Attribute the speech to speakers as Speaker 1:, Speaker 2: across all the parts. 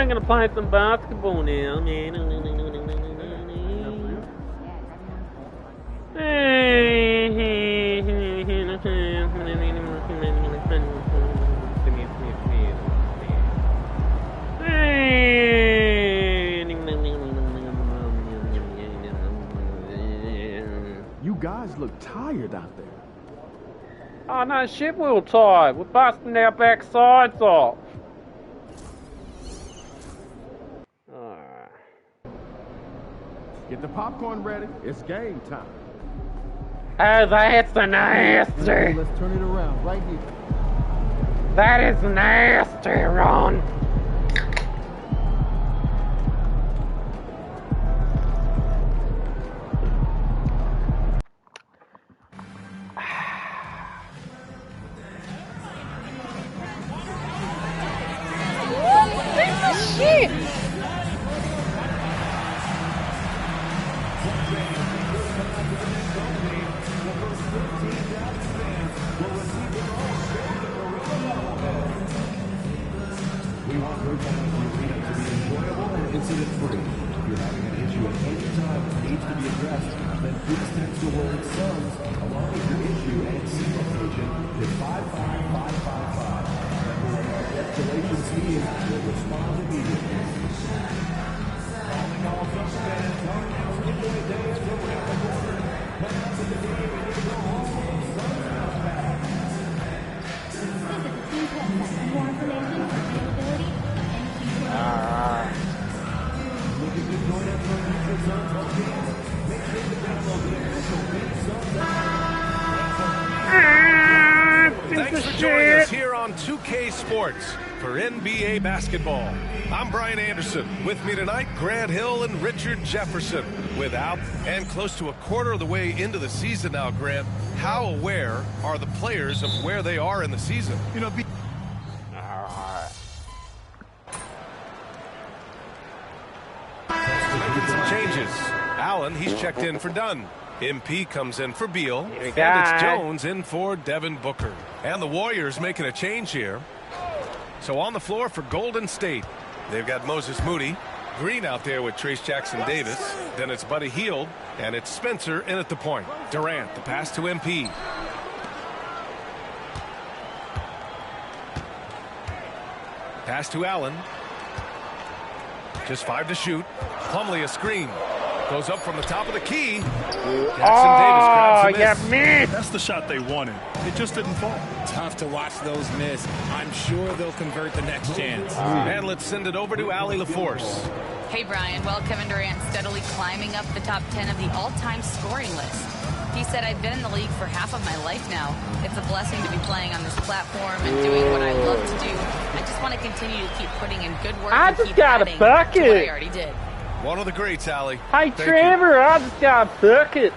Speaker 1: I'm gonna play some basketball now, man.
Speaker 2: You guys look tired out there.
Speaker 1: Oh no, shit, we're tired. We're busting our backsides off.
Speaker 2: Get the popcorn ready. It's game time.
Speaker 1: Oh, that's nasty.
Speaker 2: Let's turn it around right here.
Speaker 1: That is nasty, Ron.
Speaker 3: Shit!
Speaker 4: We want your fans to be enjoyable and incident-free. If you're having an issue at any time that needs to be addressed, then please text the word SUNS along with your issue and seat location to 55555. Member of our escalation team will respond immediately. Calling all Suns fans, calling out Skipway Days from around the corner. Come out to the game and you go home. Suns are back.
Speaker 5: Visit the team's website for more information, availability, and
Speaker 4: Looking to join us for future Suns home games? Make sure to download the official Big Suns app.
Speaker 6: Thanks for joining us here on 2K Sports for NBA basketball. I'm Brian Anderson. With me tonight, Grant Hill and Richard Jefferson. Without and close to a quarter of the way into the season now, Grant, how aware are the players of where they are in the season?
Speaker 7: You know,
Speaker 6: Making some changes. Allen, he's checked in for Dunn. MP comes in for Beal. And it's Jones in for Devin Booker. And the Warriors making a change here. So on the floor for Golden State, they've got Moses Moody. Green out there with Trace Jackson Davis. Then it's Buddy Hield. And it's Spencer in at the point. Durant, the pass to MP. Pass to Allen. Just 5 to shoot. Plumlee a screen. Goes up from the top of the key. Jackson Davis grabs the miss.
Speaker 1: missed.
Speaker 7: that's the shot they wanted. It just didn't fall.
Speaker 8: Tough to watch those miss. I'm sure they'll convert the next chance.
Speaker 6: And let's send it over to Allie LaForce.
Speaker 9: Hey, Brian. Well, Kevin Durant steadily climbing up the top 10 of the all-time scoring list. He said, I've been in the league for half of my life now. It's a blessing to be playing on this platform and doing what I love to do. I just want to continue to keep putting in good work
Speaker 1: I
Speaker 9: and
Speaker 1: just
Speaker 9: keep
Speaker 1: got a
Speaker 9: adding to what
Speaker 1: bucket.
Speaker 9: I already did.
Speaker 6: One of the greats, Allie.
Speaker 1: Hey,
Speaker 6: Thank you.
Speaker 1: Trevor, I just got a bucket.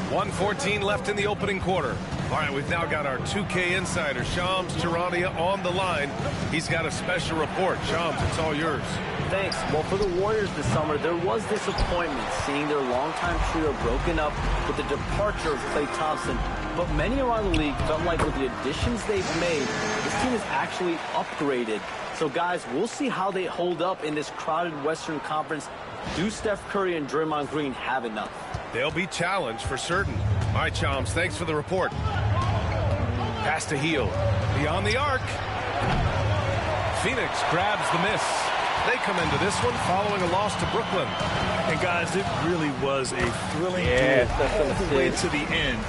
Speaker 6: 1:14 left in the opening quarter. All right, we've now got our 2K insider, Shams Charania, on the line. He's got a special report. Shams, it's all yours.
Speaker 10: Thanks. Well, for the Warriors this summer, there was disappointment seeing their longtime trio broken up with the departure of Klay Thompson. But many around the league felt like with the additions they've made, this team is actually upgraded. So, guys, we'll see how they hold up in this crowded Western Conference. Do Steph Curry and Draymond Green have enough?
Speaker 6: They'll be challenged for certain. All right, Shams, thanks for the report. Pass to Hield. Beyond the arc. Phoenix grabs the miss. They come into this one following a loss to Brooklyn.
Speaker 7: And guys, it really was a thrilling duel all the way to the end.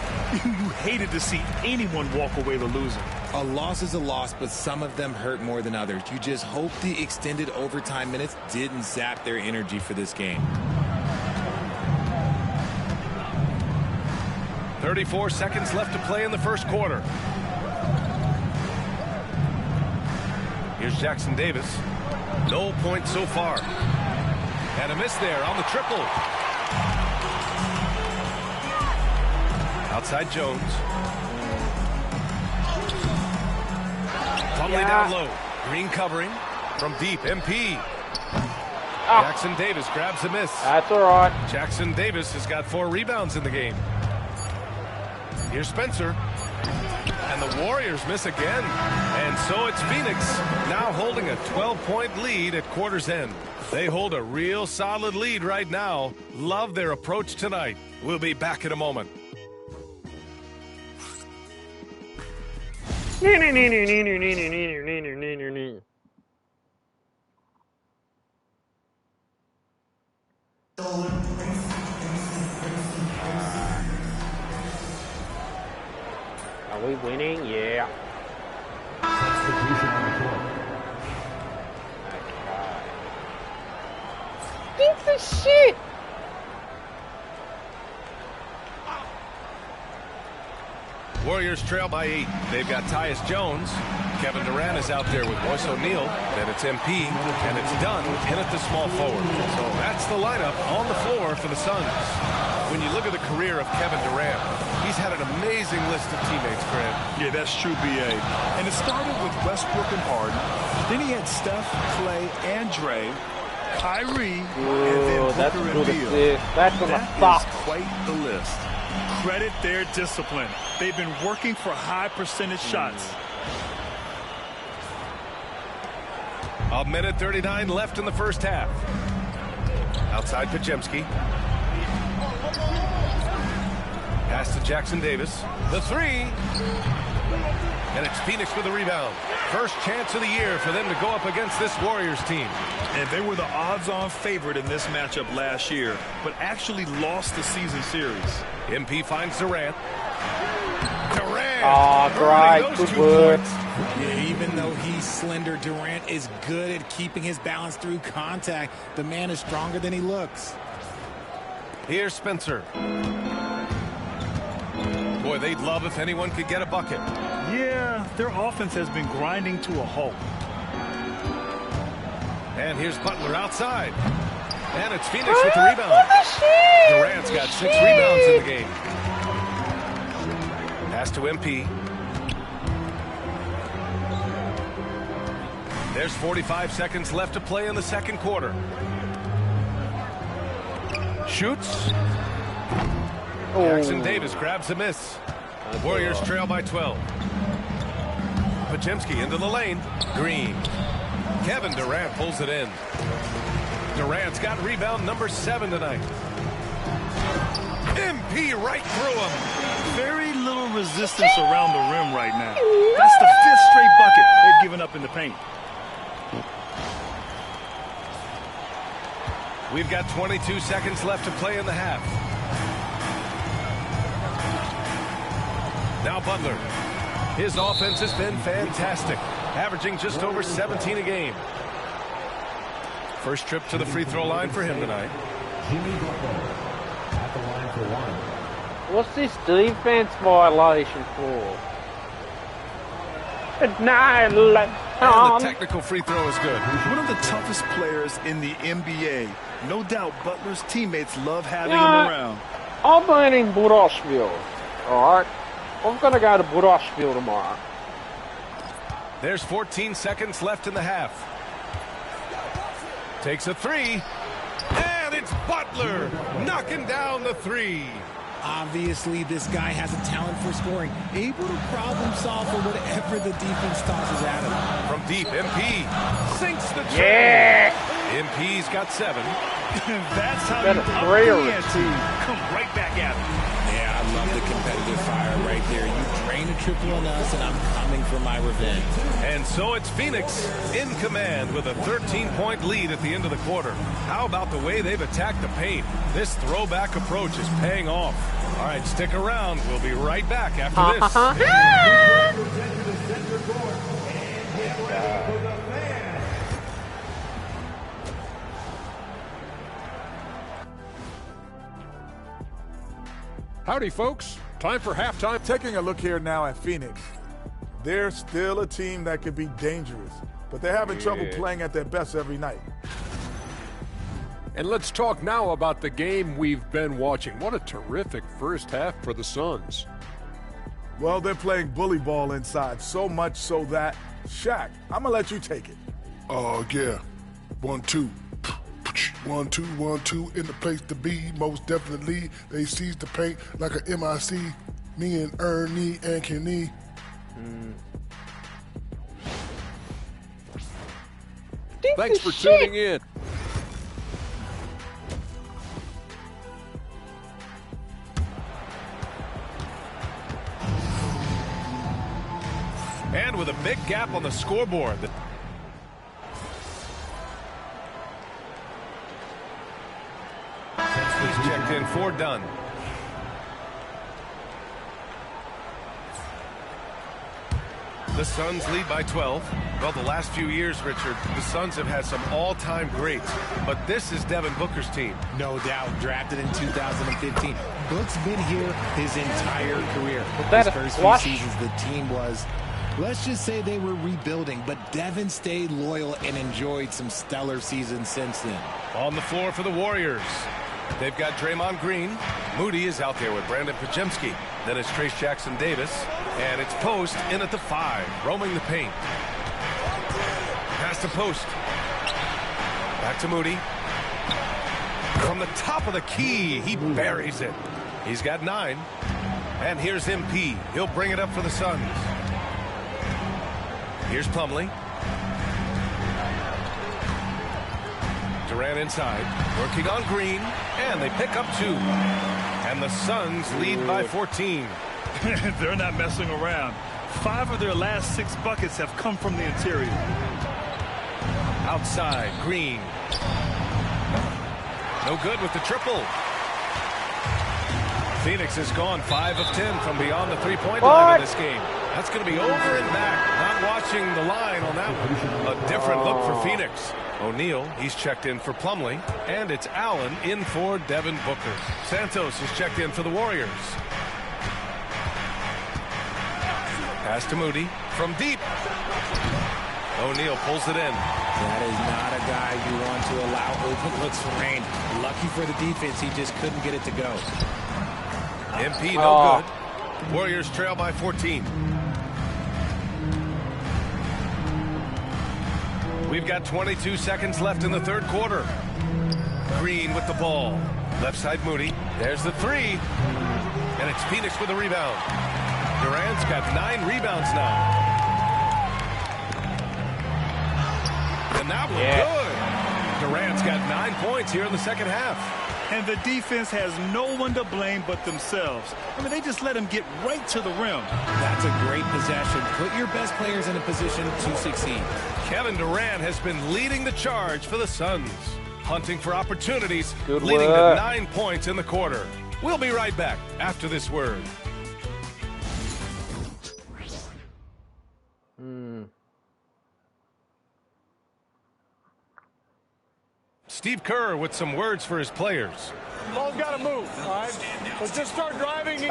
Speaker 7: You hated to see anyone walk away the loser.
Speaker 8: A loss is a loss, but some of them hurt more than others. You just hope the extended overtime minutes didn't zap their energy for this game.
Speaker 6: 34 seconds left to play in the first quarter. Here's Jackson Davis. No points so far. And a miss there on the triple. Outside Jones. Plumlee down low. Green covering from deep. MP. Jackson Davis grabs a miss.
Speaker 1: That's all right.
Speaker 6: Jackson Davis has got 4 rebounds in the game. Here's Spencer. And the Warriors miss again. And so it's Phoenix now holding a 12-point lead at quarter's end. They hold a real solid lead right now. Love their approach tonight. We'll be back in a moment.
Speaker 1: Are we winning? Yeah.
Speaker 4: Substitution on the court.
Speaker 1: Piece of shit!
Speaker 6: Warriors trail by 8. They've got Tyus Jones. Kevin Durant is out there with Royce O'Neal. Then it's MP, and it's Dunn in at the small forward. So that's the lineup on the floor for the Suns. When you look at the career of Kevin Durant, he's had an amazing list of teammates, Fred.
Speaker 7: Yeah, that's true, B.A. And it started with Westbrook and Harden. Then he had Steph, Clay, and Dre, Kyrie, and then Booker and Beal.
Speaker 1: That's gonna
Speaker 7: That is quite the list. Credit their discipline. They've been working for high percentage shots.
Speaker 6: A minute 39 left in the first half. Outside Podziemski. Pass to Jackson Davis. The three. And it's Phoenix with the rebound. First chance of the year for them to go up against this Warriors team.
Speaker 7: And they were the odds-on favorite in this matchup last year, but actually lost the season series.
Speaker 6: MP finds Durant. Durant!
Speaker 1: Oh, great. Good work.
Speaker 8: Yeah, even though he's slender, Durant is good at keeping his balance through contact. The man is stronger than he looks.
Speaker 6: Here's Spencer. Boy, they'd love if anyone could get a bucket.
Speaker 7: Yeah, their offense has been grinding to a halt.
Speaker 6: And here's Butler outside. And it's Phoenix with the rebound. Durant's got 6 rebounds in the game. Pass to MP. There's 45 seconds left to play in the second quarter. Shoots. Jackson Davis grabs the miss. Warriors trail by 12. Podziemski into the lane. Green. Kevin Durant pulls it in. Durant's got rebound number 7 tonight. MP right through him.
Speaker 7: Very little resistance around the rim right now. That's the 5th straight bucket they've given up in the paint.
Speaker 6: We've got 22 seconds left to play in the half. Now Butler. His offense has been fantastic, averaging just over 17 a game. First trip to the free throw line for him tonight.
Speaker 4: Jimmy Butler at the line for one.
Speaker 1: What's this defense violation for?
Speaker 6: And the technical free throw is good.
Speaker 7: One of the toughest players in the NBA. No doubt Butler's teammates love having him around.
Speaker 1: I've been in Budashville, alright? I'm going to go to Budashville tomorrow.
Speaker 6: There's 14 seconds left in the half. Takes a three. And it's Butler knocking down the three.
Speaker 8: Obviously, this guy has a talent for scoring, able to problem solve for whatever the defense tosses at him.
Speaker 6: From deep, MP sinks the tray. MP's got 7.
Speaker 7: That's how you up the ante. Come right back at him.
Speaker 8: Yeah, I love the competitive fire right there. You drain a triple on us, and I'm coming for my revenge.
Speaker 6: And so it's Phoenix in command with a 13-point lead at the end of the quarter. How about the way they've attacked the paint? This throwback approach is paying off. All right, stick around. We'll be right back after this.
Speaker 3: Howdy, folks. Time for halftime.
Speaker 2: Taking a look here now at Phoenix. They're still a team that could be dangerous, but they're having trouble playing at their best every night.
Speaker 3: And let's talk now about the game we've been watching. What a terrific first half for the Suns.
Speaker 2: Well, they're playing bully ball inside, so much so that, Shaq, I'm going to let you take it.
Speaker 11: Oh, yeah. 1-2. 1-2, 1-2 in the place to be. Most definitely, they seize the paint like a MIC. Me and Ernie and Kenny.
Speaker 3: Thanks for tuning in.
Speaker 6: And with a big gap on the scoreboard. He's checked in for Dunn. The Suns lead by 12. Well, the last few years, Richard, the Suns have had some all-time greats. But this is Devin Booker's team.
Speaker 8: No doubt. Drafted in 2015. Book's been here his entire career.
Speaker 1: His
Speaker 8: first few seasons, the team was, let's just say they were rebuilding. But Devin stayed loyal and enjoyed some stellar seasons since then.
Speaker 6: On the floor for the Warriors. They've got Draymond Green. Moody is out there with Brandon Pajemski. Then it's Trace Jackson Davis. And it's Post in at the 5, roaming the paint. Pass to Post. Back to Moody. From the top of the key, he buries it. He's got 9. And here's MP. He'll bring it up for the Suns. Here's Plumlee. Durant inside, working on Green, and they pick up 2. And the Suns lead by 14.
Speaker 7: They're not messing around. 5 of their last 6 buckets have come from the interior.
Speaker 6: Outside, Green. No good with the triple. Phoenix has gone 5 of 10 from beyond the three-point line in this game. That's going to be over and back. Not watching the line on that one. A different look for Phoenix. O'Neal, he's checked in for Plumlee. And it's Allen in for Devin Booker. Santos is checked in for the Warriors. Pass to Moody from deep. O'Neal pulls it in.
Speaker 8: That is not a guy you want to allow open looks for rain. Lucky for the defense, he just couldn't get it to go.
Speaker 6: MP no good. Warriors trail by 14. We've got 22 seconds left in the third quarter. Green with the ball. Left side Moody. There's the 3. And it's Phoenix with a rebound. Durant's got 9 rebounds now. And that was good. Durant's got 9 points here in the second half.
Speaker 7: And the defense has no one to blame but themselves. I mean, they just let him get right to the rim.
Speaker 8: That's a great possession. Put your best players in a position to succeed.
Speaker 6: Kevin Durant has been leading the charge for the Suns. Hunting for opportunities,
Speaker 1: Good
Speaker 6: leading
Speaker 1: work.
Speaker 6: to 9 points in the quarter. We'll be right back after this word. Steve Kerr with some words for his players.
Speaker 12: Ball's got to move, all right? So just start driving.
Speaker 6: Boy,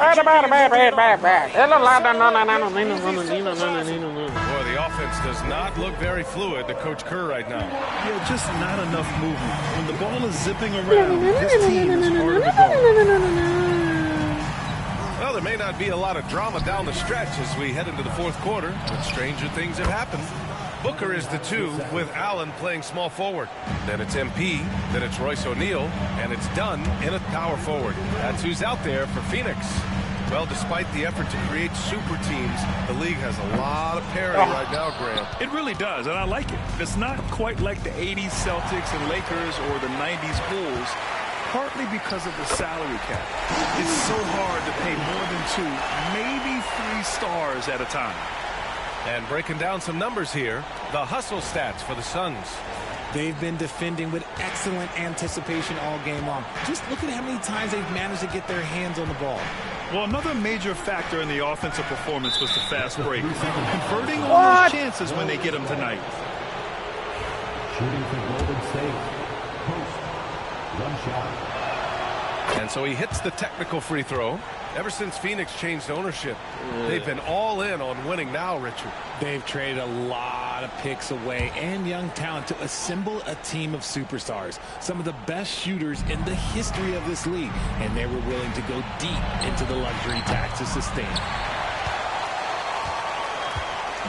Speaker 6: the offense does not look very fluid to Coach Kerr right now.
Speaker 7: Yeah, just not enough movement. When the ball is zipping around, this team is harder to guard.
Speaker 6: Well, there may not be a lot of drama down the stretch as we head into the fourth quarter, but stranger things have happened. Booker is the 2 with Allen playing small forward. Then it's MP, then it's Royce O'Neal, and it's Dunn in at power forward. That's who's out there for Phoenix. Well, despite the effort to create super teams, the league has a lot of parity right now, Graham.
Speaker 7: It really does, and I like it. It's not quite like the 80s Celtics and Lakers or the 90s Bulls, partly because of the salary cap. It's so hard to pay more than 2, maybe 3 stars at a time.
Speaker 6: And breaking down some numbers here, the hustle stats for the Suns.
Speaker 8: They've been defending with excellent anticipation all game long. Just look at how many times they've managed to get their hands on the ball.
Speaker 7: Well, another major factor in the offensive performance was the fast break. Converting on those chances when they get them tonight.
Speaker 4: Shooting for Golden State. Post. 1 shot.
Speaker 6: And so he hits the technical free throw. Ever since Phoenix changed ownership, they've been all in on winning now, Richard.
Speaker 8: They've traded a lot of picks away and young talent to assemble a team of superstars. Some of the best shooters in the history of this league. And they were willing to go deep into the luxury tax to sustain.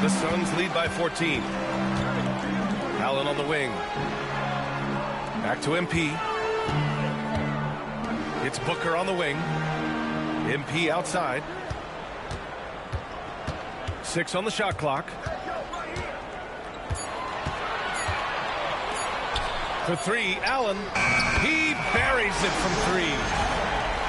Speaker 6: The Suns lead by 14. Allen on the wing. Back to MP. It's Booker on the wing. MP outside. 6 on the shot clock. For 3, Allen. He buries it from 3.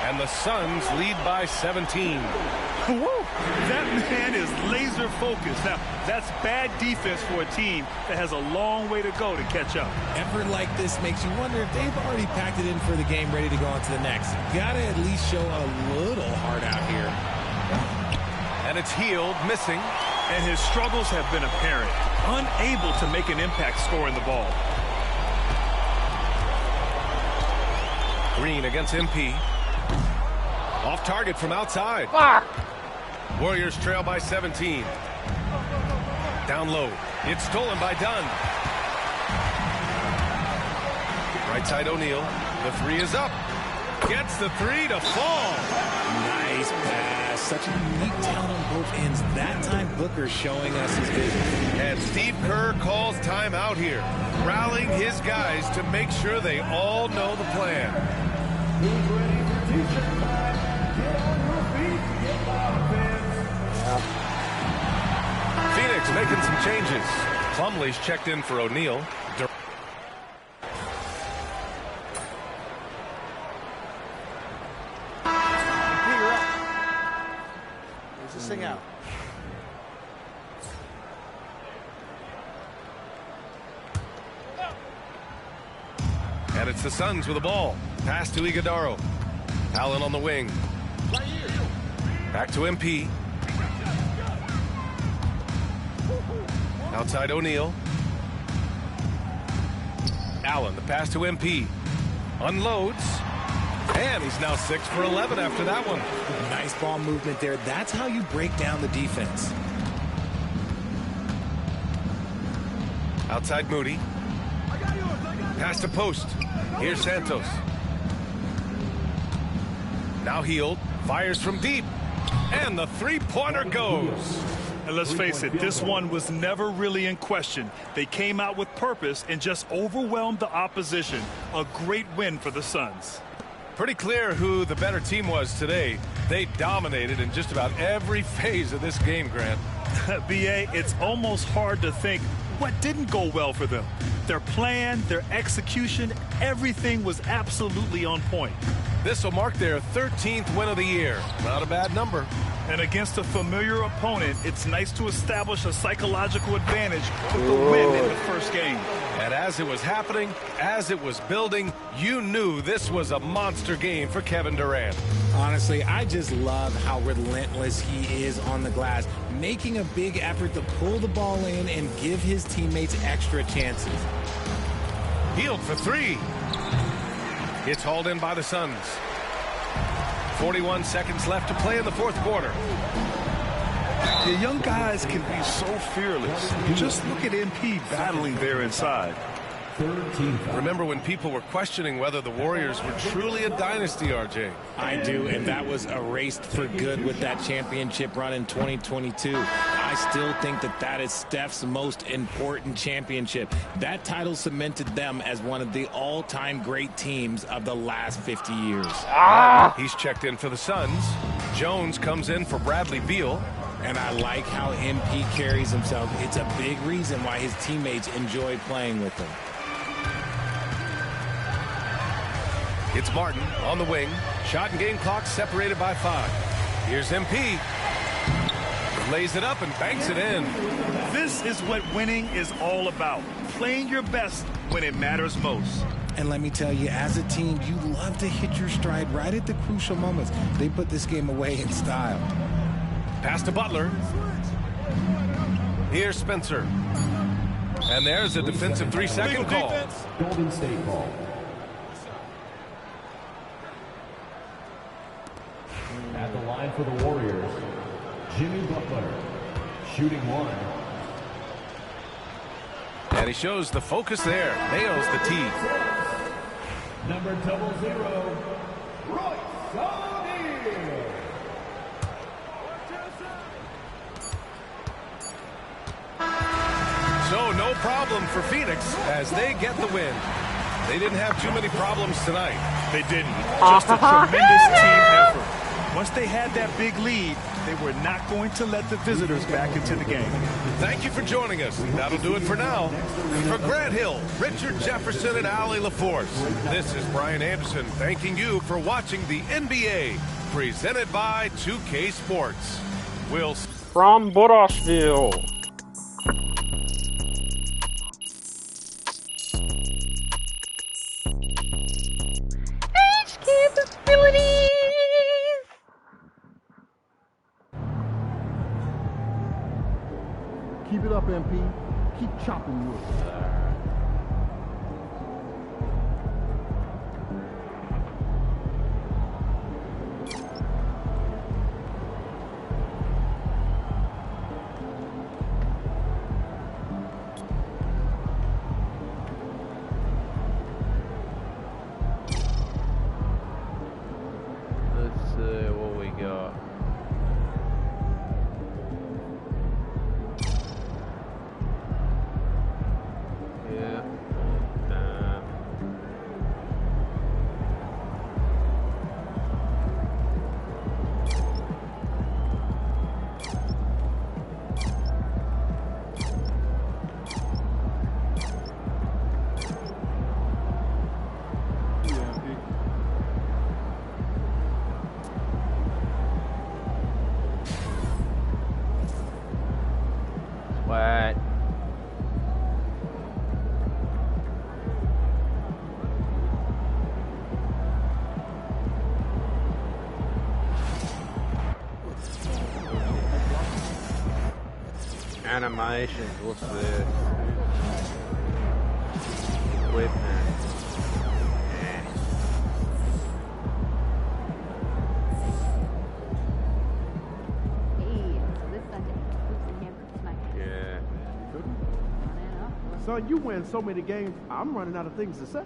Speaker 6: And the Suns lead by 17.
Speaker 7: Whoa, that man is laser focused. Now, that's bad defense for a team that has a long way to go to catch up.
Speaker 8: Effort like this makes you wonder if they've already packed it in for the game, ready to go on to the next. Gotta at least show a little heart out here.
Speaker 6: And it's Hield missing.
Speaker 7: And his struggles have been apparent. Unable to make an impact scoring the ball.
Speaker 6: Green against MP. Off target from outside.
Speaker 1: Fuck!
Speaker 6: Warriors trail by 17. Down low. It's stolen by Dunn. Right side O'Neal. The 3 is up. Gets the 3 to fall.
Speaker 8: Nice pass. Such a unique talent on both ends. That time Booker showing us his vision.
Speaker 6: And Steve Kerr calls timeout here, rallying his guys to make sure they all know the plan.
Speaker 4: Who's ready for t-shirt time? Get on your feet, get loud, fans.
Speaker 6: Phoenix making some changes. Plumlee's checked in for O'Neal.
Speaker 13: Where's this thing out?
Speaker 6: And it's the Suns with the ball. Pass to Iguodaro. Allen on the wing. Back to MP. Outside O'Neal. Allen, the pass to MP. Unloads. And he's now 6 for 11 after that one.
Speaker 8: Nice ball movement there. That's how you break down the defense.
Speaker 6: Outside Moody. Pass to post. Here's Santos. Now Hield. Fires from deep. And the three-pointer goes.
Speaker 7: And let's face it, this one was never really in question. They came out with purpose and just overwhelmed the opposition. A great win for the Suns.
Speaker 6: Pretty clear who the better team was today. They dominated in just about every phase of this game, Grant.
Speaker 7: B.A., it's almost hard to think what didn't go well for them. Their plan, their execution, everything was absolutely on point.
Speaker 6: This will mark their 13th win of the year. Not a bad number.
Speaker 7: And against a familiar opponent, it's nice to establish a psychological advantage with the win in the first game.
Speaker 6: And as it was happening, as it was building, you knew this was a monster game for Kevin Durant.
Speaker 8: Honestly, I just love how relentless he is on the glass, making a big effort to pull the ball in and give his teammates extra chances.
Speaker 6: Hield for 3. It's hauled in by the Suns. 41 seconds left to play in the fourth quarter.
Speaker 7: The young guys can be so fearless. Just look at MP battling there inside.
Speaker 6: Remember when people were questioning whether the Warriors were truly a dynasty, RJ?
Speaker 8: I do, and that was erased for good with that championship run in 2022. I still think that that is Steph's most important championship. That title cemented them as one of the all-time great teams of the last 50 years.
Speaker 6: He's checked in for the Suns. Jones comes in for Bradley Beal.
Speaker 8: And I like how MP carries himself. It's a big reason why his teammates enjoy playing with him.
Speaker 6: It's Martin on the wing. Shot and game clock separated by 5. Here's MP. Lays it up and banks it in.
Speaker 7: This is what winning is all about. Playing your best when it matters most.
Speaker 8: And let me tell you, as a team, you love to hit your stride right at the crucial moments. They put this game away in style.
Speaker 6: Pass to Butler. Here's Spencer. And there's a defensive 3-second call.
Speaker 4: Golden State ball. At the line for the Warriors, Jimmy Butler, shooting 1.
Speaker 6: And he shows the focus there. Nails the tee.
Speaker 4: Number 00, Royce O'Neal.
Speaker 6: So no problem for Phoenix as they get the win. They didn't have too many problems tonight.
Speaker 7: They didn't. Just a tremendous team effort. Once they had that big lead, they were not going to let the visitors back into the game.
Speaker 6: Thank you for joining us. That'll do it for now. For Grant Hill, Richard Jefferson, and Allie LaForce, this is Brian Anderson thanking you for watching the NBA, presented by 2K Sports.
Speaker 1: From Burrosville.
Speaker 14: Keep it up, MP. Keep chopping wood.
Speaker 15: Let's see what we got. Yeah. Sweat. Animations, what's this? Equipment. Yeah.
Speaker 14: Son, you win so many games, I'm running out of things to say.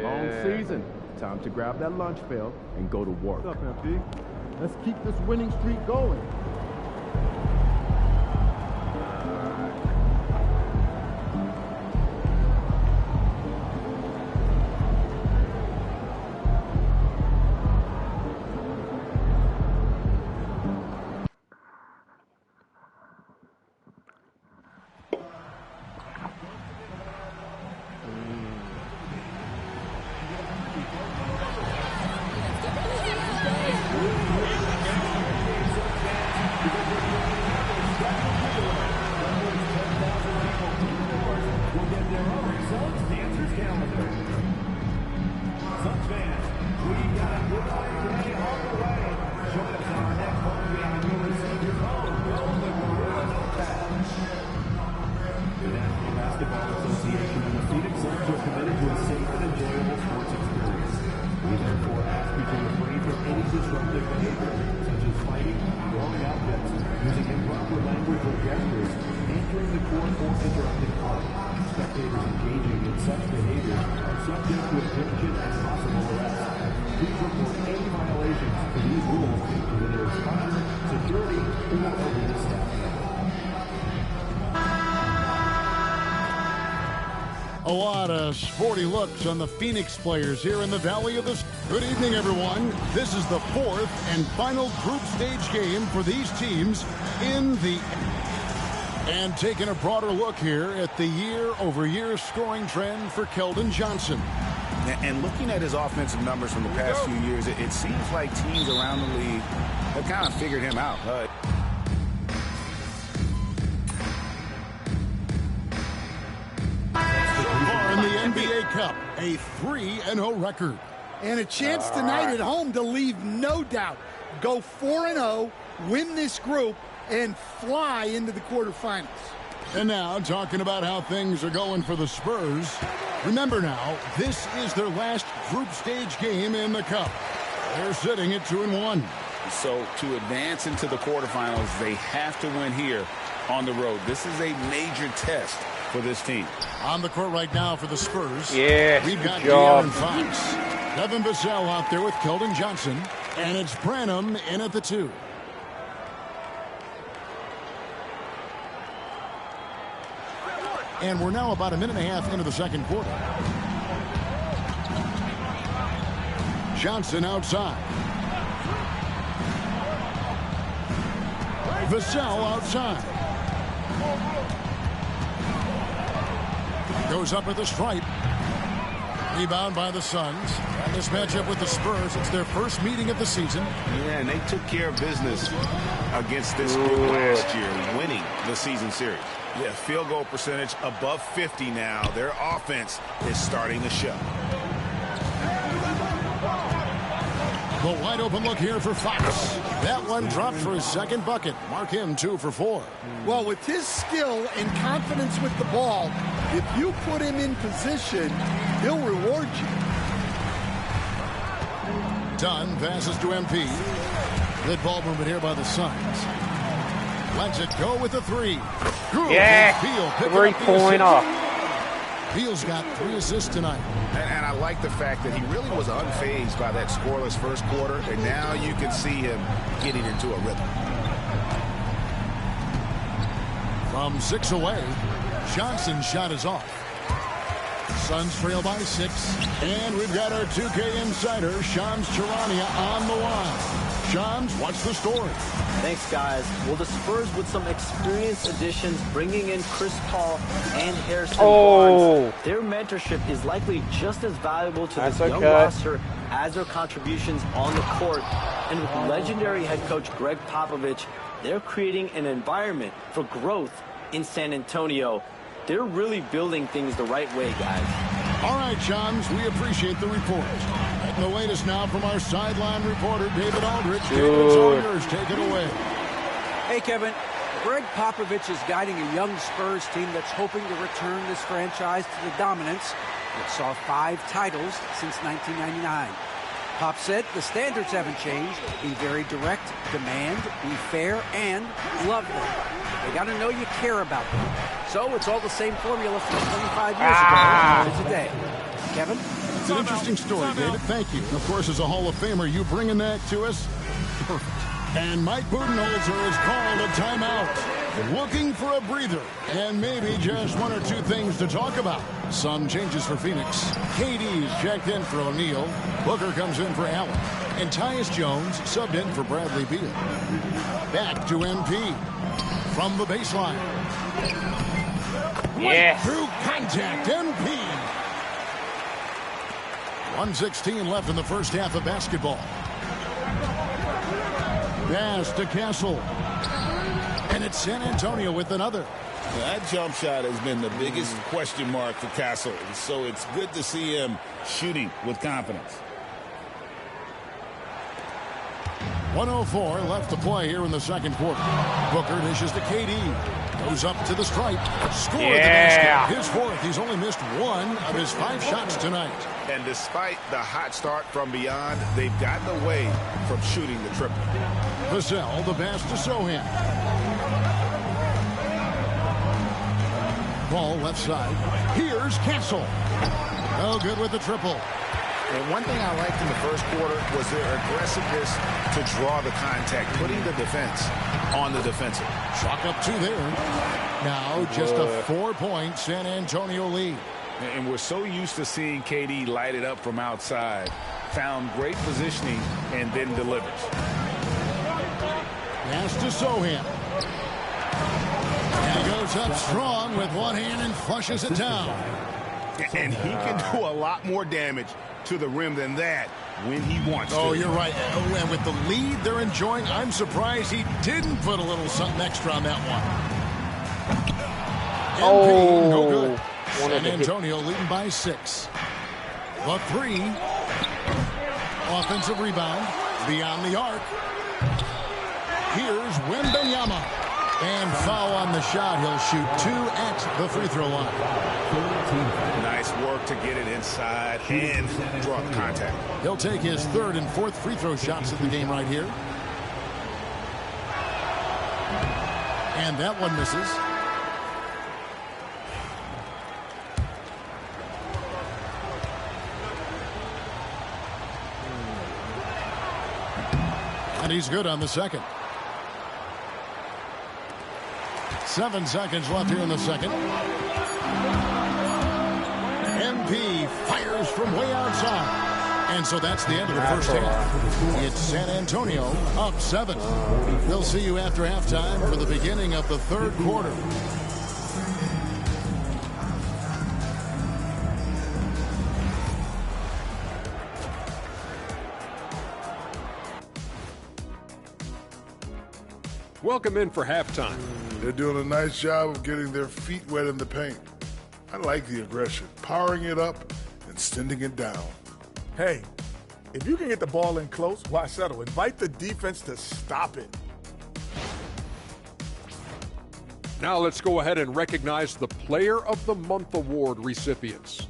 Speaker 14: Long season. Time to grab that lunch pail and go to work. What's up, MP? Let's keep this winning streak going.
Speaker 16: A lot of sporty looks on the Phoenix players here in the Valley of the... Good evening, everyone. This is the fourth and final group stage game for these teams in the... And taking a broader look here at the year-over-year scoring trend for Keldon Johnson.
Speaker 17: And looking at his offensive numbers from the past few years, it seems like teams around the league have kind of figured him out.
Speaker 16: In the NBA Cup, a 3-0 record.
Speaker 18: And a chance tonight at home to leave no doubt. Go 4-0, win this group, and fly into the quarterfinals.
Speaker 16: And now, talking about how things are going for the Spurs. Remember now, this is their last group stage game in the Cup. They're sitting at 2-1.
Speaker 17: So to advance into the quarterfinals, they have to win here on the road. This is a major test for this team.
Speaker 16: On the court right now for the Spurs.
Speaker 1: Yeah,
Speaker 16: we've got
Speaker 1: De'Aaron
Speaker 16: Fox. Devin Vassell out there with Keldon Johnson. And it's Branham in at the 2. And we're now about a minute and a half into the second quarter. Johnson outside. Vassell outside. Goes up at the stripe. Rebound by the Suns. And this matchup with the Spurs, it's their first meeting of the season.
Speaker 17: Yeah, and they took care of business against this group last year, winning the season series. Yeah, field goal percentage above 50 now. Their offense is starting to show.
Speaker 16: The wide open look here for Fox. That one dropped for his second bucket. Mark him 2 for 4.
Speaker 18: Well, with his skill and confidence with the ball, if you put him in position, he'll reward you.
Speaker 16: Dunn passes to MP. Good ball movement here by the Suns. Lets it go with the 3. Good.
Speaker 1: Yeah,
Speaker 16: Beal
Speaker 1: 3-pointer.
Speaker 16: Beal's got 3 assists tonight.
Speaker 17: And I like the fact that he really was unfazed by that scoreless first quarter, and now you can see him getting into a rhythm.
Speaker 16: From 6 away, Johnson's shot is off. Suns trail by 6. And we've got our 2K insider, Shams Charania, on the line. Shams, what's the story?
Speaker 10: Thanks, guys. Well, the Spurs with some experienced additions, bringing in Chris Paul and Harrison Barnes. Their mentorship is likely just as valuable to this young roster as their contributions on the court. And with legendary head coach Greg Popovich, they're creating an environment for growth in San Antonio. They're really building things the right way, guys.
Speaker 16: All right, Shams, we appreciate the report. And the latest now from our sideline reporter, David Aldridge. David, it's all yours. Take it away.
Speaker 19: Hey, Kevin. Greg Popovich is guiding a young Spurs team that's hoping to return this franchise to the dominance that saw 5 titles since 1999. Pop said the standards haven't changed. Be very direct, demand, be fair, and love them. They got to know you care about them. So it's all the same formula from 25 years ago to today. Kevin?
Speaker 16: It's an interesting story, David. Thank you. And of course, as a Hall of Famer, you bringing that to us? Perfect. And Mike Budenholzer has called a timeout. Looking for a breather. And maybe just 1 or 2 things to talk about. Some changes for Phoenix. KD's checked in for O'Neal. Booker comes in for Allen. And Tyus Jones subbed in for Bradley Beal. Back to MP. From the baseline. Right through contact. MP. 1:16 left in the first half of basketball. Pass to Castle. And it's San Antonio with another.
Speaker 17: That jump shot has been the biggest question mark for Castle, so it's good to see him shooting with confidence.
Speaker 16: 1:04 left to play here in the second quarter. Booker dishes to KD. Goes up to the stripe. Score the basket. His 4th. He's only missed 1 of his 5 shots tonight.
Speaker 17: And despite the hot start from beyond, they've gotten away from shooting the triple.
Speaker 16: Vassell, the pass to Sohan. Ball left side. Here's Castle. No good with the triple.
Speaker 17: And one thing I liked in the first quarter was their aggressiveness to draw the contact, putting the defense on the defensive.
Speaker 16: Chalk up 2 there. Now just a 4-point San Antonio lead.
Speaker 17: And we're so used to seeing KD light it up from outside. Found great positioning and then delivers.
Speaker 16: Pass to Sohan. And he goes up strong with one hand and flushes it down.
Speaker 17: And he can do a lot more damage to the rim than that when he wants to.
Speaker 16: Oh, you're right. And with the lead they're enjoying, I'm surprised he didn't put a little something extra on that one. MP, no good. San Antonio leading by 6. The 3. Offensive rebound. Beyond the arc. Here's Wembanyama. And foul on the shot. He'll shoot 2 at the free throw line.
Speaker 17: Nice work to get it inside and draw the contact.
Speaker 16: He'll take his 3rd and 4th free throw shots of the game right here. And that one misses. And he's good on the second. 7 seconds left here in the second. MP fires from way outside. And so that's the end of the first half. It's San Antonio up 7. We'll see you after halftime for the beginning of the third quarter.
Speaker 3: Welcome in for halftime.
Speaker 11: They're doing a nice job of getting their feet wet in the paint. I like the aggression, powering it up and sending it down.
Speaker 2: Hey, if you can get the ball in close, why settle? Invite the defense to stop it.
Speaker 3: Now let's go ahead and recognize the Player of the Month award recipients.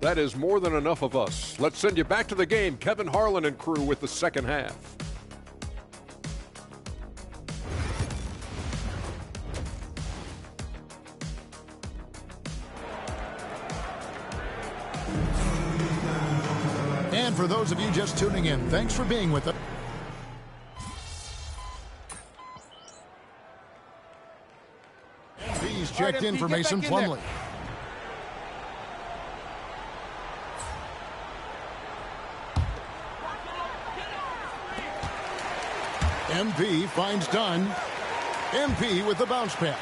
Speaker 3: That is more than enough of us. Let's send you back to the game, Kevin Harlan and crew, with the second half.
Speaker 16: And for those of you just tuning in, thanks for being with us. He's checked in for Mason Plumlee. MP finds Dunn. MP with the bounce pass.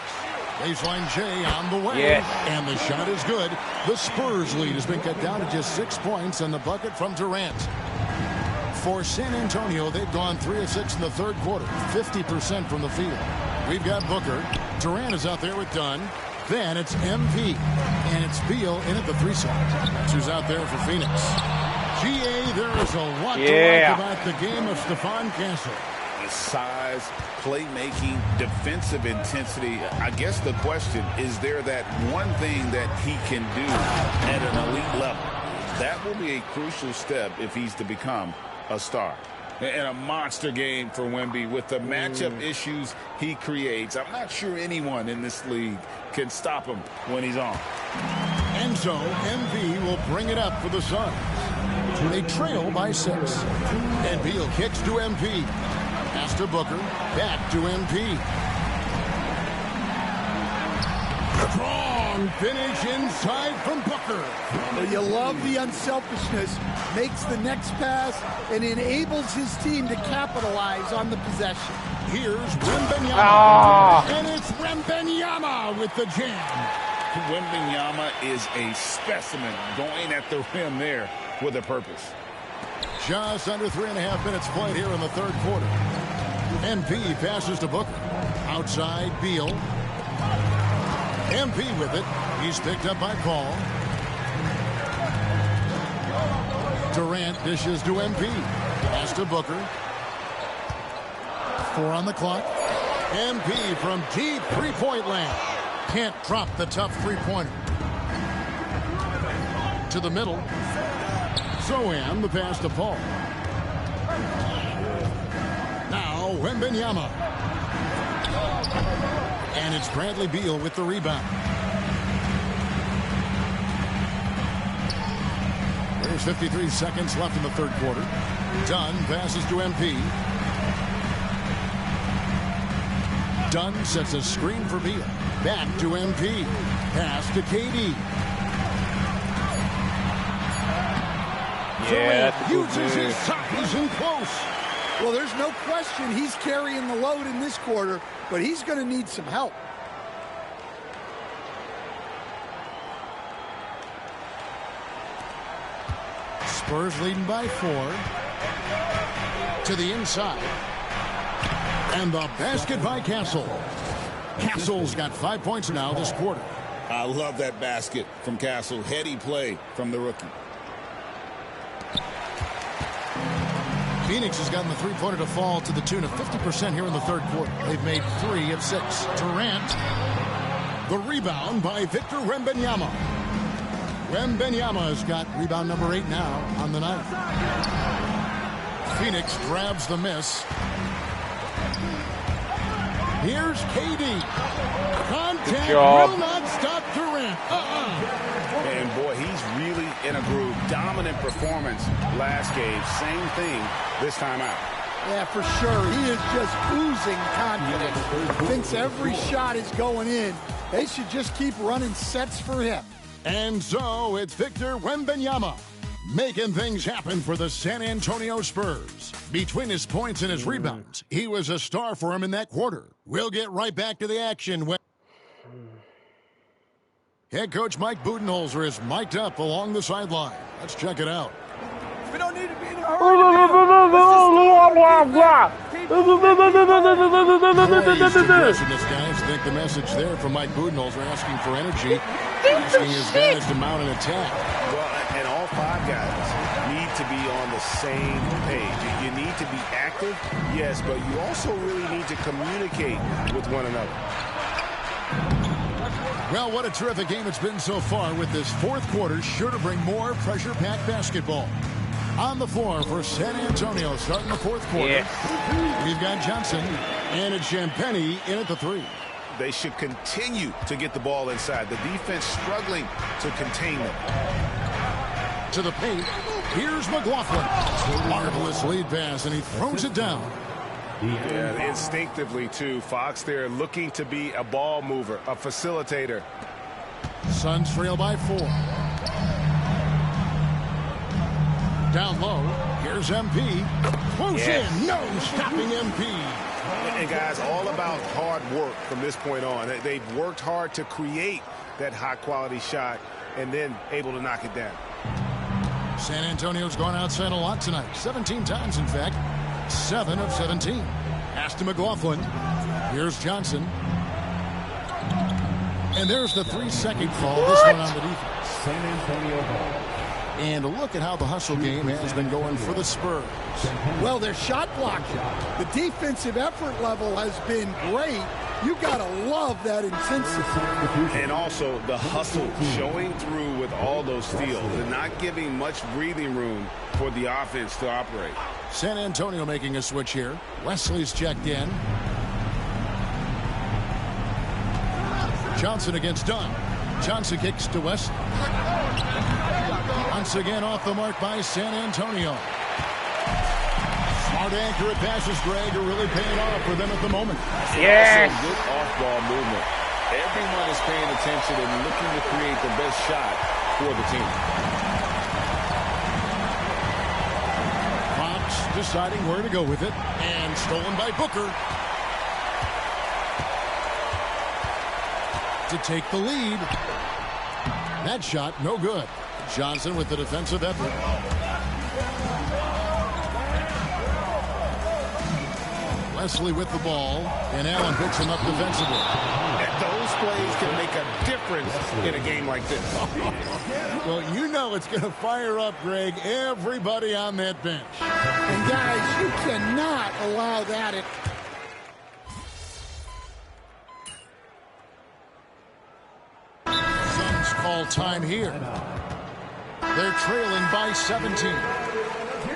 Speaker 16: Baseline Jay on the way.
Speaker 1: Yes.
Speaker 16: And the shot is good. The Spurs lead has been cut down to just 6 points, and the bucket from Durant. For San Antonio, they've gone 3 of 6 in the third quarter, 50% from the field. We've got Booker. Durant is out there with Dunn. Then it's MP. And it's Beal in at the 3 side. That's who's out there for Phoenix. GA, there is a lot to like about the game of Stephon Castle.
Speaker 17: Size, playmaking, defensive intensity. I guess the question, is there that one thing that he can do at an elite level? That will be a crucial step if he's to become a star. And a monster game for Wemby with the matchup issues he creates. I'm not sure anyone in this league can stop him when he's on.
Speaker 16: And so MV will bring it up for the Suns. They trail by 6. And Beal kicks to MP. Pass to Booker. Back to MP. Strong finish inside from Booker.
Speaker 18: Well, you love the unselfishness. Makes the next pass and enables his team to capitalize on the possession.
Speaker 16: Here's Wembanyama. And it's Wembanyama with the jam.
Speaker 17: Wembanyama is a specimen going at the rim there with a purpose.
Speaker 16: Just under 3.5 minutes played here in the third quarter. MP passes to Booker. Outside, Beal. MP with it. He's picked up by Paul. Durant dishes to MP. Pass to Booker. 4 on the clock. MP from deep three-point land. Can't drop the tough three-pointer. To the middle. Zohan, the pass to Paul. Now Wembanyama. And it's Bradley Beal with the rebound. There's 53 seconds left in the third quarter. Dunn passes to MP. Dunn sets a screen for Beal. Back to MP. Pass to KD.
Speaker 1: Yeah,
Speaker 16: uses his size and close.
Speaker 18: Well, there's no question he's carrying the load in this quarter, but he's going to need some help.
Speaker 16: Spurs leading by 4. To the inside. And the basket by Castle. Castle's got 5 points now this quarter.
Speaker 17: I love that basket from Castle. Heady play from the rookie.
Speaker 16: Phoenix has gotten the three-pointer to fall to the tune of 50% here in the third quarter. They've made 3 of 6. Durant. The rebound by Victor Wembanyama. Wembanyama has got rebound number 8 now on the night. Phoenix grabs the miss. Here's KD. Contact will not stop Durant.
Speaker 17: And boy, he's really in a groove. Dominant performance last game. Same thing this time out.
Speaker 18: Yeah, for sure. He is just oozing confidence. Thinks every shot is going in. They should just keep running sets for him.
Speaker 16: And so it's Victor Wembanyama making things happen for the San Antonio Spurs. Between his points and his rebounds, he was a star for him in that quarter. We'll get right back to the action when head coach Mike Budenholzer is mic'd up along the sideline. Let's check it out.
Speaker 12: We don't need to be in a
Speaker 16: This guys think the message there from Mike Budenholzer asking for energy, asking his guys to mount an attack.
Speaker 17: Well, and all five guys need to be on the same page. You need to be active, yes, but you also really need to communicate with one another.
Speaker 16: Well, what a terrific game it's been so far, with this fourth quarter sure to bring more pressure-packed basketball. On the floor for San Antonio starting the fourth quarter. We've got Johnson and it's Champagnie in at the three.
Speaker 17: They should continue to get the ball inside. The defense struggling to contain them.
Speaker 16: To the paint, here's McLaughlin. Marvelous lead pass, and he throws it down.
Speaker 17: Yeah, instinctively, too. Fox there looking to be a ball mover, a facilitator.
Speaker 16: Suns trail by 4. Down low, here's MP. Close in, no stopping MP.
Speaker 17: And guys, all about hard work from this point on. They've worked hard to create that high-quality shot and then able to knock it down.
Speaker 16: San Antonio's gone outside a lot tonight. 17 times, in fact. 7 of 17. Pass to McLaughlin. Here's Johnson. And there's the 3-second call. This one on the defense.
Speaker 4: San Antonio ball.
Speaker 16: And look at how the hustle game has been going for the Spurs.
Speaker 18: Well, they're shot blocking. The defensive effort level has been great. You gotta love that intensity.
Speaker 17: And also the hustle showing through with all those steals and not giving much breathing room for the offense to operate.
Speaker 16: San Antonio making a switch here. Wesley's checked in. Johnson against Dunn. Johnson kicks to Wesley. Once again off the mark by San Antonio. Smart, accurate passes, Greg, are really paying off for them at the moment.
Speaker 17: Yes. Good off-ball movement. Everyone is paying attention and looking to create the best shot for the team.
Speaker 16: Fox deciding where to go with it. And stolen by Booker. To take the lead. That shot, no good. Johnson with the defensive effort. Wesley with the ball, and Allen picks him up defensively.
Speaker 17: And those plays can make a difference in a game like this.
Speaker 16: Well, you know it's going to fire up, Greg, everybody on that bench.
Speaker 18: And guys, you cannot allow that.
Speaker 16: Suns call time here. They're trailing by 17.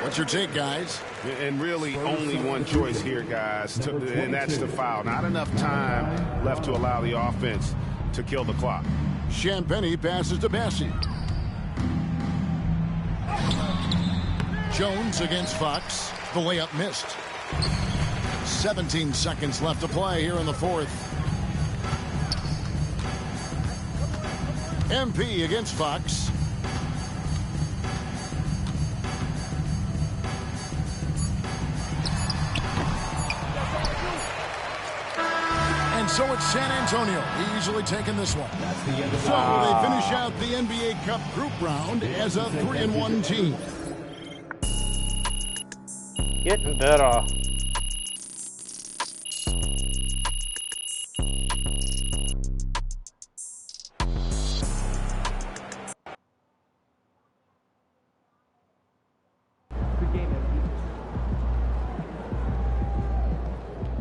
Speaker 16: What's your take, guys?
Speaker 17: And really only one choice here, guys, and that's the foul. Not enough time left to allow the offense to kill the clock.
Speaker 16: Champagnie passes to Bassey. Jones against Fox. The layup missed. 17 seconds left to play here in the fourth. MP against Fox. And so it's San Antonio easily taking this one. So they finish out the NBA Cup group round as a 3-1 team.
Speaker 1: Getting better.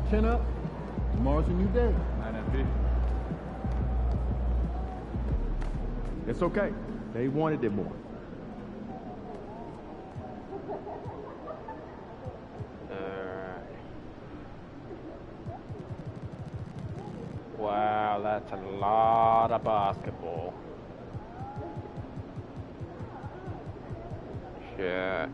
Speaker 14: Chin up. Tomorrow's a new day. 9 It's okay. They wanted it more.
Speaker 1: Wow, that's a lot of basketball.
Speaker 15: Yeah.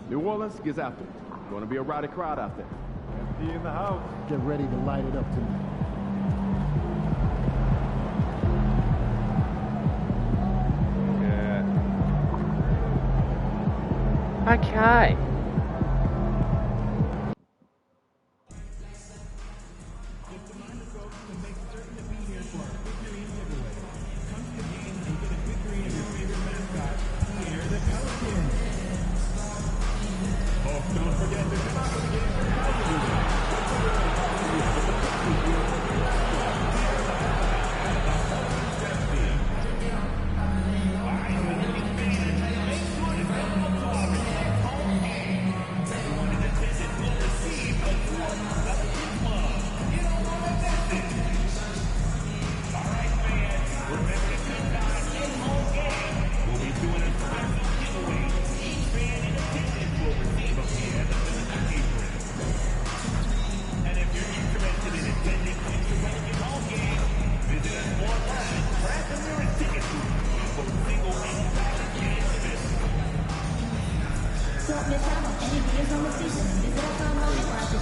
Speaker 14: New Orleans gets after it. Going to be a rowdy crowd out there.
Speaker 12: MP in the house.
Speaker 16: Get ready to light it up tonight.
Speaker 15: Okay.
Speaker 5: Don't miss out on any videos on the season. Visit us online or at the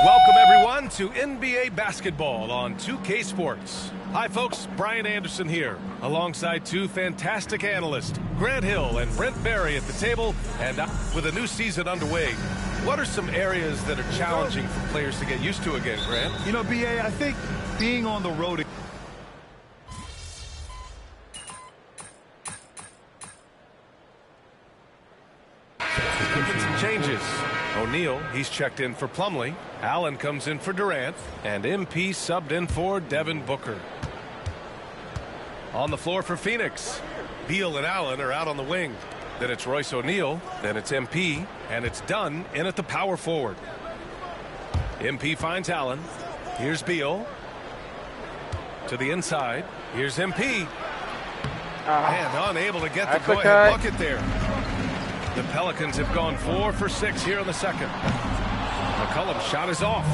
Speaker 6: Welcome, everyone, to NBA basketball on 2K Sports. Hi, folks. Brian Anderson here, alongside two fantastic analysts, Grant Hill and Brent Barry at the table, and with a new season underway. What are some areas that are challenging for players to get used to again, Grant?
Speaker 7: You know, BA, I think being on the road...
Speaker 6: Making some changes. O'Neal, he's checked in for Plumlee. Allen comes in for Durant. And MP subbed in for Devin Booker. On the floor for Phoenix, Beal and Allen are out on the wing. Then it's Royce O'Neal. Then it's MP. And it's Dunn in at the power forward. MP finds Allen. Here's Beal. To the inside. Here's MP. And unable to get the go-ahead bucket there. The Pelicans have gone 4 for 6 here in the second. McCollum's shot is off.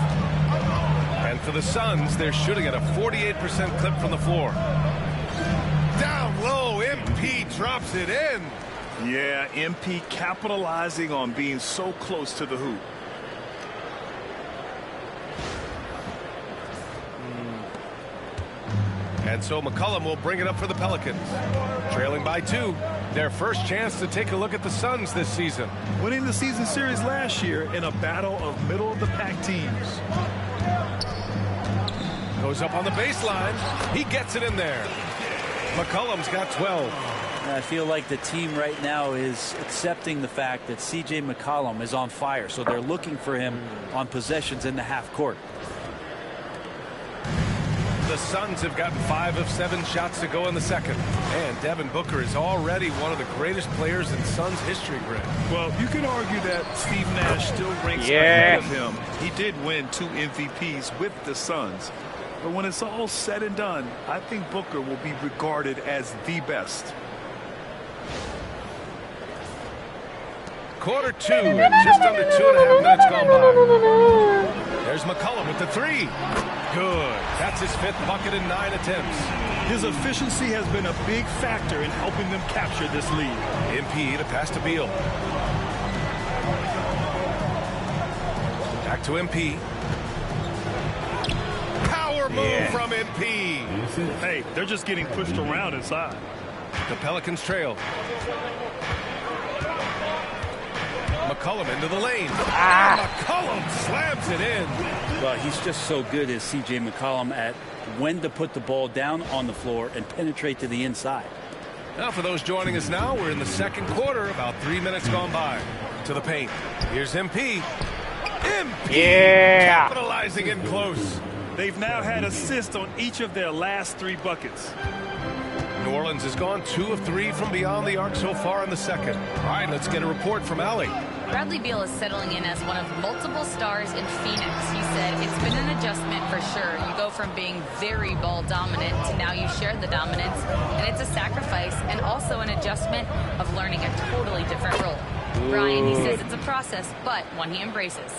Speaker 6: And for the Suns, they're shooting at a 48% clip from the floor. Down low, MP drops it in.
Speaker 7: Yeah, MP capitalizing on being so close to the hoop.
Speaker 6: And so McCollum will bring it up for the Pelicans. Trailing by 2. Their first chance to take a look at the Suns this season.
Speaker 7: Winning the season series last year in a battle of middle-of-the-pack teams.
Speaker 6: Goes up on the baseline. He gets it in there. McCollum's got 12.
Speaker 10: I feel like the team right now is accepting the fact that C.J. McCollum is on fire, so they're looking for him on possessions in the half court.
Speaker 6: The Suns have gotten 5 of 7 shots to go in the second. And Devin Booker is already one of the greatest players in Suns history, Grant.
Speaker 7: Well, you can argue that Steve Nash still ranks ahead of him. He did win 2 MVPs with the Suns. But when it's all said and done, I think Booker will be regarded as the best.
Speaker 6: Quarter 2, and just under 2.5 minutes gone by. There's McCollum with the 3. Good. That's his 5th bucket in 9 attempts.
Speaker 7: His efficiency has been a big factor in helping them capture this lead.
Speaker 6: MP to pass to Beal. Back to MP. Power move from MP.
Speaker 7: Hey, they're just getting pushed around inside.
Speaker 6: The Pelicans trail. McCollum into the lane. McCollum slams it in.
Speaker 10: Well, he's just so good as C.J. McCollum at when to put the ball down on the floor and penetrate to the inside.
Speaker 6: Now for those joining us now, we're in the second quarter, about 3 minutes gone by. To the paint. Here's MP. MP capitalizing in close.
Speaker 7: They've now had assists on each of their last 3 buckets.
Speaker 6: New Orleans has gone 2 of 3 from beyond the arc so far in the second. All right, let's get a report from Allie.
Speaker 9: Bradley Beal is settling in as one of multiple stars in Phoenix. He said, it's been an adjustment for sure. You go from being very ball dominant to now you share the dominance, and it's a sacrifice and also an adjustment of learning a totally different role. Brian, he says it's a process, but one he embraces.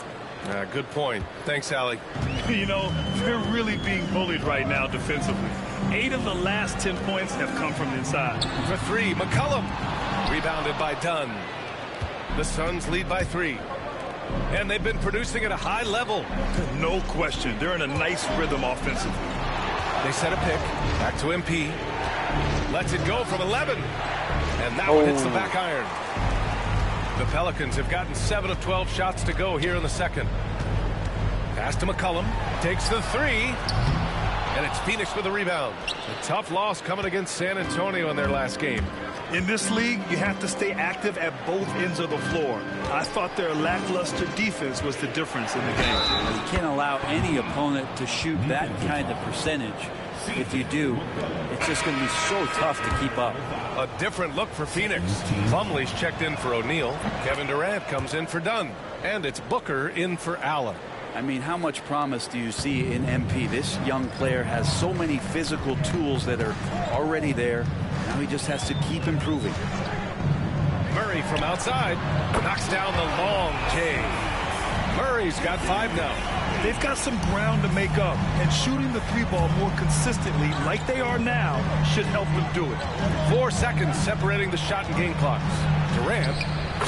Speaker 6: Good point. Thanks, Allie.
Speaker 7: You know, they're really being bullied right now defensively. 8 of the last 10 points have come from inside.
Speaker 6: For 3, McCollum. Rebounded by Dunn. The Suns lead by 3. And they've been producing at a high level.
Speaker 7: No question. They're in a nice rhythm offensively.
Speaker 6: They set a pick. Back to MP. Lets it go from 11. And that one hits the back iron. The Pelicans have gotten 7 of 12 shots to go here in the second. Pass to McCollum. Takes the 3. And it's Phoenix with the rebound. A tough loss coming against San Antonio in their last game.
Speaker 7: In this league, you have to stay active at both ends of the floor. I thought their lackluster defense was the difference in the game.
Speaker 10: You can't allow any opponent to shoot that kind of percentage. If you do, it's just going to be so tough to keep up.
Speaker 6: A different look for Phoenix. Plumlee's checked in for O'Neal. Kevin Durant comes in for Dunn. And it's Booker in for Allen.
Speaker 10: I mean, how much promise do you see in MP? This young player has so many physical tools that are already there. Now he just has to keep improving.
Speaker 6: Murray from outside knocks down the long J. Murray's got 5 now.
Speaker 7: They've got some ground to make up, and shooting the 3-ball more consistently like they are now should help them do it.
Speaker 6: 4 seconds separating the shot and game clocks. Durant,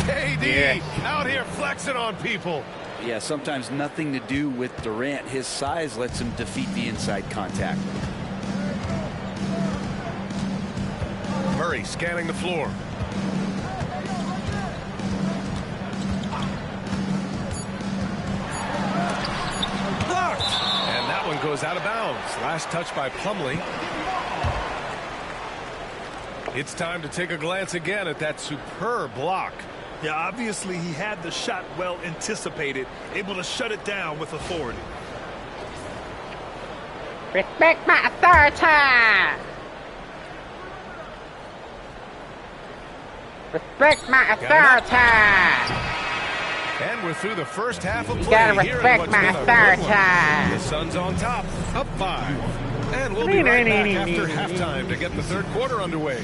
Speaker 6: KD, out here flexing on people.
Speaker 10: Yeah, sometimes nothing to do with Durant. His size lets him defeat the inside contact.
Speaker 6: Murray scanning the floor. Blocked! And that one goes out of bounds. Last touch by Plumlee. It's time to take a glance again at that superb block.
Speaker 7: Yeah, obviously he had the shot well anticipated, able to shut it down with authority.
Speaker 15: Respect my authority! Respect my authority!
Speaker 6: And we're through the first half of play.
Speaker 15: You gotta
Speaker 6: here
Speaker 15: respect my authority!
Speaker 6: The Suns on top, up 5. And we'll be right back after halftime to get the third quarter underway.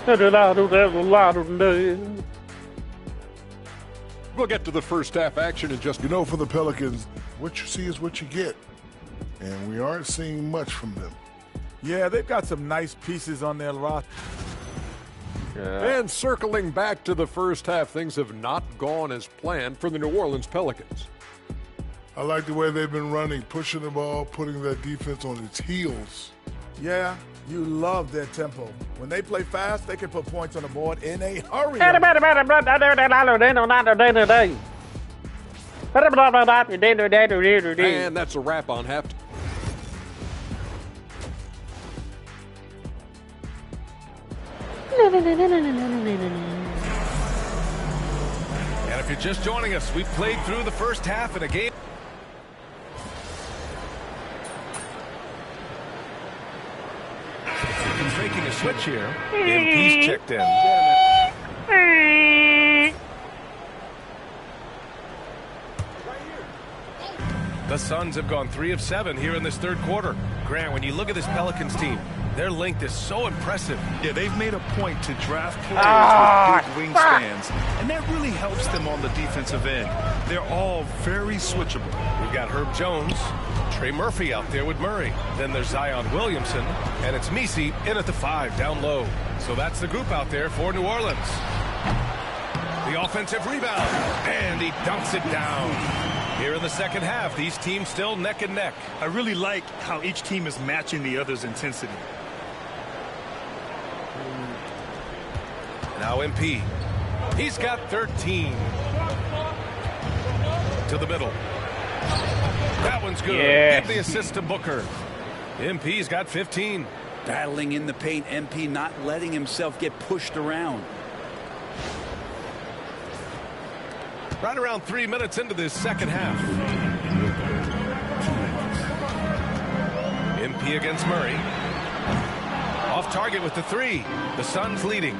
Speaker 3: We'll get to the first half action in just...
Speaker 11: You know, for the Pelicans, what you see is what you get. And we aren't seeing much from them.
Speaker 2: Yeah, they've got some nice pieces on their roster.
Speaker 3: And circling back to the first half, things have not gone as planned for the New Orleans Pelicans.
Speaker 11: I like the way they've been running, pushing the ball, putting that defense on its heels.
Speaker 2: Yeah, you love their tempo. When they play fast, they can put points on the board in a hurry.
Speaker 3: And that's a wrap on halftime.
Speaker 6: And if you're just joining us, we've played through the first half in a game. He's making a switch here. MP's checked in. The Suns have gone 3 of 7 here in this third quarter. Grant, when you look at this Pelicans team, their length is so impressive.
Speaker 7: Yeah, they've made a point to draft players with big wingspans, and that really helps them on the defensive end. They're all very switchable.
Speaker 6: We've got Herb Jones, Trey Murphy out there with Murray. Then there's Zion Williamson, and it's Messi in at the 5 down low. So that's the group out there for New Orleans. The offensive rebound, and he dunks it down. Here in the second half, these teams still neck and neck.
Speaker 7: I really like how each team is matching the other's intensity.
Speaker 6: Now MP. He's got 13. To the middle. That one's good.
Speaker 15: Yes.
Speaker 6: Give the assist to Booker. MP's got 15.
Speaker 10: Battling in the paint, MP not letting himself get pushed around.
Speaker 6: Right around 3 minutes into this second half. MP against Murray. Off target with the three. The Suns leading.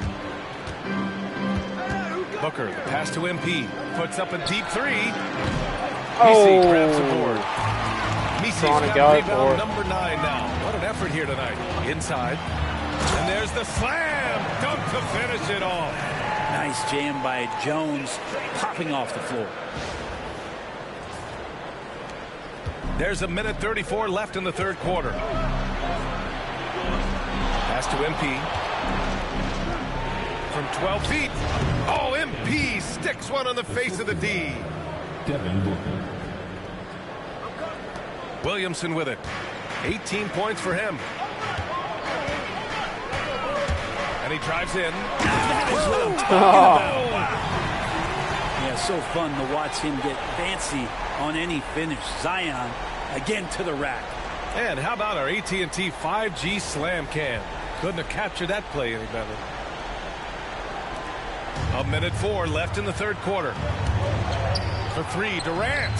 Speaker 6: Booker, the pass to MP. Puts up a deep three. Messi grabs the board. Messi's got rebound number 9 now. What an effort here tonight. Inside. And there's the slam. Dunk to finish it off.
Speaker 10: Nice jam by Jones, popping off the floor.
Speaker 6: There's a minute 34 left in the third quarter. Pass to MP. From 12 feet. Oh, MP sticks one on the face of the D.
Speaker 4: Devin Booker.
Speaker 6: Williamson with it. 18 points for him. And he drives in.
Speaker 10: That is what I'm talking about. Yeah, so fun to watch him get fancy on any finish. Zion again to the rack.
Speaker 6: And how about our AT&T 5G slam cam? Couldn't have captured that play any better. A minute 4 left in the third quarter. For three, Durant.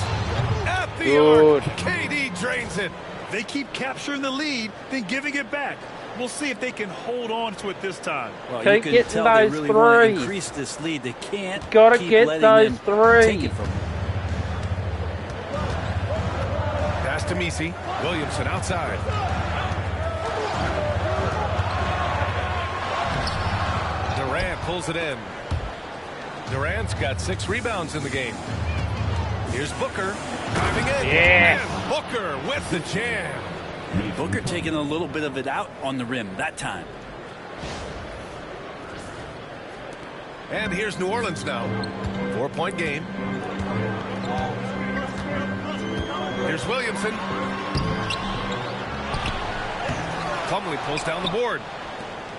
Speaker 6: At the arc. KD drains it.
Speaker 7: They keep capturing the lead, then giving it back. We'll see if they can hold on to it this time.
Speaker 10: Well, you can tell they really want to increase this lead. They can't keep letting them take it from them.
Speaker 6: Pass to Messi. Williamson outside. Durant pulls it in. Durant's got 6 rebounds in the game. Here's Booker driving in.
Speaker 15: Yeah.
Speaker 6: And Booker with the jam.
Speaker 10: Booker taking a little bit of it out on the rim that time.
Speaker 6: And here's New Orleans now. 4-point game. Here's Williamson. Plumlee pulls down the board.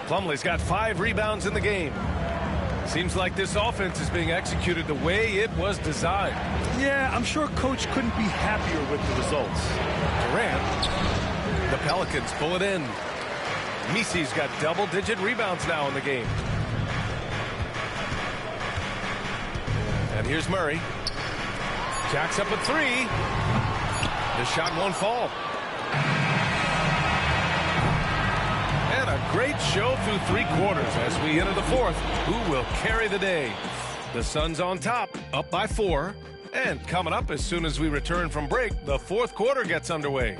Speaker 6: Plumlee's got 5 rebounds in the game. Seems like this offense is being executed the way it was designed.
Speaker 7: Yeah, I'm sure Coach couldn't be happier with the results.
Speaker 6: Durant. The Pelicans pull it in. Messi's got double-digit rebounds now in the game. And here's Murray. Jacks up a 3. The shot won't fall. And a great show through 3 quarters as we enter the fourth. Who will carry the day? The Suns on top, up by 4. And coming up as soon as we return from break, the fourth quarter gets underway.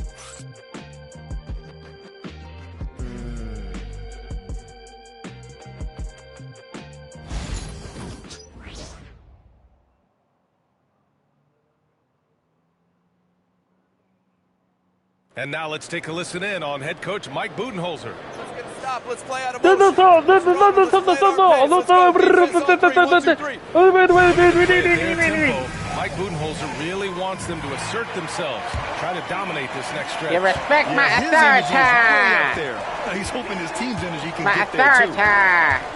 Speaker 6: And now let's take a listen in on head coach Mike Budenholzer.
Speaker 20: Let's get a stop. Let's play out of
Speaker 6: Mike Budenholzer really wants them to assert themselves, try to dominate this next stretch.
Speaker 15: You respect my authority.
Speaker 7: He's hoping his team's energy can
Speaker 15: my
Speaker 7: get there too.
Speaker 15: authority.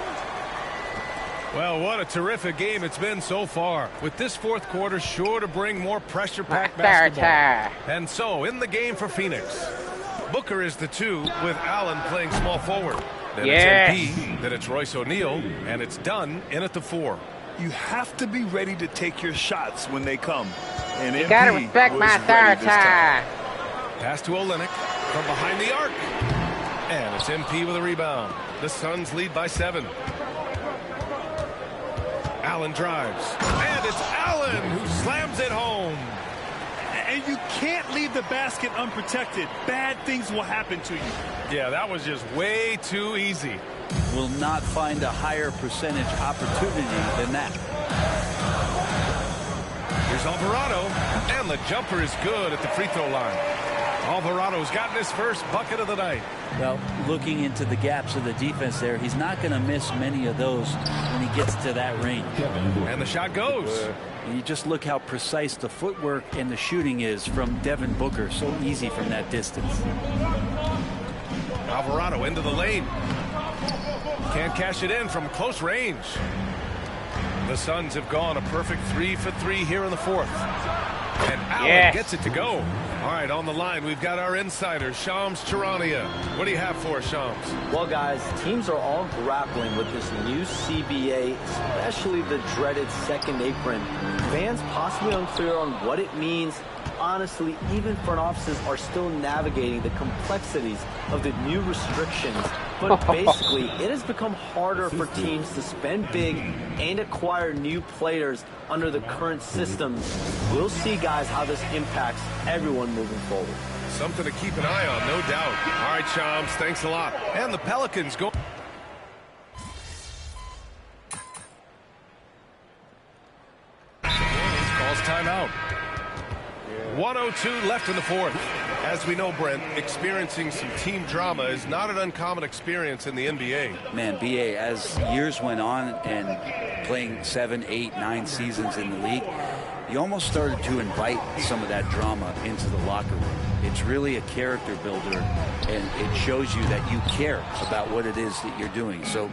Speaker 6: Well, what a terrific game it's been so far. With this fourth quarter sure to bring more pressure-packed basketball. And so, in the game for Phoenix, Booker is the 2 with Allen playing small forward. Then it's MP, then it's Royce O'Neal, and it's Dunn in at the 4.
Speaker 7: You have to be ready to take your shots when they come. And
Speaker 15: You
Speaker 7: MP
Speaker 15: gotta respect my
Speaker 7: was ready
Speaker 15: authority.
Speaker 7: this time.
Speaker 6: Pass to Olynyk from behind the arc. And it's MP with a rebound. The Suns lead by 7. Allen drives. And it's Allen who slams it home.
Speaker 7: And you can't leave the basket unprotected. Bad things will happen to you.
Speaker 6: Yeah, that was just way too easy.
Speaker 10: Will not find a higher percentage opportunity than that.
Speaker 6: Here's Alvarado. And the jumper is good at the free throw line. Alvarado's gotten his first bucket of the night.
Speaker 10: Well, looking into the gaps of the defense there, he's not going to miss many of those when he gets to that range.
Speaker 6: And the shot goes.
Speaker 10: And you just look how precise the footwork and the shooting is from Devin Booker. So easy from that distance.
Speaker 6: Alvarado into the lane. Can't cash it in from close range. The Suns have gone a perfect 3 for 3 here in the fourth. And Allen gets it to go. All right, on the line, we've got our insider, Shams Charania. What do you have for us, Shams?
Speaker 20: Well, guys, teams are all grappling with this new CBA, especially the dreaded second apron. Fans possibly unclear on what it means
Speaker 10: honestly, even front offices are still navigating the complexities of the new restrictions. But basically, it has become harder for teams to spend big and acquire new players under the current system. We'll see, guys, how this impacts everyone moving forward.
Speaker 6: Something to keep an eye on, no doubt. All right, Chomps, thanks a lot. And the Pelicans go. Calls timeout. 1:02 left in the fourth. As we know, Brent, experiencing some team drama is not an uncommon experience in the NBA.
Speaker 21: Man, BA, as years went on and playing 7, 8, 9 seasons in the league, you almost started to invite some of that drama into the locker room. It's really a character builder, and it shows you that you care about what it is that you're doing. So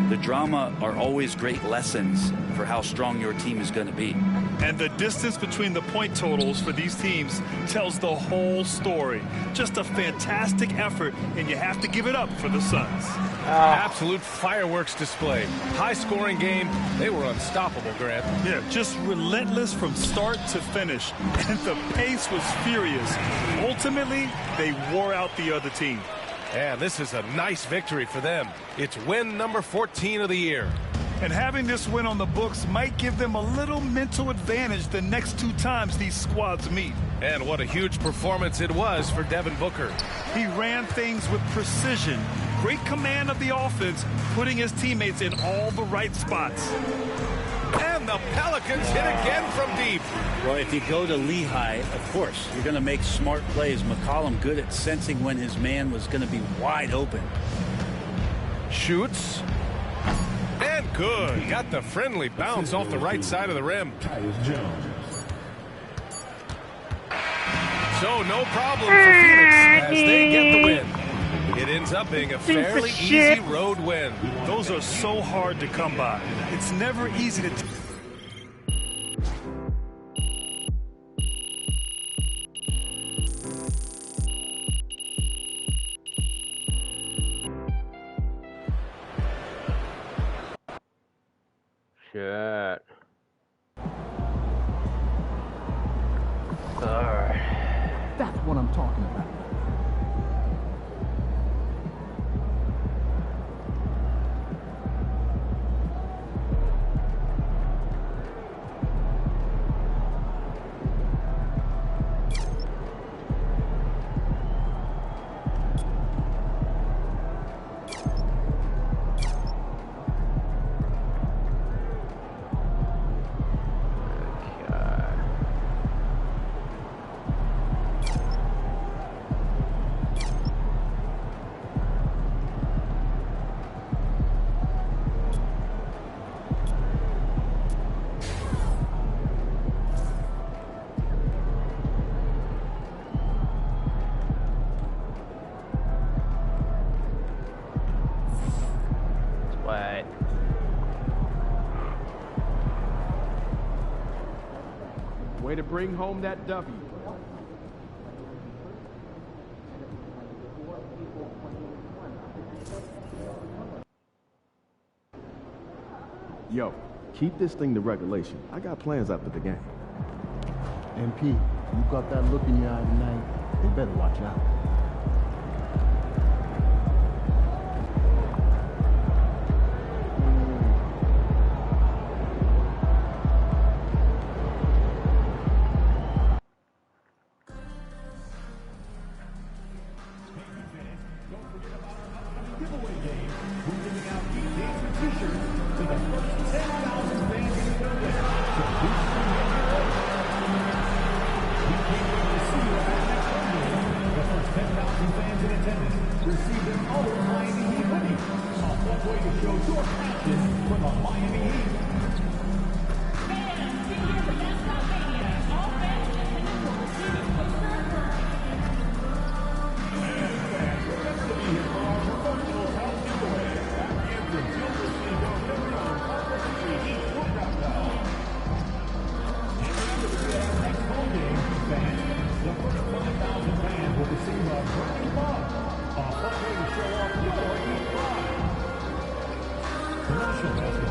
Speaker 21: the drama are always great lessons for how strong your team is going to be.
Speaker 7: And the distance between the point totals for these teams tells the whole story. Just a fantastic effort, and you have to give it up for the Suns.
Speaker 6: Absolute fireworks display. High-scoring game. They were unstoppable, Grant.
Speaker 7: Yeah, just relentless from start to finish. And the pace was furious. Ultimately, they wore out the other team.
Speaker 6: And this is a nice victory for them. It's win number 14 of the year.
Speaker 7: And having this win on the books might give them a little mental advantage the next 2 times these squads meet.
Speaker 6: And what a huge performance it was for Devin Booker.
Speaker 7: He ran things with precision, great command of the offense, putting his teammates in all the right spots.
Speaker 6: And the Pelicans hit again from deep.
Speaker 21: Well, if you go to Lehigh, of course, you're going to make smart plays. McCollum good at sensing when his man was going to be wide open.
Speaker 6: Shoots. And good. Got the friendly bounce off the right side of the rim. So no problem for Phoenix as they get the win. It ends up being a fairly easy road win.
Speaker 7: Those are so hard to come by. It's never easy to...
Speaker 1: Shit. Alright.
Speaker 14: That's what I'm talking about. Way to bring home that W. Yo, keep this thing to regulation. I got plans after the game.
Speaker 4: MP, you got that look in your eye tonight. They better watch out.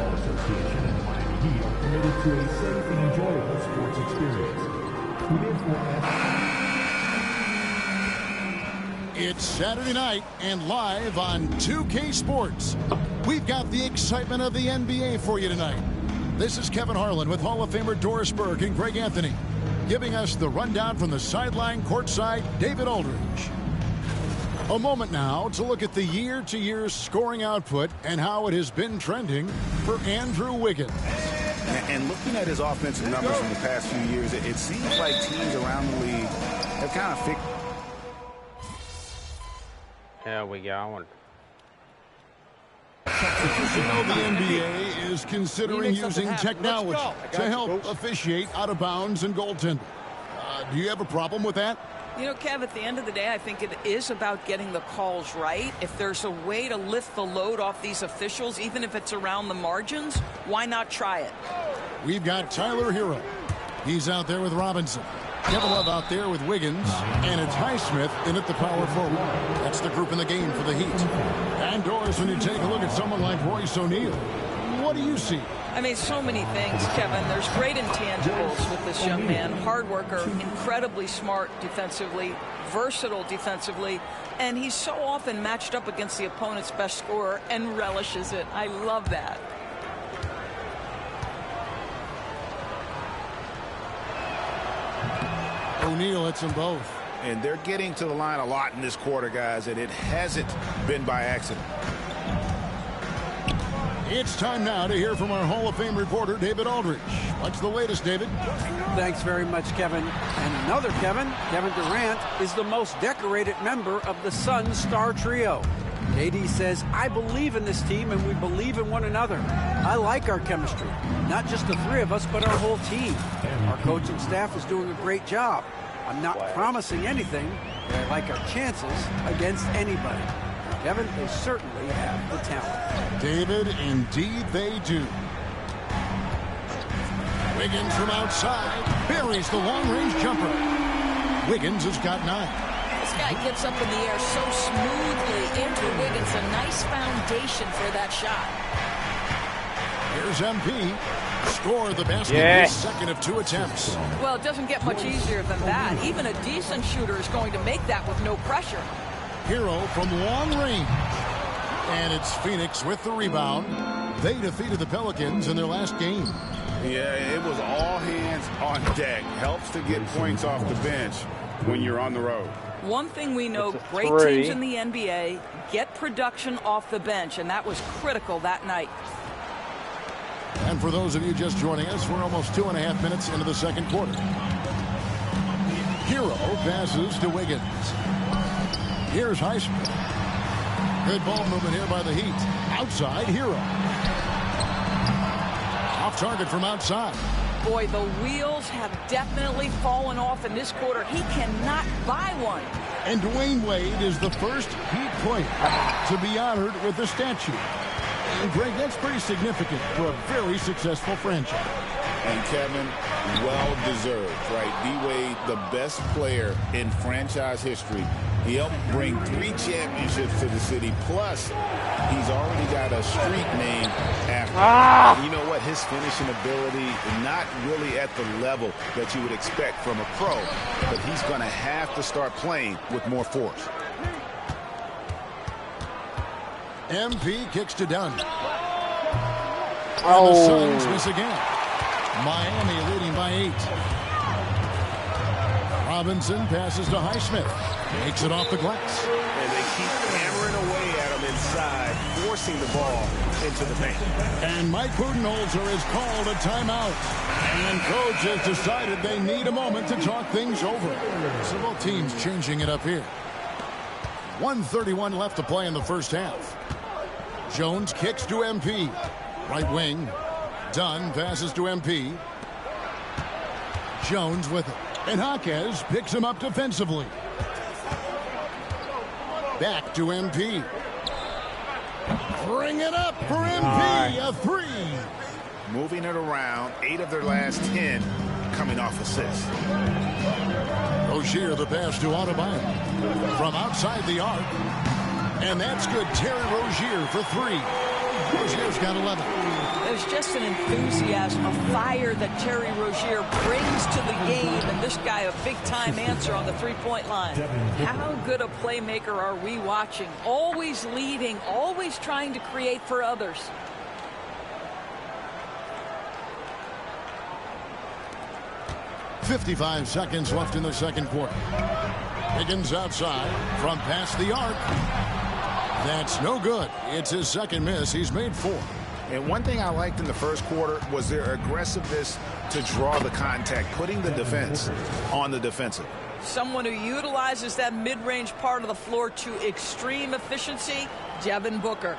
Speaker 4: Association and the Miami Heat are committed to a safe and enjoyable sports experience.
Speaker 16: It's Saturday night and live on 2K Sports. We've got the excitement of the NBA for you tonight. This is Kevin Harlan with Hall of Famer Doris Burke and Greg Anthony, giving us the rundown from the sideline courtside, David Aldridge. A moment now to look at the year-to-year scoring output and how it has been trending for Andrew Wiggins.
Speaker 17: And looking at his offensive numbers from the past few years, it seems like teams around the league have kind of figured.
Speaker 1: Here we go.
Speaker 16: The NBA is considering using technology to help officiate out of bounds and goaltending. Do you have a problem with that?
Speaker 13: You know, Kev, at the end of the day, I think it is about getting the calls right. If there's a way to lift the load off these officials, even if it's around the margins, why not try it?
Speaker 16: We've got Tyler Hero. He's out there with Robinson. Kevin Love out there with Wiggins, and it's Highsmith in at the power forward. That's the group in the game for the Heat. And Doris, when you take a look at someone like Royce O'Neal, what do you see?
Speaker 13: I mean, so many things, Kevin. There's great intangibles with this young man. Hard worker, incredibly smart defensively, versatile defensively, and he's so often matched up against the opponent's best scorer and relishes it. I love that.
Speaker 16: O'Neal hits them both.
Speaker 17: And they're getting to the line a lot in this quarter, guys, and it hasn't been by accident.
Speaker 16: It's time now to hear from our Hall of Fame reporter, David Aldridge. What's the latest, David?
Speaker 19: Thanks very much, Kevin. And another Kevin, Kevin Durant, is the most decorated member of the Suns star trio. KD says, I believe in this team and we believe in one another. I like our chemistry. Not just the three of us, but our whole team. Our coaching staff is doing a great job. I'm not promising anything, but I like our chances against anybody. Kevin, they certainly have the talent.
Speaker 16: David, indeed they do. Wiggins from outside buries the long-range jumper. Wiggins has got 9.
Speaker 13: This guy gets up in the air so smoothly. Andrew Wiggins, a nice foundation for that shot.
Speaker 16: Here's MP. Score the basket, his second of 2 attempts.
Speaker 13: Well, it doesn't get much easier than that. Even a decent shooter is going to make that with no pressure.
Speaker 16: Hero from long range. And it's Phoenix with the rebound. They defeated the Pelicans in their last game.
Speaker 17: Yeah, it was all hands on deck. Helps to get points off the bench when you're on the road.
Speaker 13: One thing we know, great teams in the NBA get production off the bench, and that was critical that night.
Speaker 16: And for those of you just joining us, we're almost 2.5 minutes into the second quarter. Hero passes to Wiggins. Here's Highsmith. Good ball movement here by the Heat. Outside, Hero. Off target from outside.
Speaker 13: Boy, the wheels have definitely fallen off in this quarter. He cannot buy one.
Speaker 16: And Dwayne Wade is the first Heat player to be honored with the statue. And Greg, that's pretty significant for a very successful franchise.
Speaker 17: And Kevin, well deserved, right? D-Wade, the best player in franchise history. He helped bring 3 championships to the city. Plus, he's already got a street named after him. You know what? His finishing ability, not really at the level that you would expect from a pro, but he's going to have to start playing with more force.
Speaker 16: MP kicks to Dunn. And the Suns miss again. Miami leading by 8. Robinson passes to Highsmith. Takes it off the glass.
Speaker 6: And they keep hammering away at him inside, forcing the ball into the paint.
Speaker 16: And Mike Budenholzer has called a timeout. And coach has decided they need a moment to talk things over. So both teams changing it up here. 1:31 left to play in the first half. Jones kicks to MP. Right wing. Dunn passes to MP. Jones with it. And Jaquez picks him up defensively. Back to MP. Bring it up for MP. A 3.
Speaker 17: Moving it around. 8 of their last 10 coming off assists.
Speaker 16: Rozier the pass to Adebayo. From outside the arc. And that's good. Terry Rozier for 3. Rozier's got 11.
Speaker 13: There's just an enthusiasm, a fire that Terry Rozier brings to the game, and this guy a big-time answer on the three-point line. How good a playmaker are we watching? Always leading, always trying to create for others.
Speaker 16: .55 seconds left in the second quarter. Higgins outside from past the arc. That's no good. It's his second miss. He's made 4.
Speaker 17: And one thing I liked in the first quarter was their aggressiveness to draw the contact, putting the defense on the defensive.
Speaker 13: Someone who utilizes that mid-range part of the floor to extreme efficiency, Devin Booker.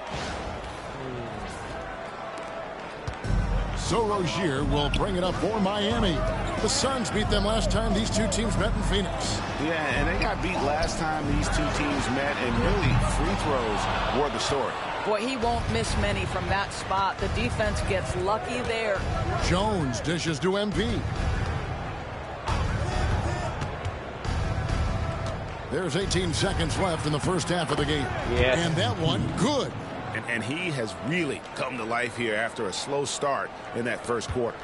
Speaker 16: So Rozier will bring it up for Miami. The Suns beat them last time these two teams met in Phoenix.
Speaker 17: Yeah, and they got beat last time these two teams met, and really free throws were the story.
Speaker 13: Boy, he won't miss many from that spot. The defense gets lucky there.
Speaker 16: Jones dishes to MP. There's 18 seconds left in the first half of the game.
Speaker 1: Yes.
Speaker 16: And that one, good.
Speaker 17: And he has really come to life here after a slow start in that first quarter.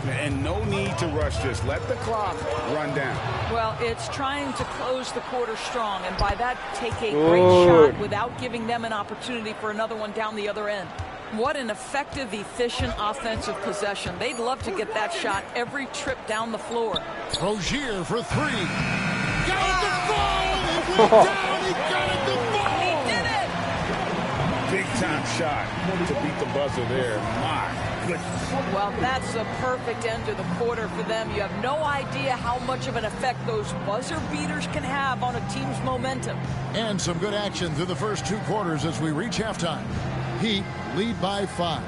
Speaker 17: And no need to rush this. Let the clock run down.
Speaker 13: Well, it's trying to close the quarter strong, and by that, take a great shot without giving them an opportunity for another one down the other end. What an effective, efficient offensive possession. They'd love to get that shot every trip down the floor.
Speaker 16: Rozier for 3. Got it to fall! It went down! He got it to fall!
Speaker 13: He did it!
Speaker 17: Big time shot to beat the buzzer there. My goodness.
Speaker 13: Well, that's a perfect end to the quarter for them. You have no idea how much of an effect those buzzer beaters can have on a team's momentum.
Speaker 16: And some good action through the first 2 quarters as we reach halftime. Heat lead by 5.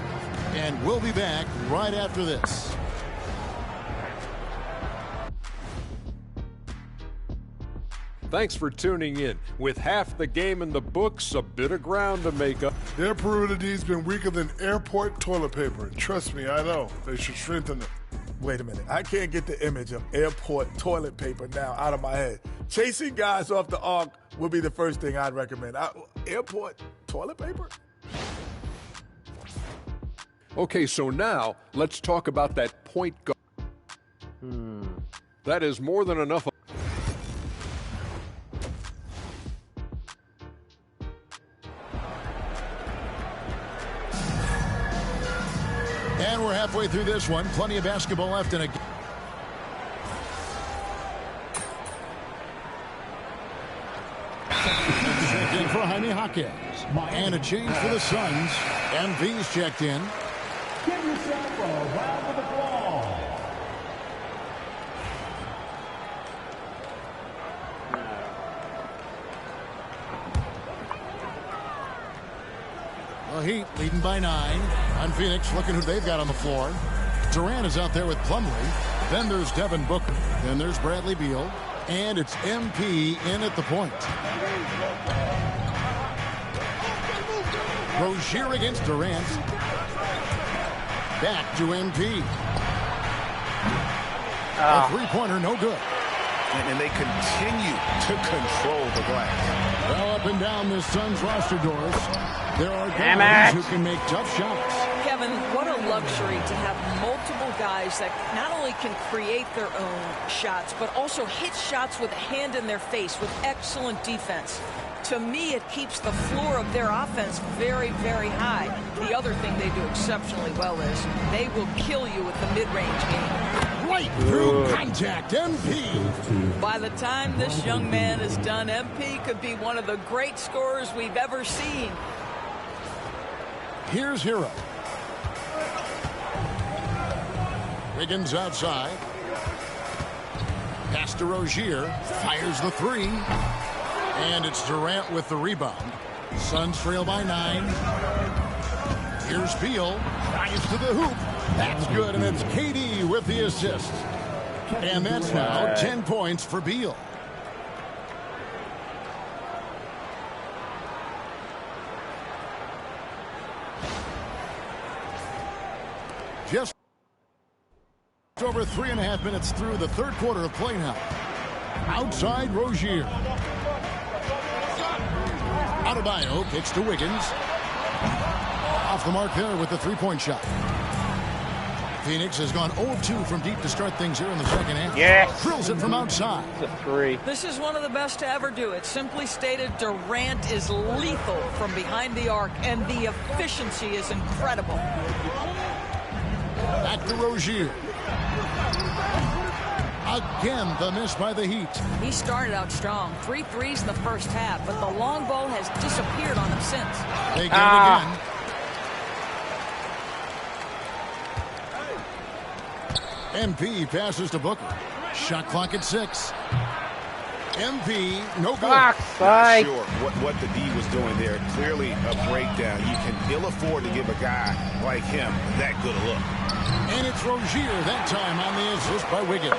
Speaker 16: And we'll be back right after this.
Speaker 3: Thanks for tuning in. With half the game in the books, a bit of ground to make up.
Speaker 11: Their perimeter D's been weaker than airport toilet paper. Trust me, I know. They should strengthen it.
Speaker 2: Wait a minute. I can't get the image of airport toilet paper now out of my head. Chasing guys off the arc would be the first thing I'd recommend. Airport toilet paper?
Speaker 3: Okay, so now let's talk about that point guard. That is more than enough.
Speaker 16: And we're halfway through this one. Plenty of basketball left in a game. Checked in for Jaime Jaquez. And a change for the Suns. MV's checked in.
Speaker 4: Give yourself a round of applause.
Speaker 16: The Heat leading by 9. On Phoenix, looking who they've got on the floor. Durant is out there with Plumlee. Then there's Devin Booker. Then there's Bradley Beal. And it's MP in at the point. Rozier against Durant. Back to MP. A three-pointer, no good.
Speaker 17: And they continue to control the glass.
Speaker 16: Well, up and down this Suns roster, Doris. There are guys who can make tough shots.
Speaker 13: Kevin, what a luxury to have multiple guys that not only can create their own shots, but also hit shots with a hand in their face with excellent defense. To me, it keeps the floor of their offense very, very high. The other thing they do exceptionally well is they will kill you with the mid-range game.
Speaker 16: Right through contact, MP.
Speaker 13: By the time this young man is done, MP could be one of the great scorers we've ever seen.
Speaker 16: Here's Hero. Wiggins outside. Pass to Rozier. Fires the 3. And it's Durant with the rebound. Suns trail by 9. Here's Beal. Drives to the hoop. That's good, and it's KD with the assist. And that's now 10 points for Beal. Just over 3.5 minutes through the third quarter of play now. Outside Rozier. Adebayo kicks to Wiggins. Off the mark there with the three-point shot. Phoenix has gone 0-2 from deep to start things here in the second half.
Speaker 1: Yes.
Speaker 16: Drills it from outside.
Speaker 1: It's a 3.
Speaker 13: This is one of the best to ever do it. Simply stated, Durant is lethal from behind the arc, and the efficiency is incredible.
Speaker 16: Back to Rozier. Again, the miss by the Heat.
Speaker 13: He started out strong. 3 threes in the first half, but the long ball has disappeared on him since.
Speaker 16: They get it again. MP passes to Booker. Shot clock at 6. MP, no good.
Speaker 17: Not sure what the D was doing there. Clearly a breakdown. You can ill afford to give a guy like him that good a look.
Speaker 16: And it's Rozier that time on the assist by Wiggins.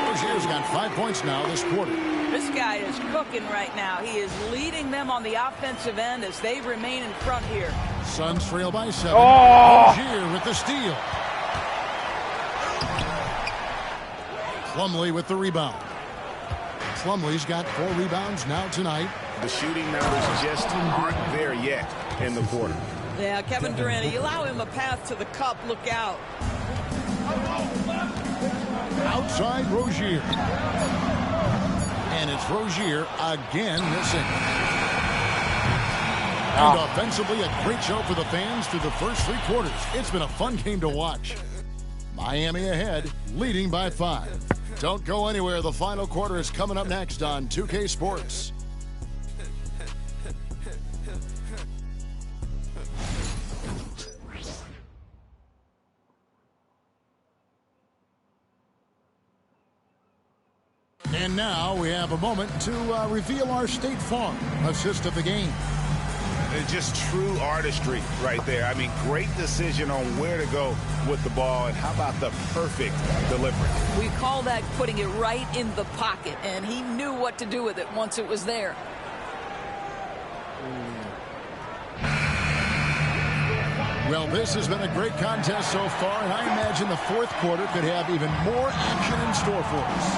Speaker 16: Rozier's got 5 points now this quarter.
Speaker 13: This guy is cooking right now. He is leading them on the offensive end as they remain in front here.
Speaker 16: Suns trail by 7.
Speaker 1: Oh!
Speaker 16: Rozier with the steal. Plumlee with the rebound. Plumlee's got 4 rebounds now tonight.
Speaker 17: The shooting numbers just aren't there yet in the quarter.
Speaker 13: Yeah, Kevin Durant, you allow him a path to the cup, look out.
Speaker 16: Outside Rozier. And it's Rozier again missing. And offensively, a great show for the fans through the first 3 quarters. It's been a fun game to watch. Miami ahead, leading by 5. Don't go anywhere. The final quarter is coming up next on 2K Sports. And now we have a moment to reveal our State Farm assist of the game.
Speaker 17: It's just true artistry right there. I mean, great decision on where to go with the ball, and how about the perfect delivery?
Speaker 13: We call that putting it right in the pocket, and he knew what to do with it once it was there.
Speaker 16: Well, this has been a great contest so far, and I imagine the fourth quarter could have even more action in store for us.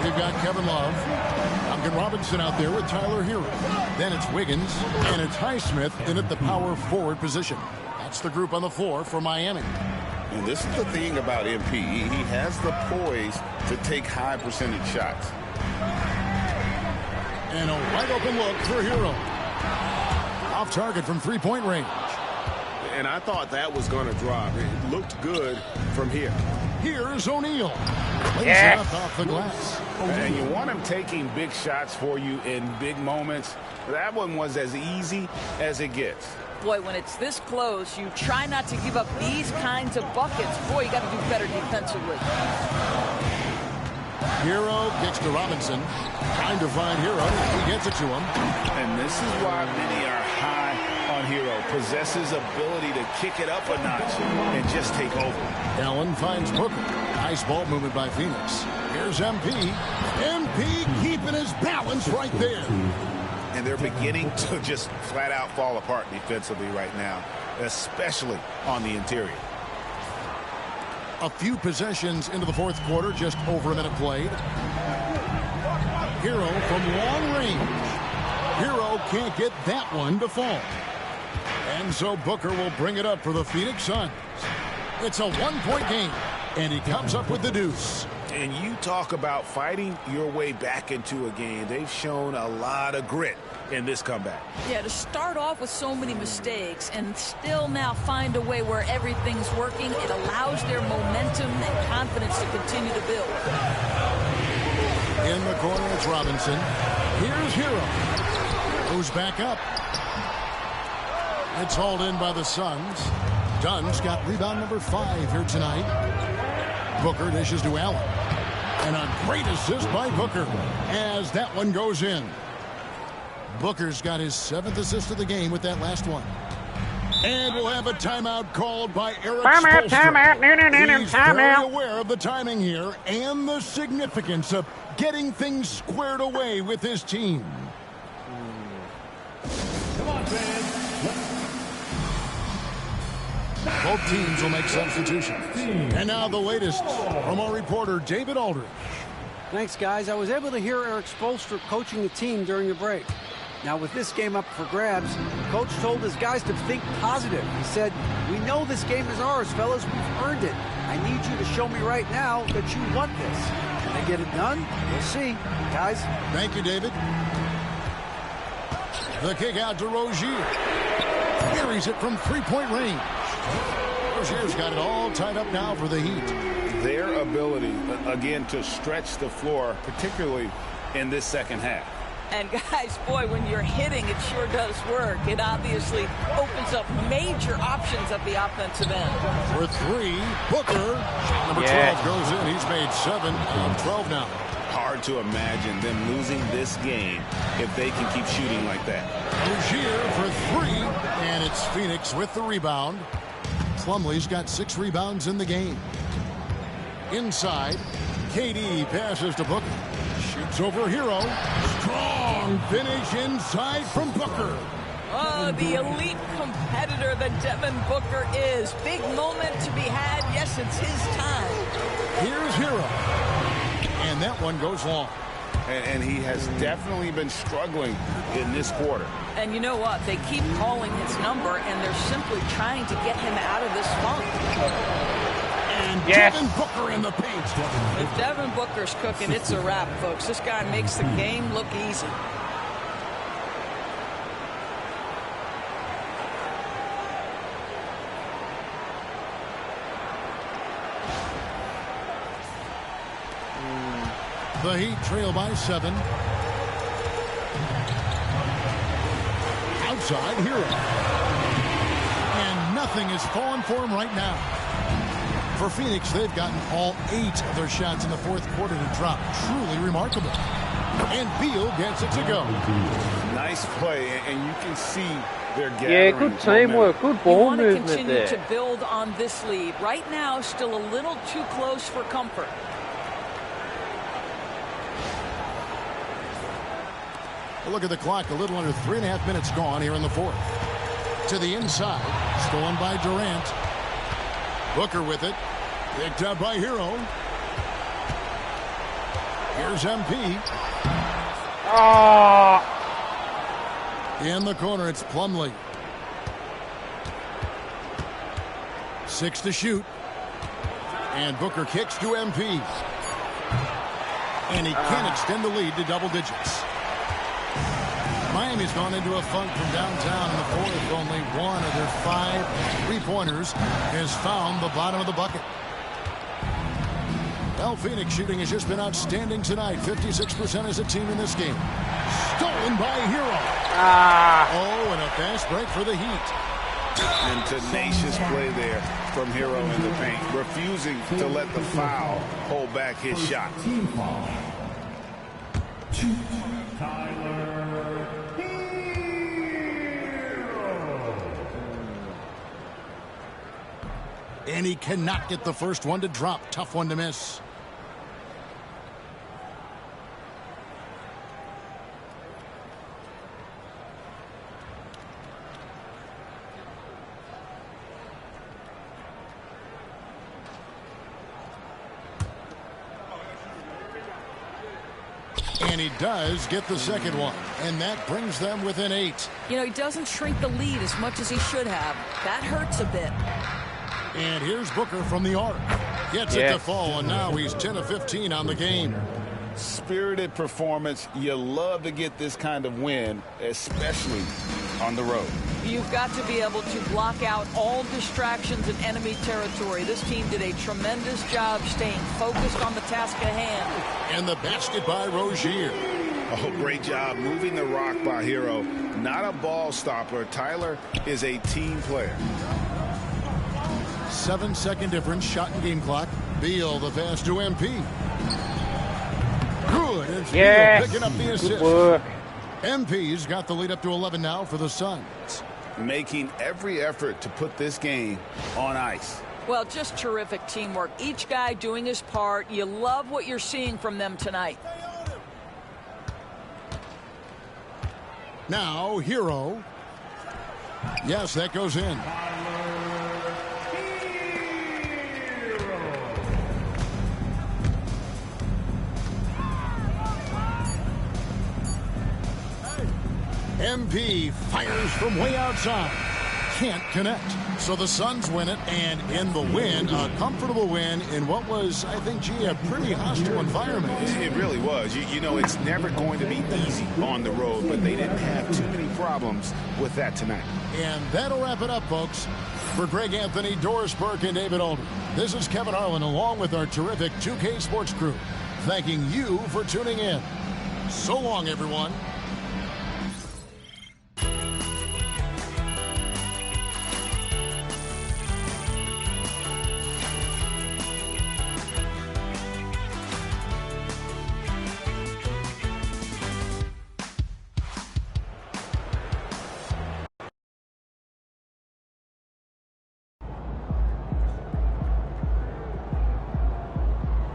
Speaker 16: We've got Kevin Love, Duncan Robinson out there with Tyler Hero. Then it's Wiggins, and it's Highsmith in at the power forward position. That's the group on the floor for Miami.
Speaker 17: And this is the thing about MP. He has the poise to take high percentage shots.
Speaker 16: And a wide open look for Hero. Off target from three-point range.
Speaker 15: And I thought that was going to drop. It looked good from here.
Speaker 16: Here's O'Neal.
Speaker 17: Yes.
Speaker 16: Up off the glass.
Speaker 17: And you want him taking big shots for you in big moments. That one was as easy as it gets.
Speaker 13: Boy, when it's this close, you try not to give up these kinds of buckets. Boy, you got to do better defensively.
Speaker 16: Hero kicks to Robinson. Trying to find Hero. He gets it to him.
Speaker 17: And this is why many are high on Hero. Possesses ability to kick it up a notch and just take over.
Speaker 16: Allen finds Booker. Nice ball movement by Phoenix. Here's MP. MP keeping his balance right there.
Speaker 17: And they're beginning to just flat out fall apart defensively right now, especially on the interior.
Speaker 16: A few possessions into the fourth quarter, just over a minute played. Hero from long range. Hero can't get that one to fall. And so Booker will bring it up for the Phoenix Suns. It's a one-point game, and he comes up with the deuce.
Speaker 17: And you talk about fighting your way back into a game. They've shown a lot of grit in this comeback.
Speaker 13: Yeah, to start off with so many mistakes and still now find a way where everything's working, it allows their momentum and confidence to continue to build.
Speaker 16: In the corner, it's Robinson. Here's Hero. Who's back up. It's hauled in by the Suns. Dunn's got rebound number 5 here tonight. Booker dishes to Allen. And a great assist by Booker as that one goes in. Booker's got his 7th assist of the game with that last one. And we'll have a timeout called by Eric Spoelstra.
Speaker 1: Timeout.
Speaker 16: He's very aware of the timing here and the significance of getting things squared away with his team.
Speaker 4: Come on, fans.
Speaker 16: Both teams will make substitutions. And now the latest from our reporter, David Aldridge.
Speaker 19: Thanks, guys. I was able to hear Eric Spoelstra coaching the team during the break. Now, with this game up for grabs, Coach told his guys to think positive. He said, "We know this game is ours, fellas. We've earned it. I need you to show me right now that you want this." Can they get it done? We'll see. Guys.
Speaker 16: Thank you, David. The kick out to Rozier. Carries it from three-point range. Rozier's got it all tied up now for the Heat.
Speaker 17: Their ability, again, to stretch the floor, particularly in this second half.
Speaker 13: And guys, boy, when you're hitting, it sure does work. It obviously opens up major options at the offensive end.
Speaker 16: For three, Booker. Number 12 goes in. He's made 7 of 12 now.
Speaker 17: Hard to imagine them losing this game if they can keep shooting like that.
Speaker 16: Rozier for 3, and it's Phoenix with the rebound. Plumlee's got 6 rebounds in the game. Inside, KD passes to Booker. Shoots over Hero. Strong finish inside from Booker.
Speaker 13: Oh, the elite competitor that Devin Booker is. Big moment to be had. Yes, it's his time.
Speaker 16: Here's Hero. And that one goes long.
Speaker 17: And he has definitely been struggling in this quarter.
Speaker 13: And you know what? They keep calling his number, and they're simply trying to get him out of this funk.
Speaker 16: And Devin Booker in the paint.
Speaker 13: If Devin Booker's cooking, it's a wrap, folks. This guy makes the game look easy.
Speaker 16: The Heat trail by 7. Outside, Hero. And nothing is falling for him right now. For Phoenix, they've gotten all 8 of their shots in the fourth quarter to drop. Truly remarkable. And Beal gets it to go.
Speaker 17: Nice play, and you can see they're gathering.
Speaker 1: Yeah, good teamwork, good ball movement there.
Speaker 13: You want to continue to build on this lead. Right now, still a little too close for comfort.
Speaker 16: Look at the clock, a little under 3.5 minutes gone here in the fourth. To the inside, stolen by Durant. Booker with it, picked up by Hero. Here's MP. In the corner, it's Plumlee. 6 to shoot. And Booker kicks to MP. And he can extend the lead to double digits. Miami's gone into a funk from downtown in the fourth. Only one of their 5 3-pointers has found the bottom of the bucket. Well, Phoenix shooting has just been outstanding tonight. 56% as a team in this game. Stolen by Hero. Oh, and a fast break for the Heat.
Speaker 17: And tenacious play there from Hero in the paint, refusing to let the foul hold back his shot.
Speaker 16: And he cannot get the first one to drop. Tough one to miss. And he does get the second one. And that brings them within 8.
Speaker 13: You know, he doesn't shrink the lead as much as he should have. That hurts a bit.
Speaker 16: And here's Booker from the arc. Gets it to fall, and now he's 10 of 15 on the game.
Speaker 17: Spirited performance. You love to get this kind of win, especially on the road.
Speaker 13: You've got to be able to block out all distractions in enemy territory. This team did a tremendous job staying focused on the task at hand.
Speaker 16: And the basket by Rozier.
Speaker 17: Oh, great job moving the rock by Hero. Not a ball stopper. Tyler is a team player.
Speaker 16: 7-second difference, shot and game clock. Beal, the pass to MP. Good. It's Beal picking up the assist.
Speaker 1: Good work.
Speaker 16: MP's got the lead up to 11 now for the Suns.
Speaker 17: Making every effort to put this game on ice.
Speaker 13: Well, just terrific teamwork. Each guy doing his part. You love what you're seeing from them tonight.
Speaker 16: Now, Hero. Yes, that goes in. MP fires from way outside. Can't connect. So the Suns win it, and in the win, a comfortable win in what was, I think, a pretty hostile environment.
Speaker 15: It really was. You know, it's never going to be easy on the road, but they didn't have too many problems with that tonight.
Speaker 16: And that'll wrap it up, folks. For Greg Anthony, Doris Burke, and David Aldridge, this is Kevin Harlan along with our terrific 2K Sports crew, thanking you for tuning in. So long, everyone.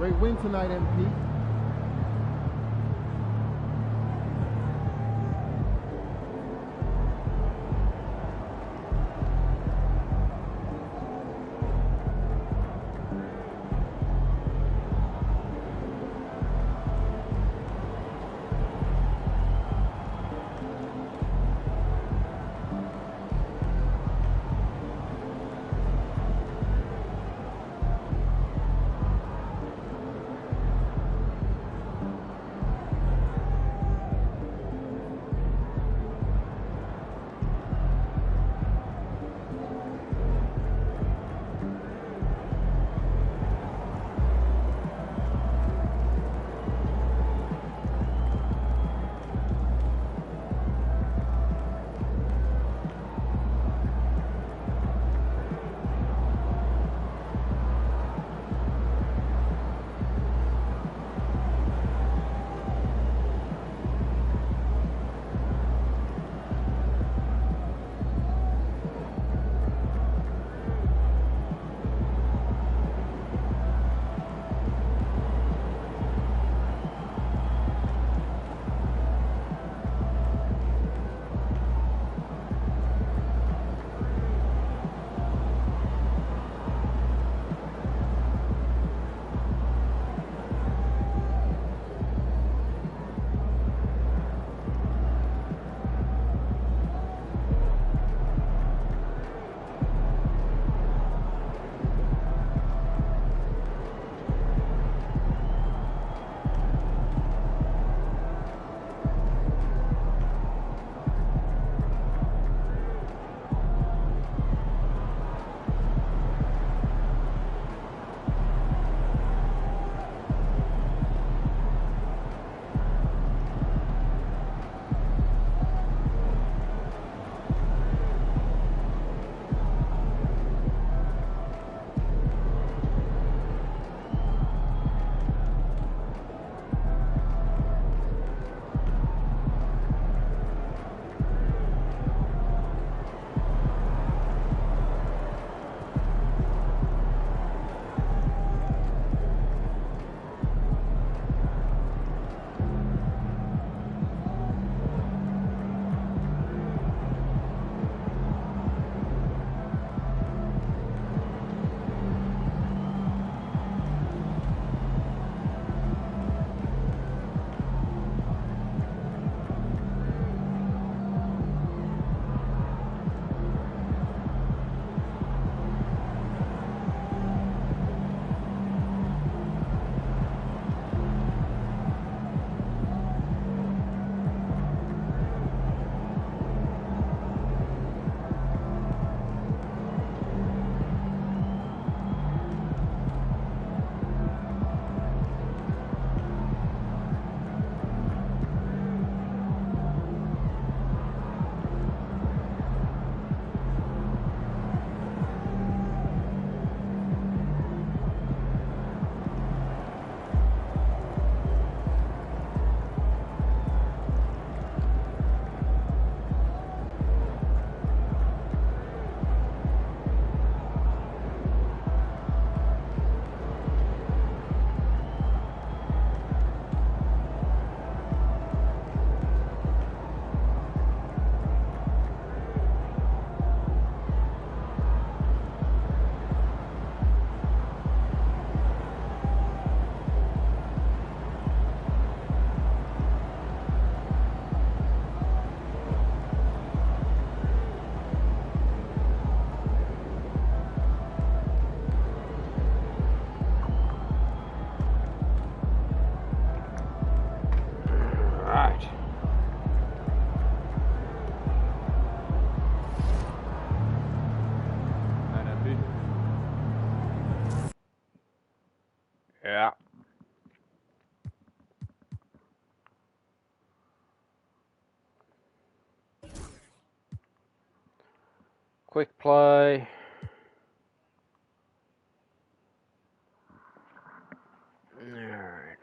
Speaker 14: Great win tonight, MP.
Speaker 1: quick play. All right.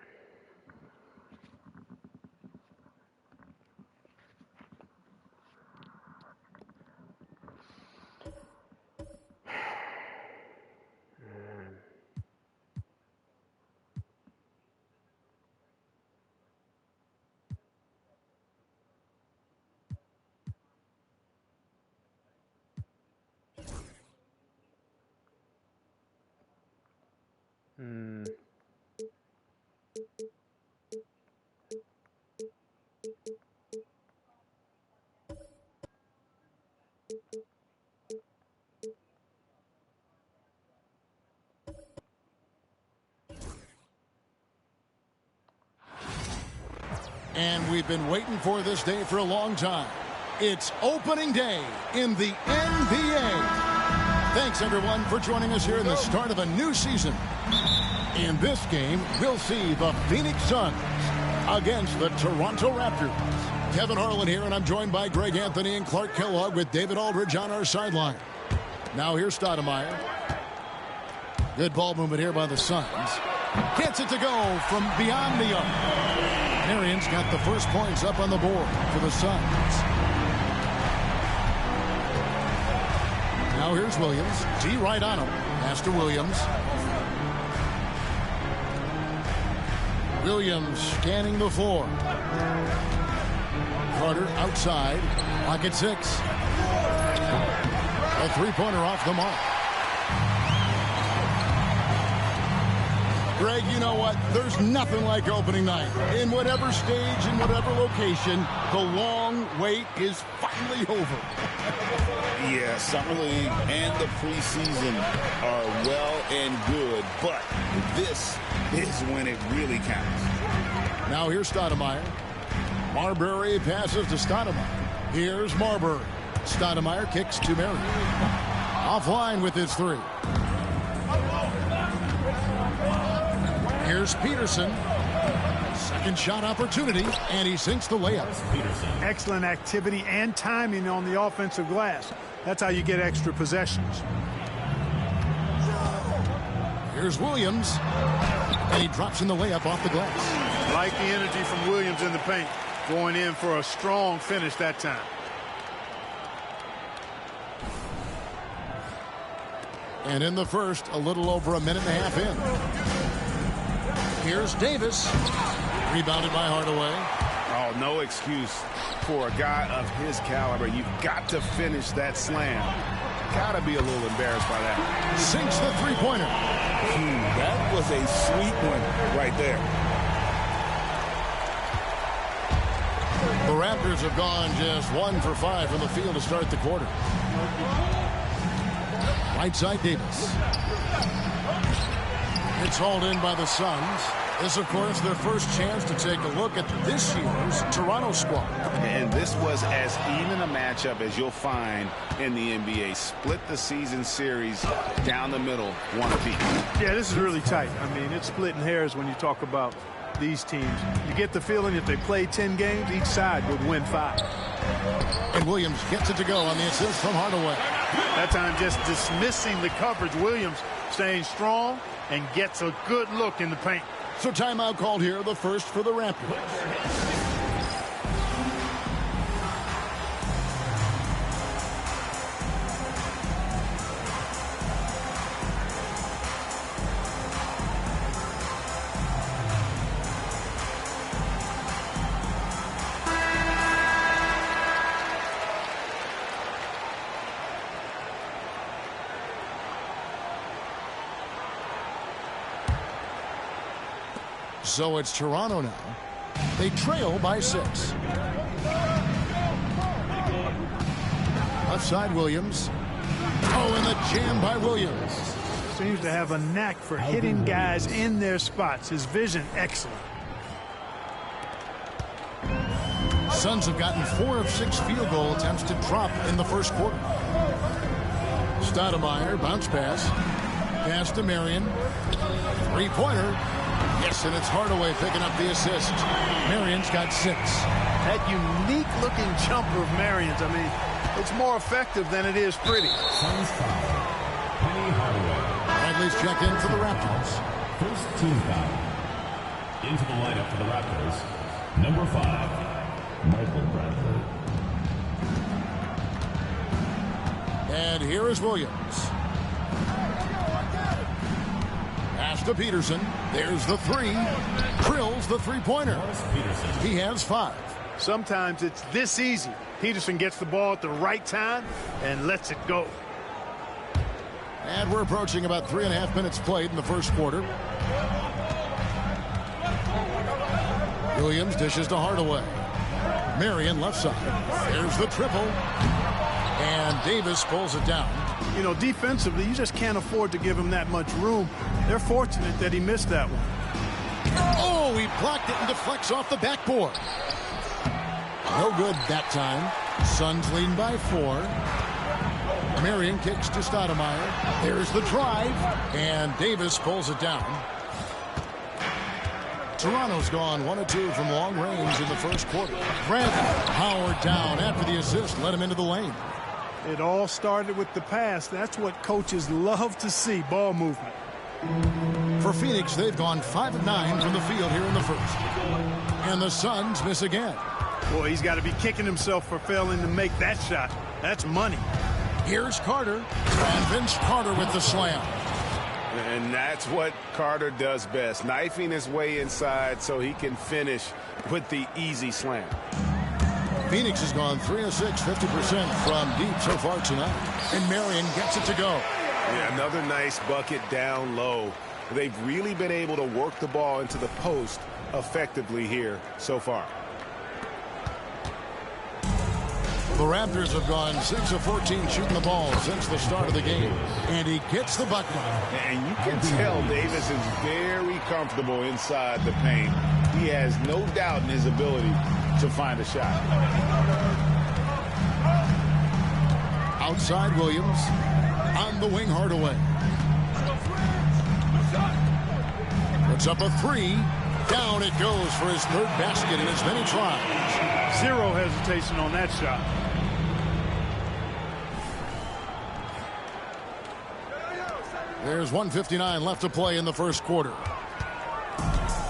Speaker 16: And we've been waiting for this day for a long time. It's opening day in the NBA. Thanks, everyone, for joining us here in the start of a new season. In this game, we'll see the Phoenix Suns against the Toronto Raptors. Kevin Harlan here, and I'm joined by Greg Anthony and Clark Kellogg with David Aldridge on our sideline. Now here's Stoudemire. Good ball movement here by the Suns. Gets it to go from beyond the arc. Marion's got the first points up on the board for the Suns. Now here's Williams. D right on him. Pass to Williams. Williams scanning the floor. Carter outside. Pocket 6. A three-pointer off the mark. Greg, you know what? There's nothing like opening night. In whatever stage, in whatever location, the long wait is finally over.
Speaker 17: Yeah, Summer League and the preseason are well and good, but this is when it really counts.
Speaker 16: Now here's Stoudemire. Marbury passes to Stoudemire. Here's Marbury. Stoudemire kicks to Marion. Offline with his three. Here's Peterson. Second shot opportunity, and he sinks the layup.
Speaker 12: Excellent activity and timing on the offensive glass. That's how you get extra possessions.
Speaker 16: Here's Williams, and he drops in the layup off the glass.
Speaker 12: Like the energy from Williams in the paint, going in for a strong finish that time.
Speaker 16: And in the first, a little over a minute and a half in. Here's Davis. Rebounded by Hardaway.
Speaker 15: Oh, no excuse for a guy of his caliber. You've got to finish that slam. Got to be a little embarrassed by that.
Speaker 16: Sinks the three-pointer.
Speaker 17: That was a sweet one right there.
Speaker 16: The Raptors have gone just 1 for 5 from the field to start the quarter. Right side, Davis. It's hauled in by the Suns. This, of course, their first chance to take a look at this year's Toronto squad.
Speaker 15: And this was as even a matchup as you'll find in the NBA. Split the season series down the middle, one apiece.
Speaker 12: Yeah, this is really tight. I mean, it's splitting hairs when you talk about these teams. You get the feeling if they play 10 games, each side would win 5.
Speaker 16: And Williams gets it to go on the assist from Hardaway.
Speaker 12: That time just dismissing the coverage. Williams staying strong and gets a good look in the paint.
Speaker 16: So timeout called here, the first for the Raptors. So it's Toronto now. They trail by 6. Left side, Williams. Oh, and the jam by Williams.
Speaker 12: Seems to have a knack for hitting guys in their spots. His vision, excellent.
Speaker 16: Suns have gotten 4 of 6 field goal attempts to drop in the first quarter. Stoudemire, bounce pass. Pass to Marion. Three-pointer. Yes, and it's Hardaway picking up the assist. Marion's got 6.
Speaker 12: That unique-looking jumper of Marion's. I mean, It's more effective than it is pretty.
Speaker 4: Suns foul. Penny Hardaway.
Speaker 16: Bradley's check in for the Raptors.
Speaker 4: First team foul. Into the lineup for the Raptors, number 5, Michael Bradley.
Speaker 16: And here is Williams. Pass to Peterson. There's the three. Drills the three-pointer. He has 5.
Speaker 12: Sometimes it's this easy. Peterson gets the ball at the right time and lets it go.
Speaker 16: And we're approaching about 3.5 minutes played in the first quarter. Williams dishes to Hardaway. Marion left side. There's the triple. And Davis pulls it down.
Speaker 12: You know, defensively, you just can't afford to give him that much room. They're fortunate that he missed that one.
Speaker 16: Oh, he blocked it and deflects off the backboard. No good that time. Suns lead by 4. Marion kicks to Stoudemire. There's the drive. And Davis pulls it down. Toronto's gone 1 of 2 from long range in the first quarter. Bradley powered down after the assist led him into the lane.
Speaker 12: It all started with the pass. That's what coaches love to see, ball movement.
Speaker 16: For Phoenix, they've gone 5 of 9 from the field here in the first. And the Suns miss again.
Speaker 12: Boy, he's got to be kicking himself for failing to make that shot. That's money.
Speaker 16: Here's Carter. And Vince Carter with the slam.
Speaker 15: And that's what Carter does best, knifing his way inside so he can finish with the easy slam.
Speaker 16: Phoenix has gone 3 of 6, 50% from deep so far tonight. And Marion gets it to go.
Speaker 15: Yeah, another nice bucket down low. They've really been able to work the ball into the post effectively here so far.
Speaker 16: The Raptors have gone 6 of 14 shooting the ball since the start of the game. And he gets the bucket.
Speaker 15: And you can tell Davis is very comfortable inside the paint. He has no doubt in his ability to find a shot.
Speaker 16: Outside Williams. On the wing, Hardaway. Puts up a 3. Down it goes for his 3rd basket in as many tries.
Speaker 12: Zero hesitation on that shot.
Speaker 16: There's 1:59 left to play in the first quarter.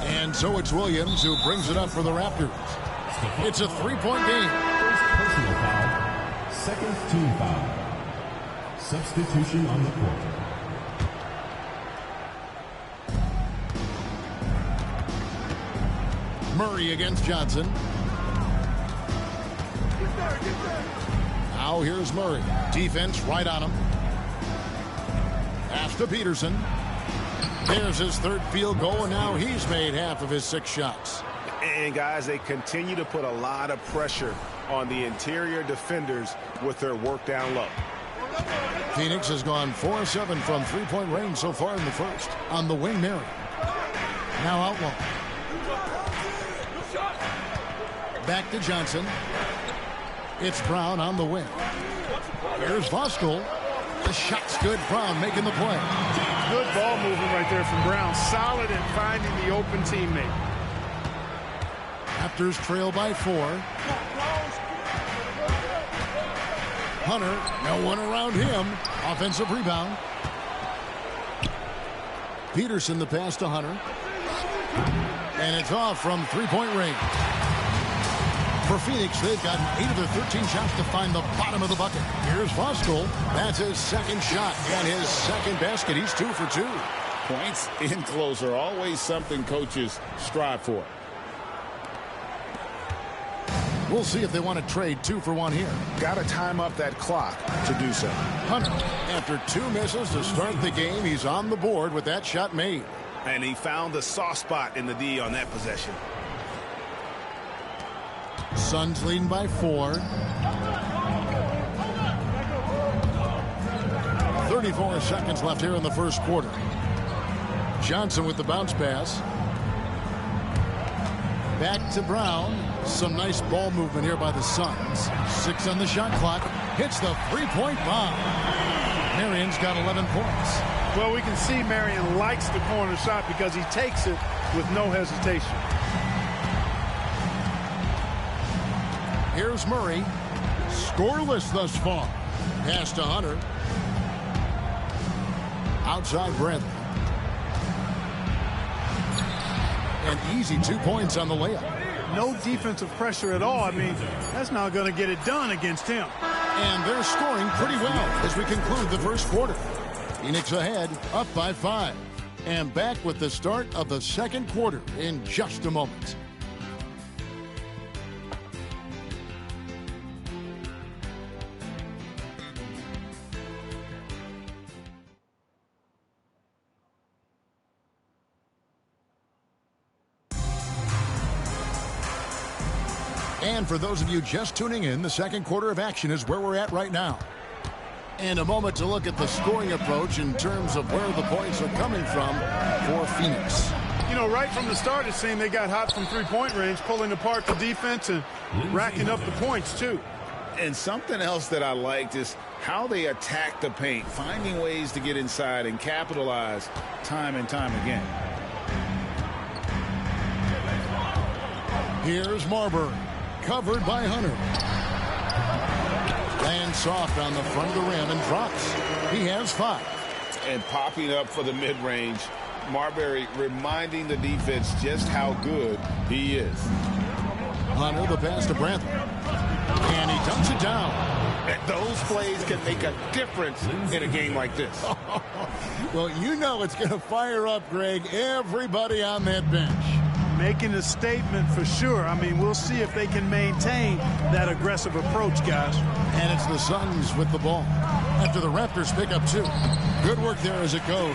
Speaker 16: And so it's Williams who brings it up for the Raptors. It's a 3-point game.
Speaker 4: First personal foul. Second team foul. Substitution on the court.
Speaker 16: Murray against Johnson. Now here's Murray. Defense right on him. Pass to Peterson. There's his 3rd field goal, and now he's made half of his 6 shots.
Speaker 15: And, guys, they continue to put a lot of pressure on the interior defenders with their work down low.
Speaker 16: Phoenix has gone 4 of 7 from 3-point range so far in the first. On the wing, Mary. Now Outlaw. Back to Johnson. It's Brown on the wing. Here's Voskuhl. The shot's good. Brown making the play.
Speaker 12: Good ball movement right there from Brown. Solid in finding the open teammate.
Speaker 16: Raptors trail by 4. Hunter, no one around him. Offensive rebound. Peterson the pass to Hunter. And it's off from 3-point range. For Phoenix, they've gotten 8 of their 13 shots to find the bottom of the bucket. Here's Voskuhl. That's his 2nd shot and his 2nd basket. He's 2 for 2.
Speaker 17: Points in close are always something coaches strive for.
Speaker 16: We'll see if they want to trade 2 for 1 here.
Speaker 15: Got to time up that clock to do so.
Speaker 16: Hunter, after 2 misses to start the game, he's on the board with that shot made.
Speaker 15: And he found the soft spot in the D on that possession.
Speaker 16: Suns leading by 4. 34 seconds left here in the first quarter. Johnson with the bounce pass. Back to Brown. Some nice ball movement here by the Suns. 6 on the shot clock. Hits the 3-point bomb. Marion's got 11 points.
Speaker 12: Well, we can see Marion likes the corner shot because he takes it with no hesitation.
Speaker 16: Here's Murray. scoreless thus far. Pass to Hunter. Outside Bradley. An easy 2 points on the layup.
Speaker 12: No defensive pressure at all. I mean, that's not going to get it done against him.
Speaker 16: And they're scoring pretty well as we conclude the first quarter. Phoenix ahead, up by 5. And back with the start of the second quarter in just a moment. And for those of you just tuning in, the second quarter of action is where we're at right now. And a moment to look at the scoring approach in terms of where the points are coming from for Phoenix.
Speaker 12: You know, right from the start, it seemed they got hot from three-point range, pulling apart the defense and racking up the points, too.
Speaker 17: And something else that I liked is how they attack the paint, finding ways to get inside and capitalize time and time again.
Speaker 16: Here's Marbury, covered by Hunter. Lands soft on the front of the rim and drops. He has 5.
Speaker 17: And popping up for the mid-range, Marbury reminding the defense just how good he is.
Speaker 16: Hunter, the pass to Bradley. And he dunks it down.
Speaker 17: And those plays can make a difference in a game like this.
Speaker 16: Well, you know it's going to fire up, Greg, everybody on that bench.
Speaker 12: Making a statement for sure. I mean, we'll see if they can maintain that aggressive approach, guys.
Speaker 16: And it's the Suns with the ball after the Raptors pick up 2. Good work there as it goes.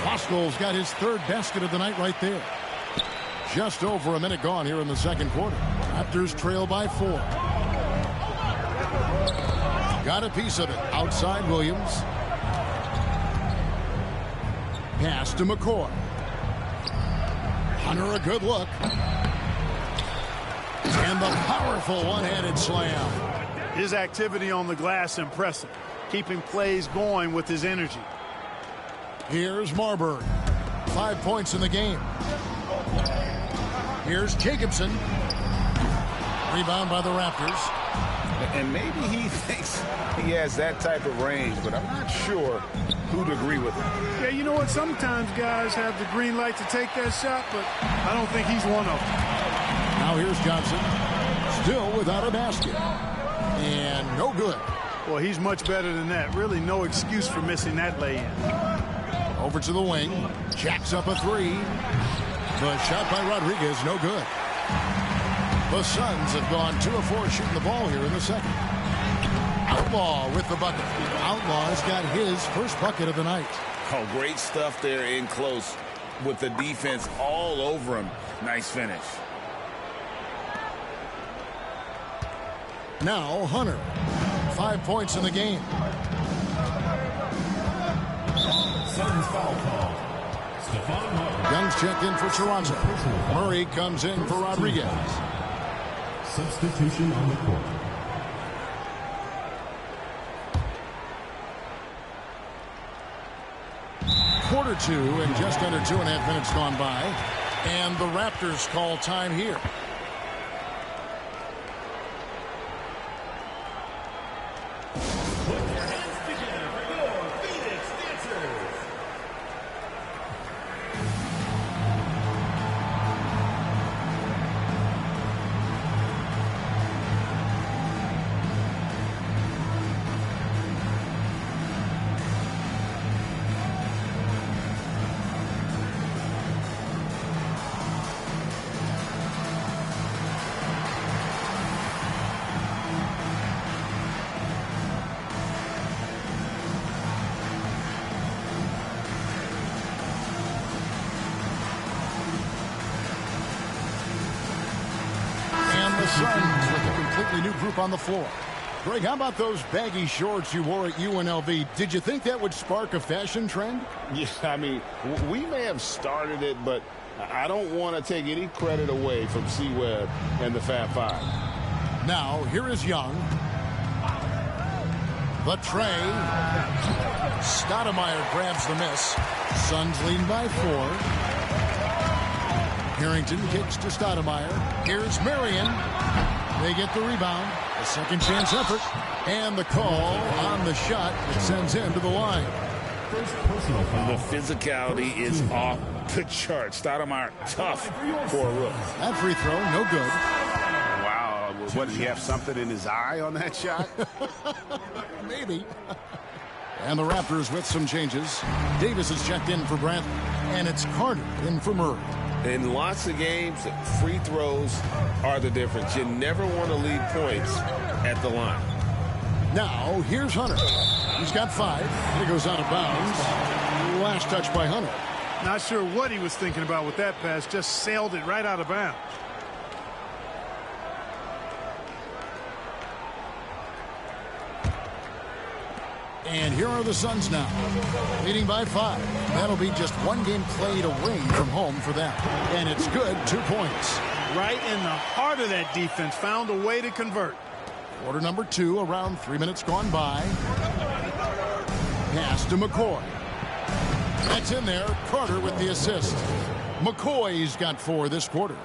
Speaker 16: Pascal's got his 3rd basket of the night right there. Just over a minute gone here in the second quarter. Raptors trail by 4. Got a piece of it. Outside Williams. Pass to McCoy. Hunter, a good look. And the powerful one-handed slam.
Speaker 12: His activity on the glass impressive. Keeping plays going with his energy.
Speaker 16: Here's Marbury. 5 points in the game. Here's Jacobson. Rebound by the Raptors.
Speaker 17: And maybe he thinks he has that type of range, but I'm not sure who'd agree with him.
Speaker 12: Yeah, you know what? Sometimes guys have the green light to take that shot, but I don't think he's one of them.
Speaker 16: Now here's Johnson. Still without a basket. And no good.
Speaker 12: Well, he's much better than that. Really no excuse for missing that lay-in.
Speaker 16: Over to the wing. Jacks up a 3. The shot by Rodriguez, no good. The Suns have gone 2 of 4 shooting the ball here in the second. Outlaw with the bucket. Outlaw's got his first bucket of the night.
Speaker 17: Oh, great stuff there in close with the defense all over him. Nice finish.
Speaker 16: Now Hunter. 5 points in the game.
Speaker 4: Suns foul call.
Speaker 16: Young's checked in for Toronto. Murray comes in for Rodriguez.
Speaker 4: Substitution on the court.
Speaker 16: Quarter 2 and just under 2.5 minutes gone by. And the Raptors call time here. Suns with a completely new group on the floor. Greg, how about those baggy shorts you wore at UNLV? Did you think that would spark a fashion trend?
Speaker 17: Yeah, I mean, we may have started it, but I don't want to take any credit away from C-Webb and the Fab Five.
Speaker 16: Now, here is Young. The tray. Stoudemire grabs the miss. Suns lead by 4. Harrington kicks to Stoudemire. Here's Marion. They get the rebound. A second chance effort. And the call on the shot that sends him to the line.
Speaker 17: The physicality is off the chart. Stoudemire, tough for a rookie.
Speaker 16: That free throw, no good.
Speaker 15: Wow. What, did he have something in his eye on that shot?
Speaker 16: Maybe. And the Raptors with some changes. Davis is checked in for Brantley. And it's Carter in for Murray.
Speaker 17: In lots of games, free throws are the difference. You never want to leave points at the line.
Speaker 16: Now, here's Hunter. He's got 5. And he goes out of bounds. Last touch by Hunter.
Speaker 12: Not sure what he was thinking about with that pass. Just sailed it right out of bounds.
Speaker 16: And here are the Suns now, leading by 5. That'll be just one game played away from home for them. And it's good, 2 points.
Speaker 12: Right in the heart of that defense, found a way to convert.
Speaker 16: Quarter number 2, around 3 minutes gone by. Pass to McCoy. That's in there. Carter with the assist. McCoy's got 4 this quarter.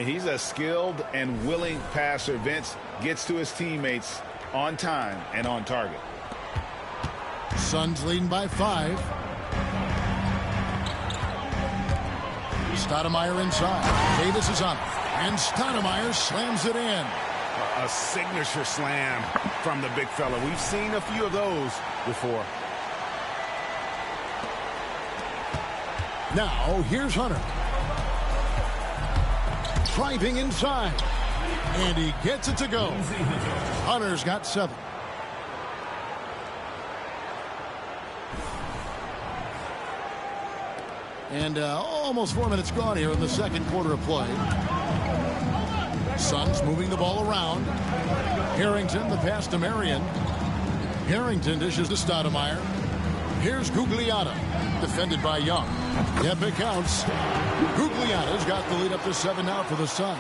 Speaker 17: He's a skilled and willing passer. Vince gets to his teammates on time and on target.
Speaker 16: Suns leading by 5. Stoudemire inside. Davis is on. And Stoudemire slams it in.
Speaker 15: A signature slam from the big fella. We've seen a few of those before.
Speaker 16: Now, here's Hunter. Driving inside. And he gets it to go. Hunter's got 7. And almost 4 minutes gone here in the second quarter of play. Suns moving the ball around. Harrington, the pass to Marion. Harrington dishes to Stoudemire. Here's Gugliotta, defended by Young. Yep, it counts. Gugliotta's got the lead up to 7 now for the Suns.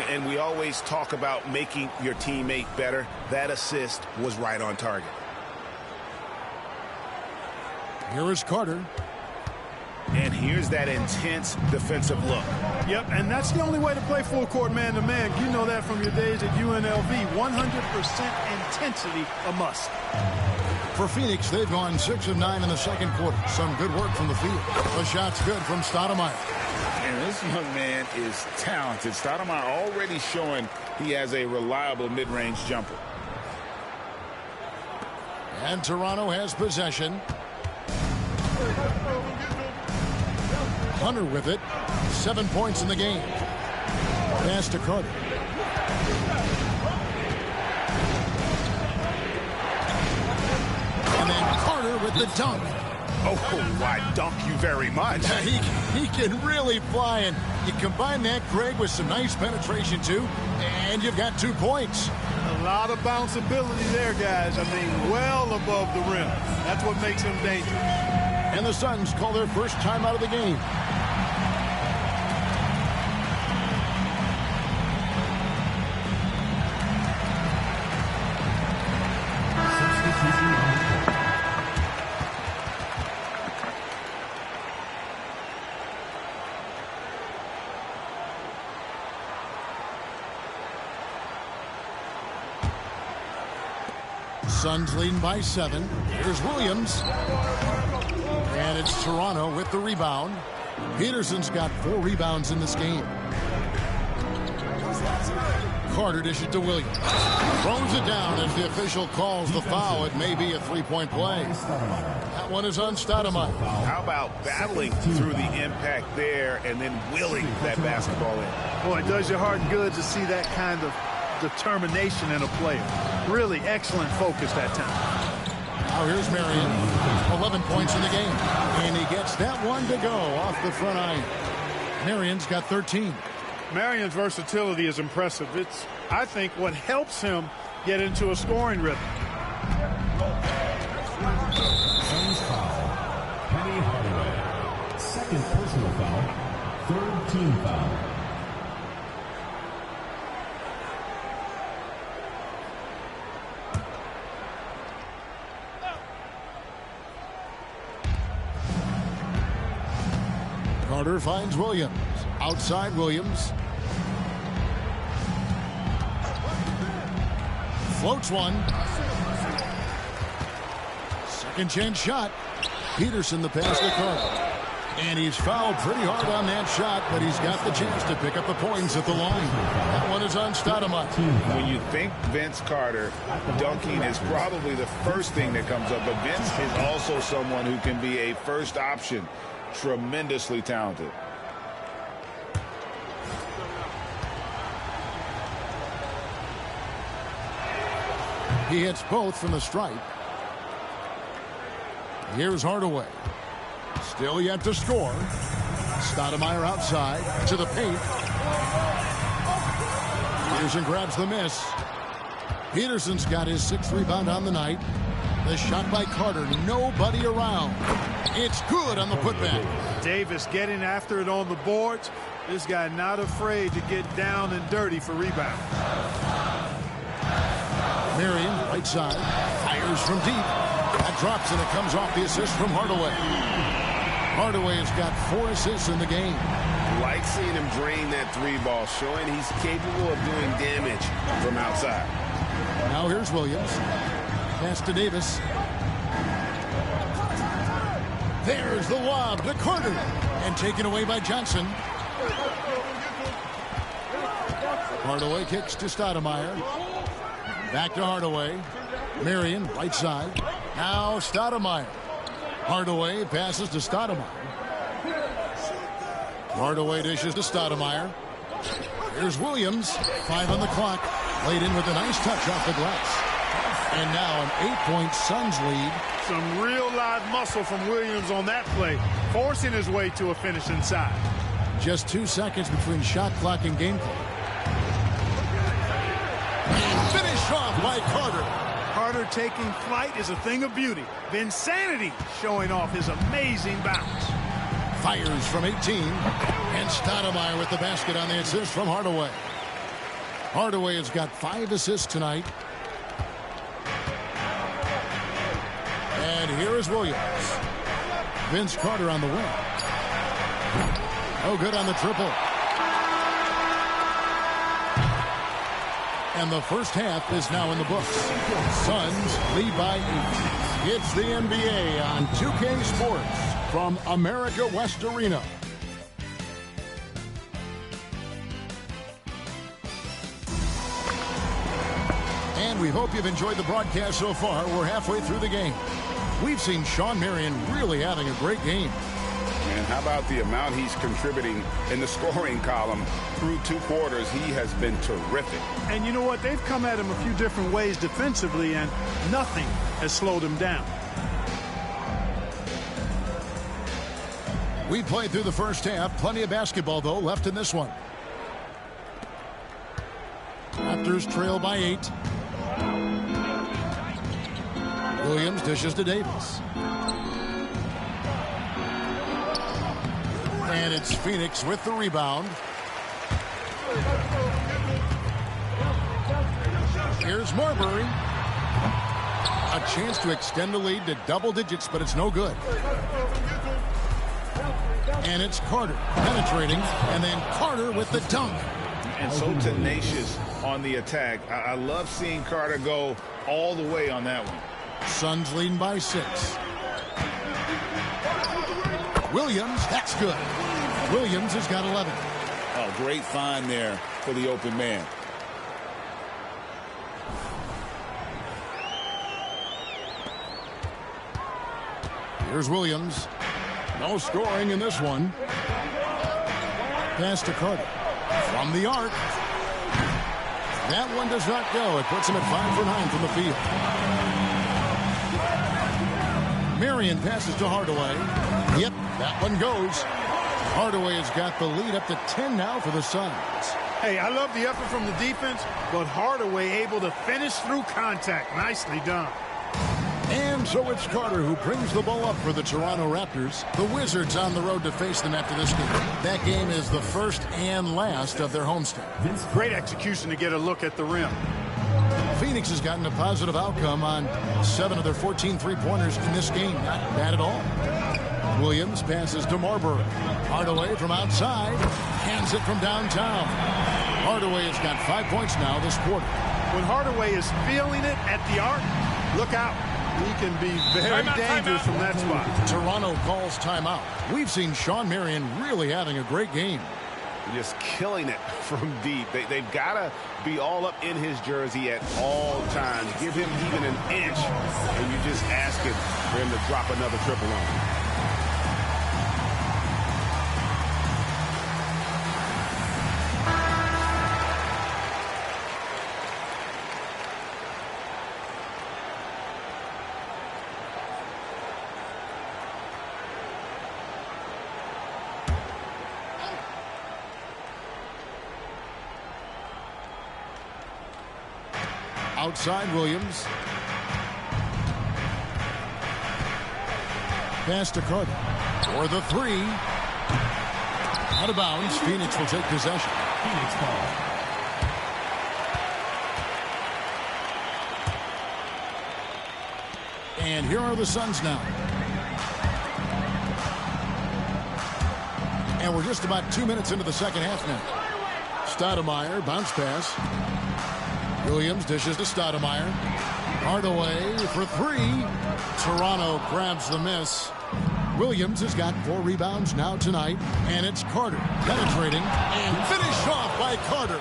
Speaker 15: And we always talk about making your teammate better. That assist was right on target.
Speaker 16: Here is Carter.
Speaker 15: And here's that intense defensive look.
Speaker 12: Yep, and that's the only way to play full court man-to-man. You know that from your days at UNLV. 100% intensity a must.
Speaker 16: For Phoenix, they've gone 6 of 9 in the second quarter. Some good work from the field. The shot's good from Stoudemire.
Speaker 17: And this young man is talented. Stoudemire already showing he has a reliable mid-range jumper.
Speaker 16: And Toronto has possession. Hunter with it. 7 points in the game. Pass to Carter. And then Carter with the dunk.
Speaker 15: Oh, I dunk you very much.
Speaker 16: He can really fly, and you combine that, Greg, with some nice penetration, too, and you've got 2 points.
Speaker 12: A lot of bounceability there, guys. I mean, well above the rim. That's what makes him dangerous.
Speaker 16: And the Suns call their first time out of the game. Suns leading by 7. Here's Williams. And it's Toronto with the rebound. Peterson's got 4 rebounds in this game. Carter dishes to Williams. Throws it down as the official calls the foul. It may be a 3-point play. That one is on Stoudemire.
Speaker 15: How about battling through the impact there and then willing that basketball in?
Speaker 12: Boy, it does your heart good to see that kind of determination in a player. Really excellent focus that time.
Speaker 16: Now here's Marion. 11 points in the game. And he gets that one to go off the front iron. Marion's got 13.
Speaker 12: Marion's versatility is impressive. It's, I think, what helps him get into a scoring rhythm.
Speaker 4: Suns foul. Penny Hardaway. Second personal foul. Third team foul.
Speaker 16: Carter finds Williams. Outside Williams. Floats one. Second chance shot. Peterson the pass to Carter. And he's fouled pretty hard on that shot, but he's got the chance to pick up the points at the line. That one is on Stoudemire.
Speaker 17: When you think Vince Carter, dunking is probably the first thing that comes up, but Vince is also someone who can be a first option. Tremendously talented.
Speaker 16: He hits both from the stripe. Here's Hardaway. Still yet to score. Stoudemire outside to the paint. Peterson grabs the miss. Peterson's got his 6th rebound on the night. The shot by Carter. Nobody around. It's good on the putback.
Speaker 12: Davis getting after it on the boards. This guy not afraid to get down and dirty for rebound.
Speaker 16: Marion, right side. Fires from deep. That drops and it comes off the assist from Hardaway. Hardaway has got 4 assists in the game.
Speaker 15: Like seeing him drain that 3-ball, showing he's capable of doing damage from outside.
Speaker 16: Now here's Williams. Pass to Davis. There's the lob to Carter. And taken away by Johnson. Hardaway kicks to Stoudemire. Back to Hardaway. Marion, right side. Now Stoudemire. Hardaway passes to Stoudemire. Hardaway dishes to Stoudemire. Here's Williams. 5 on the clock. Laid in with a nice touch off the glass. And now an 8-point Suns lead.
Speaker 12: Some real live muscle from Williams on that play, forcing his way to a finish inside.
Speaker 16: Just 2 seconds between shot clock and game clock. Finish off by Carter.
Speaker 12: Carter taking flight is a thing of beauty. Vinsanity showing off his amazing bounce.
Speaker 16: Fires from 18. And Stoudemire with the basket on the assist from Hardaway. Hardaway has got 5 assists tonight. And here is Williams. Vince Carter on the wing. No good on the triple. And the first half is now in the books. Suns lead by 8. It's the NBA on 2K Sports from America West Arena. And we hope you've enjoyed the broadcast so far. We're halfway through the game. We've seen Shawn Marion really having a great game.
Speaker 17: And how about the amount he's contributing in the scoring column through 2 quarters? He has been terrific.
Speaker 12: And you know what? They've come at him a few different ways defensively, and nothing has slowed him down.
Speaker 16: We played through the first half. Plenty of basketball, though, left in this one. Raptors trail by 8. Williams dishes to Davis. And it's Phoenix with the rebound. Here's Marbury. A chance to extend the lead to double digits, but it's no good. And it's Carter penetrating, and then Carter with the dunk.
Speaker 17: And so tenacious on the attack. I love seeing Carter go all the way on that one.
Speaker 16: Suns leading by 6. Williams, that's good. Williams has got 11.
Speaker 17: Oh, great find there for the open man.
Speaker 16: Here's Williams. No scoring in this one. Pass to Carter. From the arc. That one does not go. It puts him at 5 for 9 from the field. Marion passes to Hardaway. Yep, that one goes. Hardaway has got the lead up to 10 now for the Suns.
Speaker 12: Hey, I love the effort from the defense, but Hardaway able to finish through contact. Nicely done.
Speaker 16: And so it's Carter who brings the ball up for the Toronto Raptors. The Wizards on the road to face them after this game. That game is the first and last of their homestand.
Speaker 12: Great execution to get a look at the rim.
Speaker 16: Phoenix has gotten a positive outcome on 7 of their 14 three-pointers in this game. Not bad at all. Williams passes to Marbury. Hardaway from outside. Hands it from downtown. Hardaway has got 5 points now this quarter.
Speaker 12: When Hardaway is feeling it at the arc, look out. He can be very dangerous from that spot.
Speaker 16: Toronto calls timeout. We've seen Shawn Marion really having a great game.
Speaker 15: Just killing it from deep. They've got to be all up in his jersey at all times. Give him even an inch, and you just ask him for him to drop another triple on him.
Speaker 16: Outside Williams. Pass to Carter. For the three. Out of bounds. Phoenix will take possession. Phoenix ball. And here are the Suns now. And we're just about 2 minutes into the second half now. Stoudemire, bounce pass. Williams dishes to Stoudemire. Hardaway for three. Toronto grabs the miss. Williams has got 4 rebounds now tonight. And it's Carter penetrating and finished off by Carter.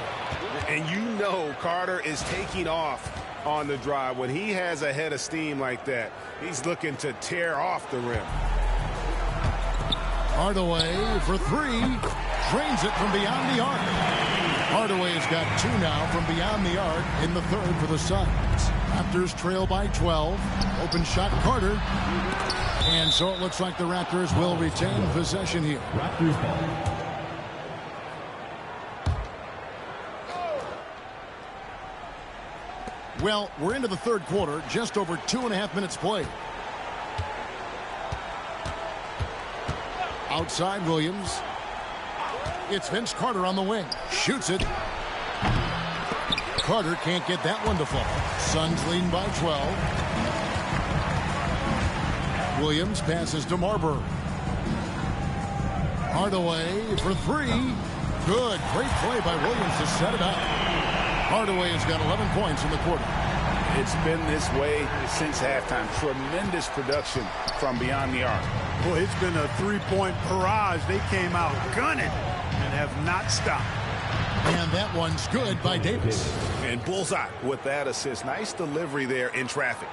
Speaker 15: And you know Carter is taking off on the drive. When he has a head of steam like that, he's looking to tear off the rim.
Speaker 16: Hardaway for three. Drains it from beyond the arc. Hardaway's got 2 now from beyond the arc in the third for the Suns. Raptors trail by 12. Open shot Carter. And so it looks like the Raptors will retain possession here.
Speaker 4: Raptors ball.
Speaker 16: Well, we're into the third quarter, just over 2.5 minutes played. Outside Williams. It's Vince Carter on the wing. Shoots it. Carter can't get that one to fall. Suns leading by 12. Williams passes to Marbury. Hardaway for three. Good. Great play by Williams to set it up. Hardaway has got 11 points in the quarter.
Speaker 15: It's been this way since halftime. Tremendous production from beyond the arc.
Speaker 12: Boy, it's been a three-point barrage. They came out gunning and have not stopped.
Speaker 16: And that one's good by Davis.
Speaker 15: And bullseye with that assist. Nice delivery there in traffic.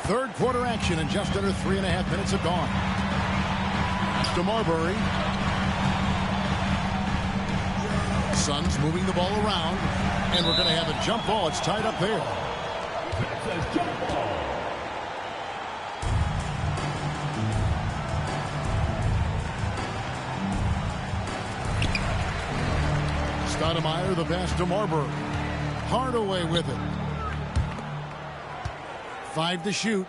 Speaker 16: Third quarter action and just under 3.5 minutes have gone. To Marbury. Suns moving the ball around. And we're going to have a jump ball. It's tied up there. Stoudemire, the pass to Marbury. Hardaway with it. 5 to shoot.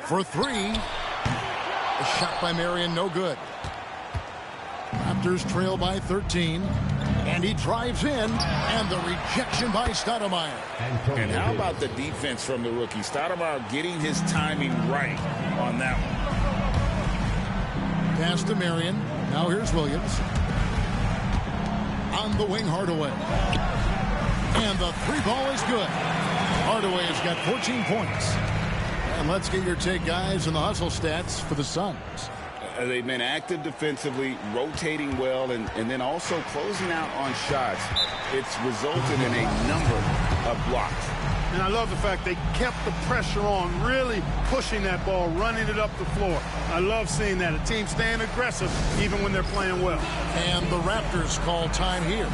Speaker 16: For three. A shot by Marion, no good. Raptors trail by 13. And he drives in. And the rejection by Stoudemire.
Speaker 17: And how about the defense from the rookie? Stoudemire getting his timing right on that one.
Speaker 16: Pass to Marion. Now here's Williams. On the wing, Hardaway. And the three ball is good. Hardaway has got 14 points. And let's get your take, guys, on the hustle stats for the Suns.
Speaker 17: They've been active defensively, rotating well, and then also closing out on shots. It's resulted in a number of blocks.
Speaker 12: And I love the fact they kept the pressure on, really pushing that ball, running it up the floor. I love seeing that. A team staying aggressive even when they're playing well.
Speaker 16: And the Raptors call time here.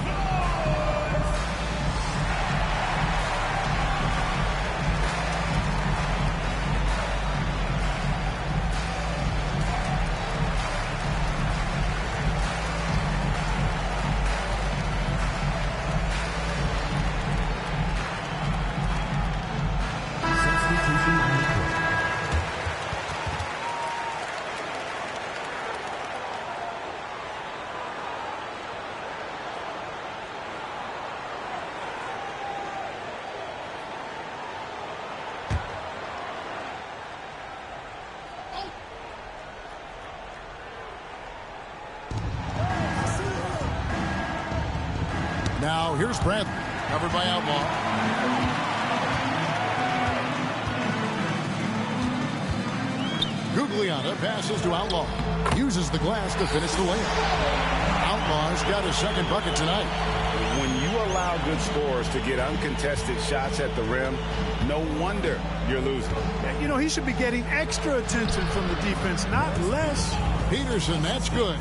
Speaker 16: Now here's Bradley, covered by Outlaw. Gugliotta passes to Outlaw. Uses the glass to finish the layup. Outlaw's got his second bucket tonight.
Speaker 15: When you allow good scorers to get uncontested shots at the rim, no wonder you're losing.
Speaker 12: You know, he should be getting extra attention from the defense, not less.
Speaker 16: Peterson, that's good.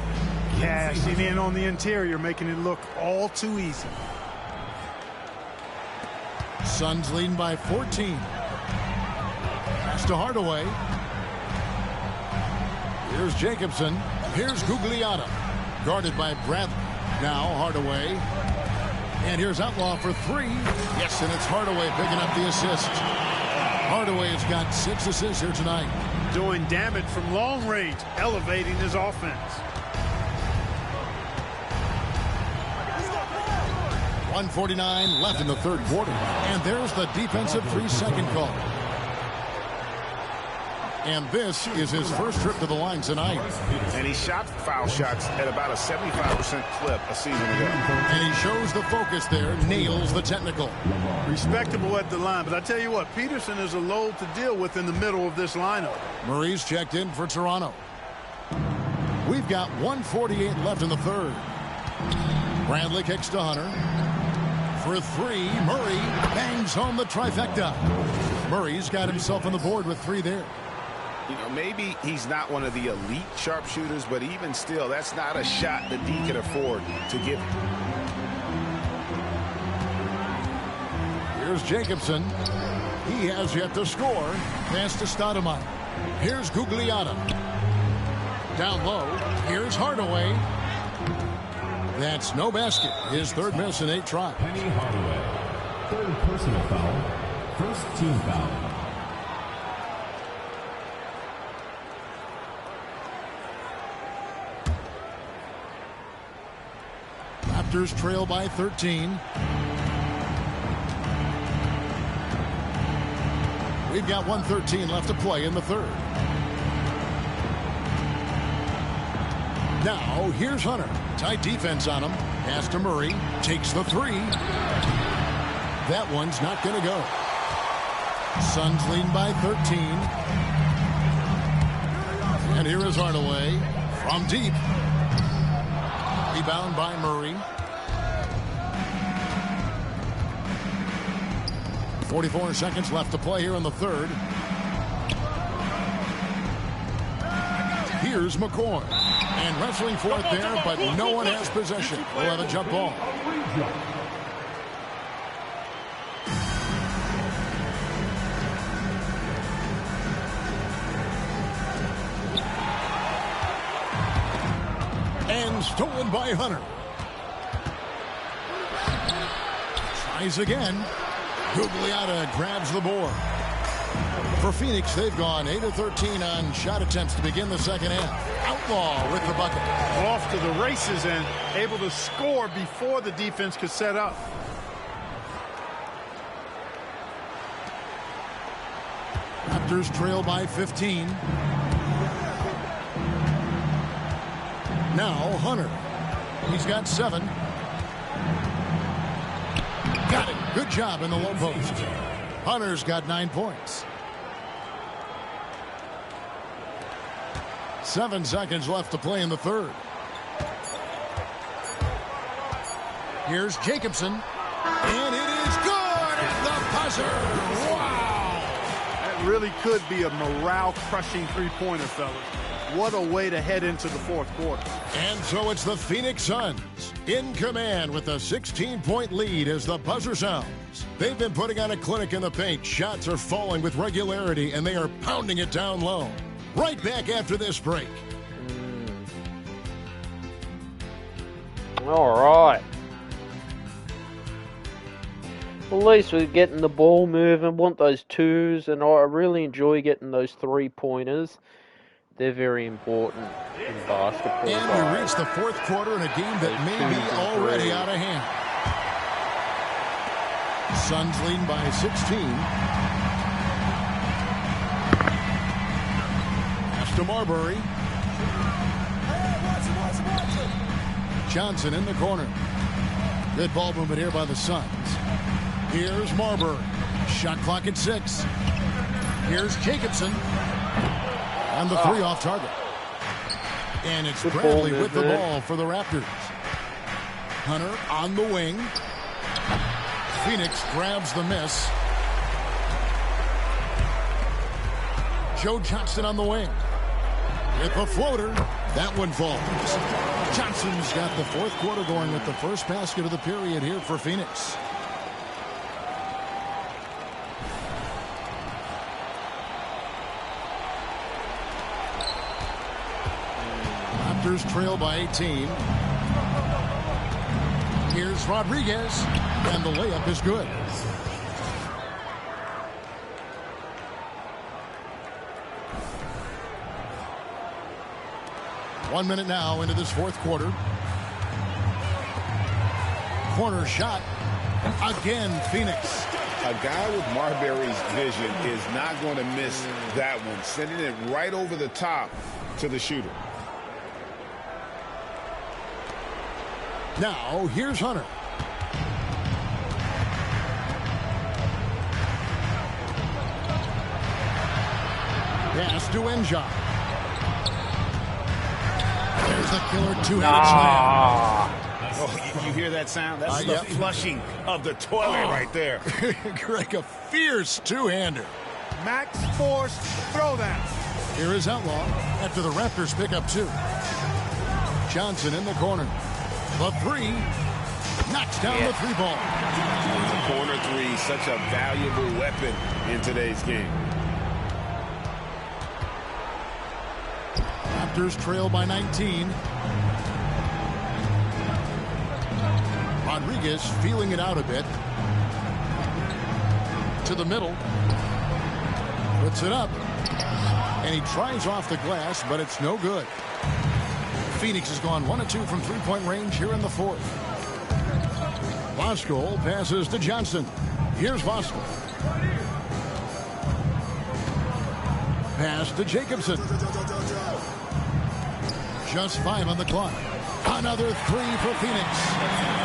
Speaker 12: Cashing in on the interior, making it look all too easy.
Speaker 16: Suns leading by 14. Pass to Hardaway. Here's Jacobson. Here's Gugliotta. Guarded by Bradley. Now Hardaway. And here's Outlaw for three. Yes, and it's Hardaway picking up the assist. Hardaway has got 6 assists here tonight.
Speaker 12: Doing damage from long range, elevating his offense.
Speaker 16: 1:49 left in the third quarter. And there's the defensive 3-second call. And this is his first trip to the line tonight.
Speaker 15: And he shot foul shots at about a 75% clip a season ago.
Speaker 16: And he shows the focus there, nails the technical.
Speaker 12: Respectable at the line, but I tell you what, Peterson is a load to deal with in the middle of this lineup.
Speaker 16: Murray's checked in for Toronto. We've got 1:48 left in the third. Bradley kicks to Hunter. For three, Murray bangs home the trifecta. Murray's got himself on the board with 3 there.
Speaker 15: You know, maybe he's not one of the elite sharpshooters, but even still, that's not a shot that D can afford to give him.
Speaker 16: Here's Jacobson. He has yet to score. Pass to Stoudemire. Here's Gugliotta. Down low. Here's Hardaway. That's no basket. His third miss in 8 tries.
Speaker 4: Penny Hardaway. Third personal foul. First team foul.
Speaker 16: Raptors trail by 13. We've got 1:13 left to play in the third. Now, here's Hunter. Tight defense on him. Pass to Murray. Takes the 3. That one's not going to go. Suns lead by 13. And here is Hardaway from deep. Rebound by Murray. 44 seconds left to play here in the third. Here's McCoy. And wrestling for it there, but no one has possession. We'll have a jump ball. And stolen by Hunter. Tries again. Gugliotta grabs the board. For Phoenix, they've gone 8 of 13 on shot attempts to begin the second half. Outlaw with the bucket.
Speaker 12: Off to the races and able to score before the defense could set up.
Speaker 16: Raptors trail by 15. Now Hunter. He's got 7. Got it. Good job in the low post. Hunter's got 9 points. 7 seconds left to play in the third. Here's Jacobson. And it is good at the buzzer. Wow.
Speaker 12: That really could be a morale-crushing three-pointer, fellas. What a way to head into the fourth quarter.
Speaker 16: And so it's the Phoenix Suns in command with a 16-point lead as the buzzer sounds. They've been putting on a clinic in the paint. Shots are falling with regularity, and they are pounding it down low. Right back after this break.
Speaker 1: All right. Well, at least we're getting the ball moving. Want those 2s, and I really enjoy getting those 3-pointers. They're very important in basketball.
Speaker 16: And we reach the fourth quarter in a game that may be already out of hand. Suns leading by 16. Pass to Marbury. Johnson in the corner. Good ball movement here by the Suns. Here's Marbury. Shot clock at 6. Here's Jacobson. And the three off target. And it's Bradley with the ball for the Raptors. Hunter on the wing. Phoenix grabs the miss. Joe Johnson on the wing. With the floater. That one falls. Johnson's got the fourth quarter going with the first basket of the period here for Phoenix. Raptors trail by 18. Here's Rodriguez. And the layup is good. One minute now into this fourth quarter. Corner shot. Again, Phoenix.
Speaker 15: A guy with Marbury's vision is not going to miss that one. Sending it right over the top to the shooter.
Speaker 16: Now, here's Hunter. Pass to Enja. There's a killer two-handed slam.
Speaker 15: Oh, you hear that sound? That's the flushing of the toilet right there.
Speaker 16: Greg, a fierce two-hander.
Speaker 12: Max Force throwdown.
Speaker 16: Here is Outlaw after the Raptors pick up 2. Johnson in the corner. The three. Knocks down the three ball.
Speaker 15: The corner three, such a valuable weapon in today's game.
Speaker 16: Raptors trail by 19. Rodriguez feeling it out a bit. To the middle. Puts it up. And he tries off the glass, but it's no good. Phoenix has gone 1 of 2 from three-point range here in the fourth. Voskuhl passes to Johnson. Here's Voskuhl. Pass to Jacobson. Just 5 on the clock. Another three for Phoenix.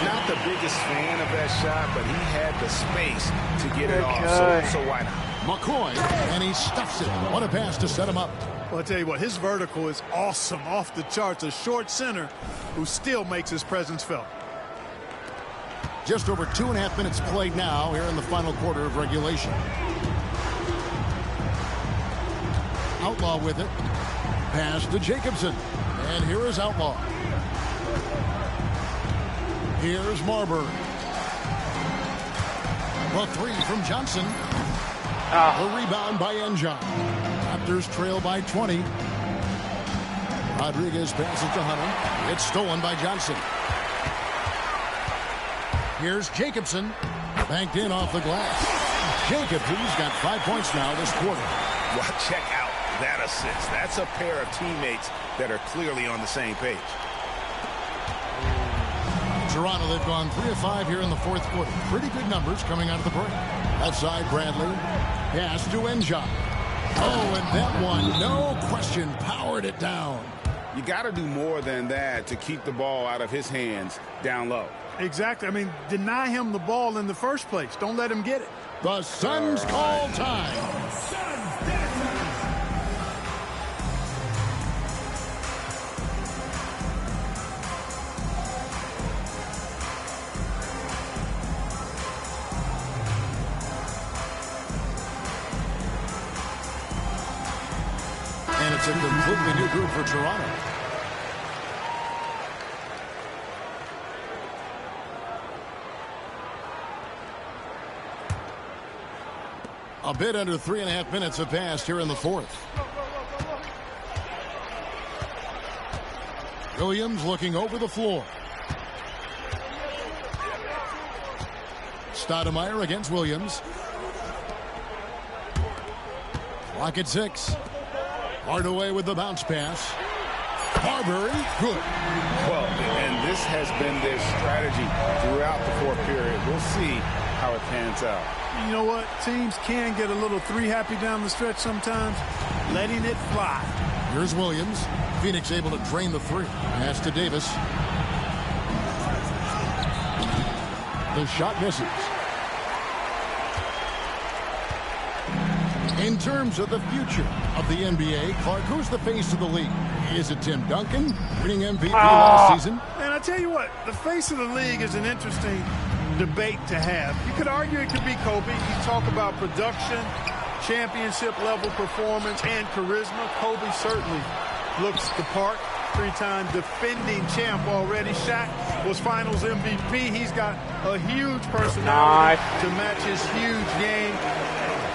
Speaker 15: Not the biggest fan of that shot, but he had the space to get it off, so why not?
Speaker 16: McCoy, and he stuffs it. What a pass to set him up.
Speaker 12: Well, I'll tell you what, his vertical is awesome, off the charts. A short center who still makes his presence felt.
Speaker 16: Just over 2.5 minutes played now here in the final quarter of regulation. Outlaw with it. Pass to Jacobson. And here is Outlaw. Here's Marbury. The three from Johnson. The rebound by Enja. Raptors trail by 20. Rodriguez passes to Hunter. It's stolen by Johnson. Here's Jacobson. Banked in off the glass. Jacobson's got 5 points now this quarter.
Speaker 15: Well, check out that assist. That's a pair of teammates that are clearly on the same page.
Speaker 16: Toronto, they've gone 3 of 5 here in the fourth quarter. Pretty good numbers coming out of the break. Outside Bradley. Pass to Enja. Oh, and that one, no question, powered it down.
Speaker 15: You got to do more than that to keep the ball out of his hands down low.
Speaker 12: Exactly. I mean, deny him the ball in the first place. Don't let him get it.
Speaker 16: The Suns call time. And it's a completely new group for Toronto. A bit under 3.5 minutes have passed here in the fourth. Williams looking over the floor. Stoudemire against Williams. Clock at 6. Hardaway with the bounce pass. Marbury, good.
Speaker 15: Well, and this has been their strategy throughout the fourth period. We'll see how it pans out.
Speaker 12: You know what? Teams can get a little three-happy down the stretch sometimes. Letting it fly.
Speaker 16: Here's Williams. Phoenix able to drain the three. Pass to Davis. The shot misses. In terms of the future of the NBA, Clark, who's the face of the league? Is it Tim Duncan, winning MVP last season?
Speaker 12: And I tell you what, the face of the league is an interesting debate to have. You could argue it could be Kobe. You talk about production, championship level performance, and charisma. Kobe certainly looks the part. Three-time defending champ already. Shaq was finals MVP. He's got a huge personality to match his huge game.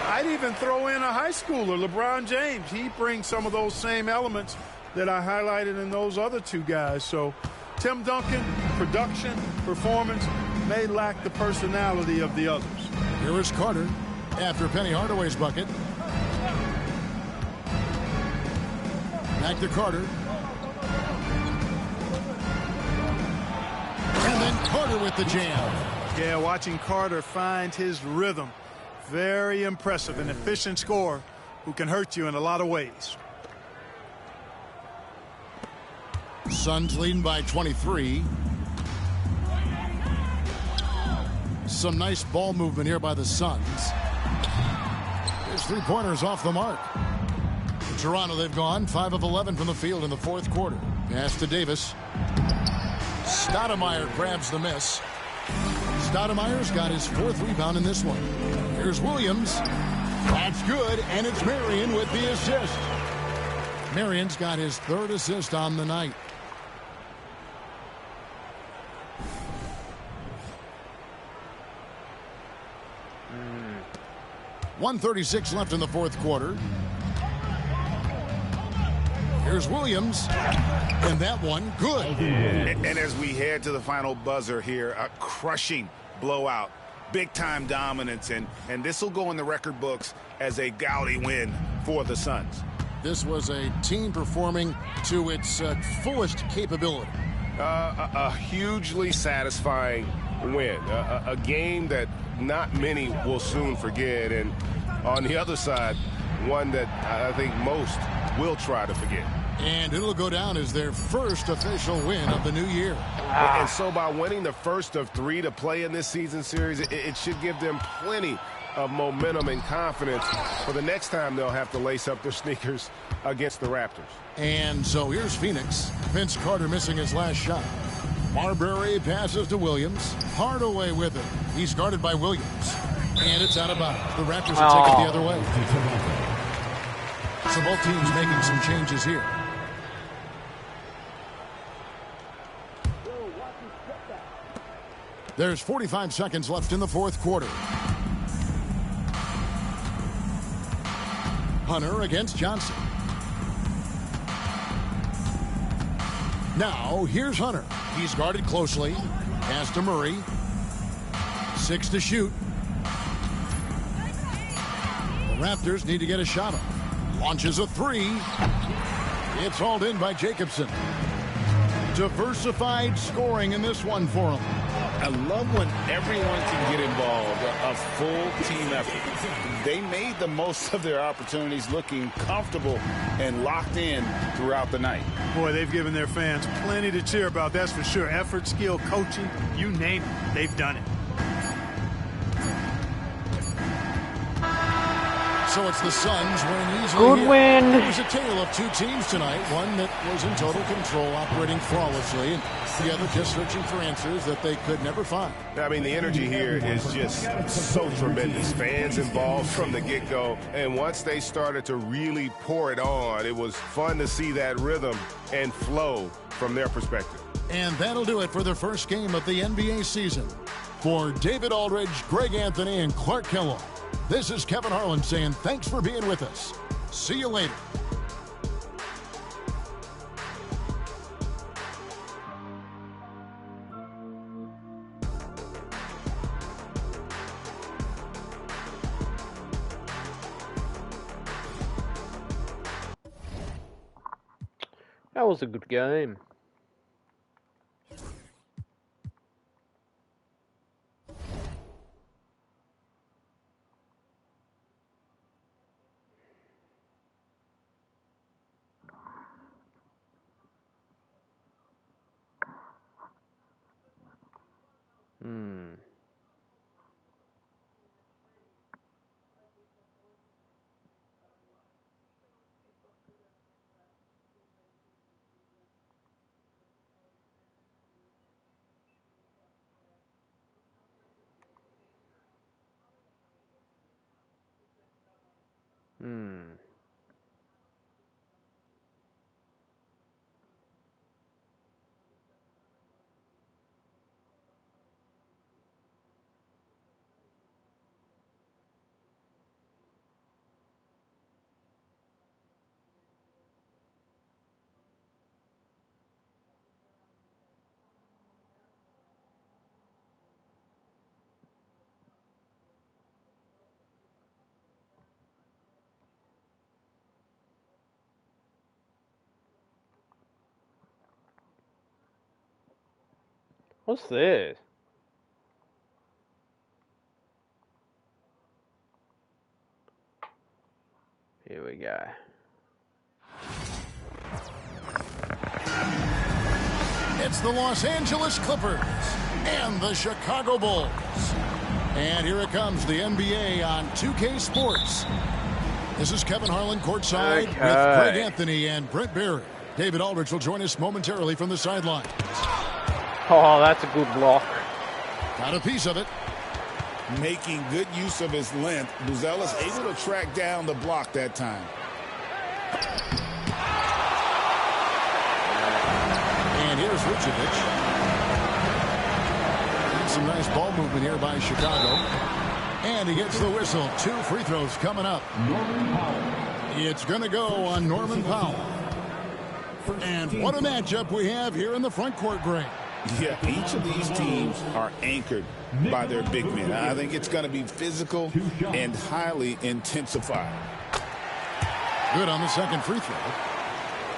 Speaker 12: I'd even throw in a high schooler, LeBron James. He brings some of those same elements that I highlighted in those other two guys. So Tim Duncan, production, performance, may lack the personality of the others.
Speaker 16: Here is Carter after Penny Hardaway's bucket. Back to Carter. And then Carter with the jam.
Speaker 12: Yeah, watching Carter find his rhythm. Very impressive. An efficient scorer who can hurt you in a lot of ways.
Speaker 16: Suns leading by 23. Some nice ball movement here by the Suns. There's three-pointers off the mark. In Toronto, they've gone 5 of 11 from the field in the fourth quarter. Pass to Davis. Stoudemire grabs the miss. Stoudemire's got his fourth rebound in this one. Here's Williams. That's good, and it's Marion with the assist. Marion's got his third assist on the night. .136 left in the fourth quarter. Here's Williams. And that one, good.
Speaker 17: And as we head to the final buzzer here, a crushing blowout. Big-time dominance, and this will go in the record books as a gaudy win for the Suns.
Speaker 16: This was a team performing to its fullest capability.
Speaker 15: A hugely satisfying win. A game that not many will soon forget, and on the other side, one that I think most will try to forget.
Speaker 16: And it'll go down as their first official win of the new year.
Speaker 15: And so by winning the first of 3 to play in this season series, it should give them plenty of momentum and confidence for the next time they'll have to lace up their sneakers against the Raptors.
Speaker 16: And so here's Phoenix. Vince Carter missing his last shot. Marbury passes to Williams. Hardaway with it. He's guarded by Williams. And it's out of bounds. The Raptors will take it the other way. So both teams making some changes here. There's 45 seconds left in the fourth quarter. Hunter against Johnson. Now, here's Hunter. He's guarded closely. Pass to Murray. 6 to shoot. The Raptors need to get a shot up. Launches a 3. It's hauled in by Jacobson. Diversified scoring in this one for him.
Speaker 17: I love when everyone can get involved, a full team effort. They made the most of their opportunities, looking comfortable and locked in throughout the night.
Speaker 12: Boy, they've given their fans plenty to cheer about, that's for sure. Effort, skill, coaching, you name it, they've done it.
Speaker 16: So it's the Suns winning easily.
Speaker 1: Good
Speaker 16: here.
Speaker 1: win.
Speaker 16: It was a tale of two teams tonight. One that was in total control, operating flawlessly, and the other just searching for answers that they could never find.
Speaker 15: I mean, the energy here is just so tremendous. Fans involved from the get-go. And once they started to really pour it on, it was fun to see that rhythm and flow from their perspective.
Speaker 16: And that'll do it for the first game of the NBA season. For David Aldridge, Greg Anthony, and Clark Kellogg, this is Kevin Harlan saying thanks for being with us. See you later.
Speaker 1: That was a good game. What's this? Here we go.
Speaker 16: It's the Los Angeles Clippers and the Chicago Bulls. And here it comes, the NBA on 2K Sports. This is Kevin Harlan courtside with Greg Anthony and Brent Barry. David Aldridge will join us momentarily from the sidelines.
Speaker 1: Oh, that's a good block.
Speaker 16: Got a piece of it.
Speaker 17: Making good use of his length. Buzelis able to track down the block that time.
Speaker 16: And here's Vucevic. Some nice ball movement here by Chicago. And he gets the whistle. 2 free throws coming up. It's going to go on Norman Powell. And what a matchup we have here in the front court, Greg.
Speaker 17: Yeah, each of these teams are anchored by their big men. I think it's going to be physical and highly intensified.
Speaker 16: Good on the second free throw.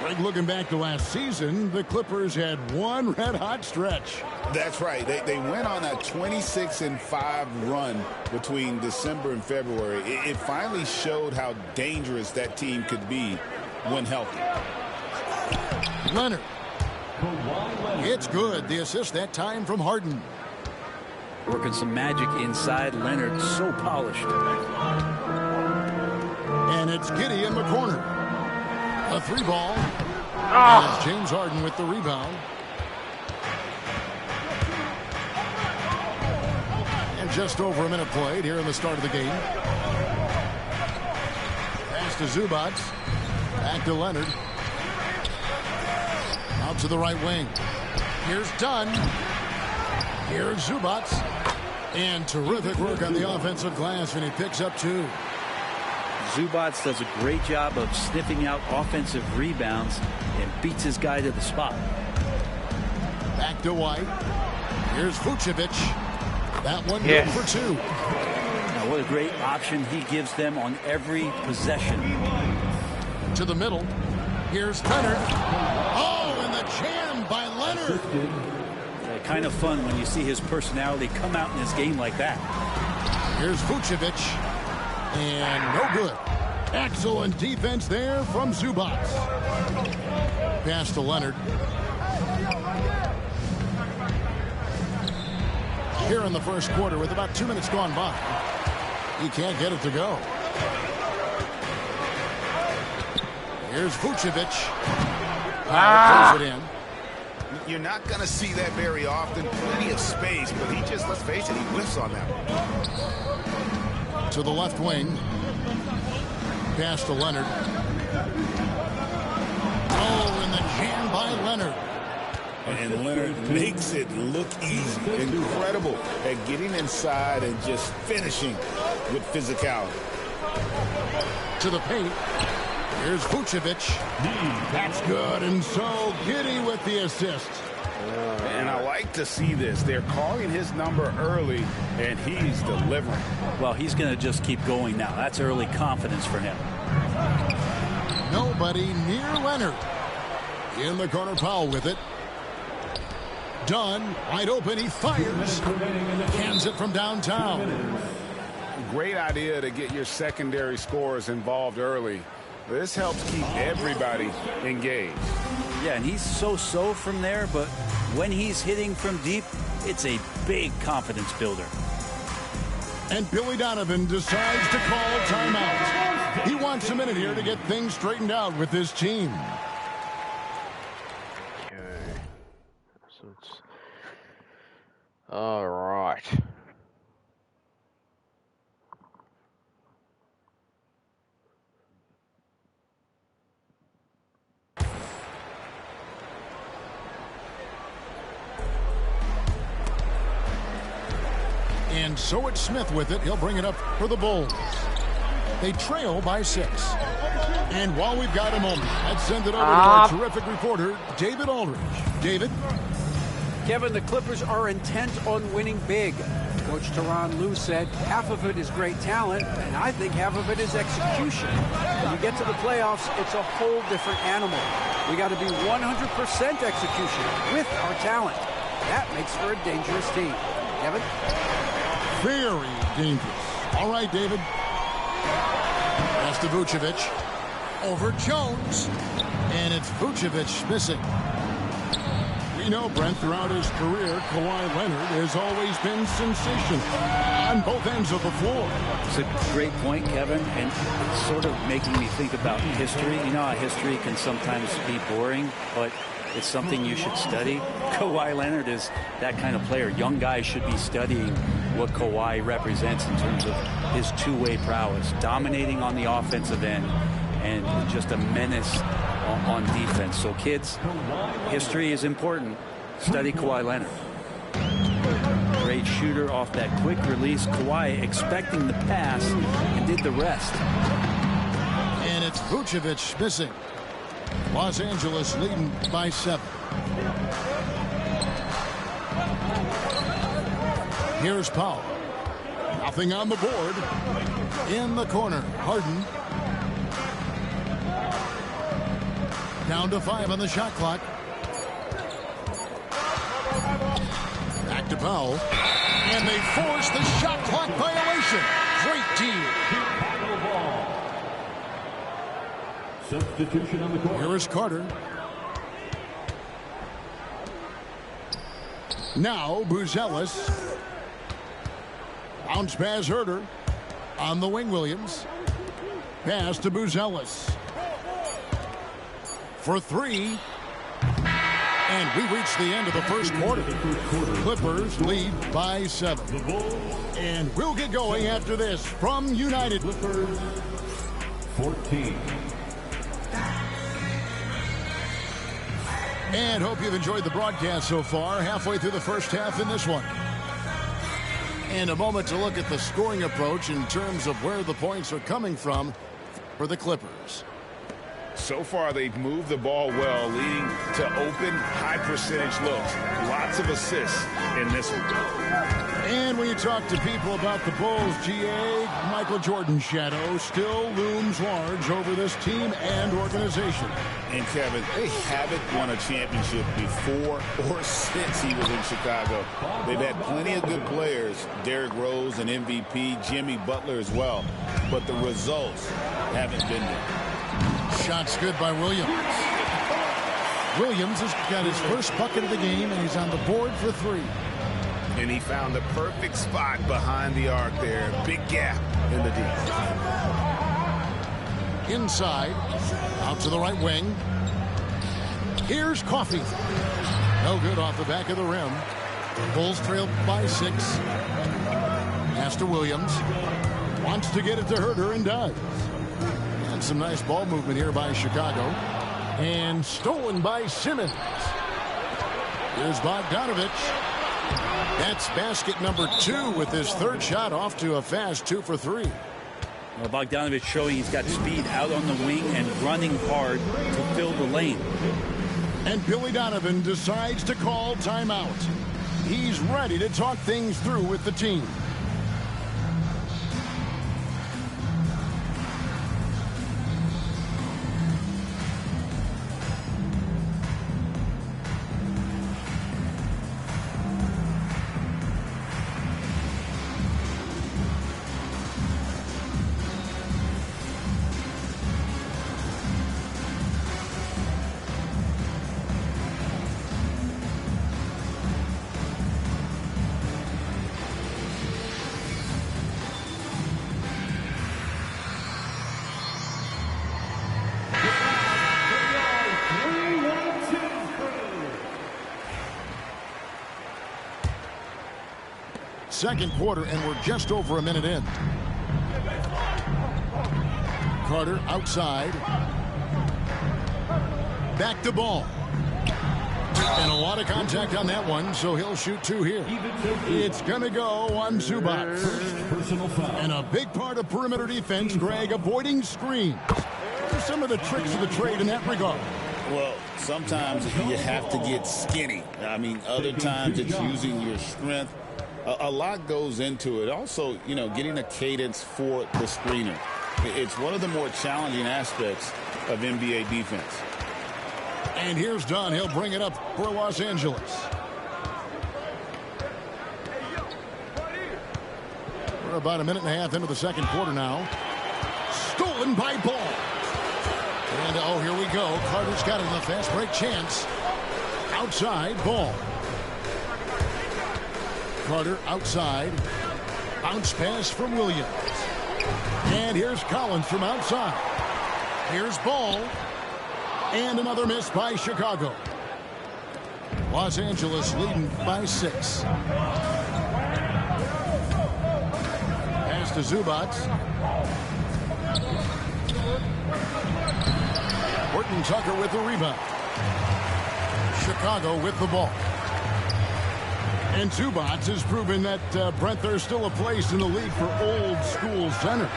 Speaker 16: Greg, looking back to last season, the Clippers had one red-hot stretch.
Speaker 17: That's right. They went on a 26-5 run between December and February. It finally showed how dangerous that team could be when healthy.
Speaker 16: Leonard. It's good. The assist that time from Harden.
Speaker 21: Working some magic inside. Leonard so polished.
Speaker 16: And it's Giddey in the corner. A 3-ball. As James Harden with the rebound. And just over a minute played here in the start of the game. Pass to Zubac. Back to Leonard. Out to the right wing. Here's Dunn. Here's Zubac. And terrific work on the offensive glass, and he picks up 2.
Speaker 21: Zubac does a great job of sniffing out offensive rebounds and beats his guy to the spot.
Speaker 16: Back to White. Here's Vucevic. That one good for 2.
Speaker 21: Now what a great option he gives them on every possession.
Speaker 16: To the middle. Here's Leonard. Oh, and the jam by Leonard.
Speaker 21: Kind of fun when you see his personality come out in this game like that.
Speaker 16: Here's Vucevic. And no good. Excellent defense there from Zubac. Pass to Leonard. Here in the first quarter with about 2 minutes gone by. He can't get it to go. Here's Vucevic. Throws it in.
Speaker 15: You're not going to see that very often. Plenty of space, but he just, let's face it, he whiffs on that one.
Speaker 16: To the left wing. Pass to Leonard. Oh, and the jam by Leonard.
Speaker 17: And Leonard makes it look easy. Incredible at getting inside and just finishing with physicality.
Speaker 16: To the paint. Here's Vucevic. That's good. And so Giddey with the assist.
Speaker 17: And I like to see this. They're calling his number early, and he's delivering.
Speaker 21: Well, he's going to just keep going now. That's early confidence for him.
Speaker 16: Nobody near Leonard. In the corner, Powell with it. Dunn, wide open, he fires. Cans it from downtown.
Speaker 17: Great idea to get your secondary scorers involved early. This helps keep everybody engaged.
Speaker 21: Yeah, and he's so-so from there, but when he's hitting from deep, it's a big confidence builder.
Speaker 16: And Billy Donovan decides to call timeout. He wants a minute here to get things straightened out with his team.
Speaker 1: Okay. So it's... All right.
Speaker 16: And so it's Smith with it. He'll bring it up for the Bulls. They trail by 6. And while we've got a moment, let's send it over to our terrific reporter, David Aldridge. David?
Speaker 19: Kevin, the Clippers are intent on winning big. Coach Tyronn Lue said half of it is great talent, and I think half of it is execution. When you get to the playoffs, it's a whole different animal. We got to be 100% execution with our talent. That makes for a dangerous team. Kevin?
Speaker 16: Very dangerous. All right, David. Pass to Vucevic. Over Jones. And it's Vucevic missing. We know, Brent, throughout his career, Kawhi Leonard has always been sensational on both ends of the floor.
Speaker 21: It's a great point, Kevin, and it's sort of making me think about history. You know how history can sometimes be boring, but it's something you should study. Kawhi Leonard is that kind of player. Young guys should be studying what Kawhi represents in terms of his two-way prowess, dominating on the offensive end, and just a menace on defense. So kids, history is important. Study Kawhi Leonard. Great shooter off that quick release. Kawhi expecting the pass and did the rest.
Speaker 16: And it's Vucevic missing. Los Angeles leading by 7. Here's Powell. Nothing on the board. In the corner, Harden. Down to 5 on the shot clock. Back to Powell. And they force the shot clock violation. Great deal.
Speaker 4: Substitution on the court.
Speaker 16: Here is Carter. Now Buzelis. Bounce pass Herter. On the wing, Williams. Pass to Buzelis. For 3. And we reach the end of the first quarter. Clippers lead by 7. And we'll get going after this from United.
Speaker 4: Clippers 14.
Speaker 16: And hope you've enjoyed the broadcast so far. Halfway through the first half in this one. And a moment to look at the scoring approach in terms of where the points are coming from for the Clippers.
Speaker 17: So far, they've moved the ball well, leading to open, high-percentage looks. Lots of assists in this one.
Speaker 16: And when you talk to people about the Bulls, GA, Michael Jordan's shadow still looms large over this team and organization.
Speaker 17: And, Kevin, they haven't won a championship before or since he was in Chicago. They've had plenty of good players, Derrick Rose, an MVP, Jimmy Butler as well. But the results haven't been there.
Speaker 16: Shots good by Williams. Williams has got his first bucket of the game, and he's on the board for 3.
Speaker 17: And he found the perfect spot behind the arc there. Big gap in the D.
Speaker 16: Inside, out to the right wing. Here's Coffey. No good off the back of the rim. Bulls trail by 6. Pass to Williams. Wants to get it to Herter and does. And some nice ball movement here by Chicago. And stolen by Simmons. Here's Bogdanovic. That's basket number 2 with his third shot off to a fast 2 for 3.
Speaker 21: Well, Bogdanovic showing he's got speed out on the wing and running hard to fill the lane.
Speaker 16: And Billy Donovan decides to call timeout. He's ready to talk things through with the team. Second quarter, and we're just over a minute in. Carter outside. Back to Ball. And a lot of contact on that one, so he'll shoot 2 here. It's going to go on Zubac. And a big part of perimeter defense, Greg, avoiding screens. What are some of the tricks of the trade in that regard?
Speaker 17: Well, sometimes you have to get skinny. I mean, other times it's using your strength. A lot goes into it. Also, you know, getting a cadence for the screener. It's one of the more challenging aspects of NBA defense.
Speaker 16: And here's Dunn. He'll bring it up for Los Angeles. We're about a minute and a half into the second quarter now. Stolen by Ball. And, oh, here we go. Carter's got it in the fast break chance. Outside, Ball. Carter outside. Bounce pass from Williams. And here's Collins from outside. Here's Ball. And another miss by Chicago. Los Angeles leading by 6. Pass to Zubac. Horton Tucker with the rebound. Chicago with the ball. And Zubac has proven that, Brent, there's still a place in the league for old school center.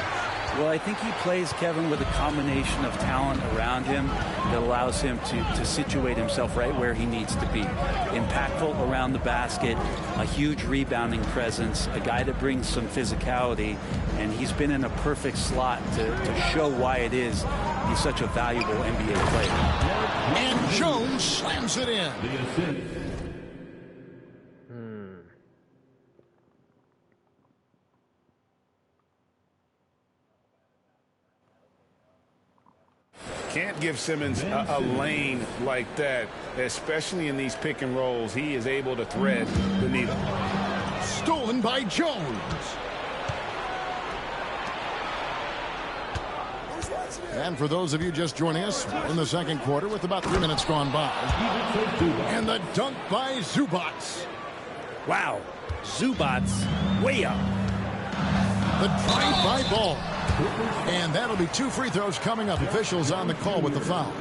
Speaker 21: Well, I think he plays, Kevin, with a combination of talent around him that allows him to situate himself right where he needs to be. Impactful around the basket, a huge rebounding presence, a guy that brings some physicality, and he's been in a perfect slot to show why it is he's such a valuable NBA player.
Speaker 16: And Jones slams it in.
Speaker 15: Can't give Simmons a lane like that, especially in these pick and rolls. He is able to thread the needle.
Speaker 16: Stolen by Jones. And for those of you just joining us in the second quarter with about 3 minutes gone by. And the dunk by Zubac.
Speaker 21: Wow. Zubac way up.
Speaker 16: The drive by Ball. And that'll be 2 free throws coming up. Officials on the call with the foul.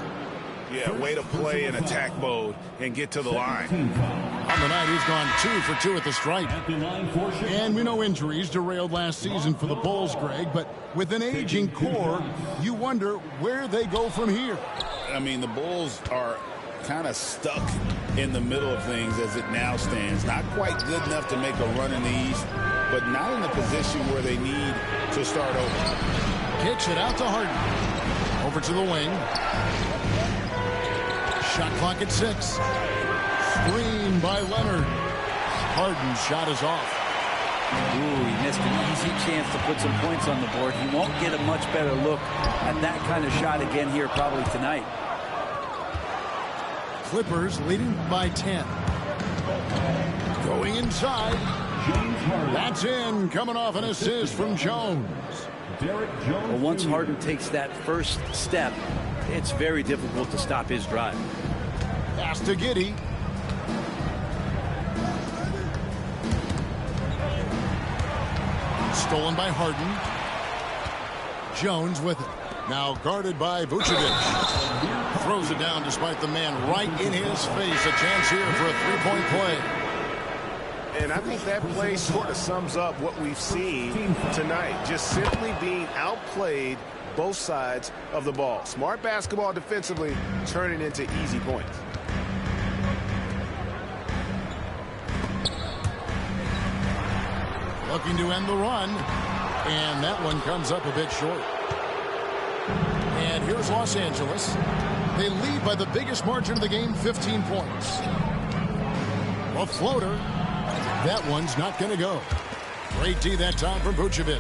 Speaker 15: Yeah, way to play in attack mode and get to the line.
Speaker 16: On the night, he's gone 2 for 2 at the stripe. And we know injuries derailed last season for the Bulls, Greg, but with an aging core, you wonder where they go from here.
Speaker 17: I mean, the Bulls are kind of stuck in the middle of things as it now stands. Not quite good enough to make a run in the East, but not in a position where they need to start over.
Speaker 16: Kicks it out to Harden. Over to the wing. Shot clock at 6. Screen by Leonard. Harden's shot is off.
Speaker 21: Ooh, he missed an easy chance to put some points on the board. He won't get a much better look at that kind of shot again here probably tonight.
Speaker 16: Clippers leading by 10. Going inside. That's in, coming off an assist from Jones.
Speaker 21: Well, once Harden takes that first step, it's very difficult to stop his drive.
Speaker 16: Pass to Giddey. Stolen by Harden. Jones with it. Now guarded by Vucevic. Throws it down despite the man right in his face. A chance here for a three-point play.
Speaker 15: And I think that play sort of sums up what we've seen tonight. Just simply being outplayed both sides of the ball. Smart basketball defensively, turning into easy points.
Speaker 16: Looking to end the run. And that one comes up a bit short. And here's Los Angeles. They lead by the biggest margin of the game, 15 points. A floater. That one's not going to go. Great D that time from Vucevic.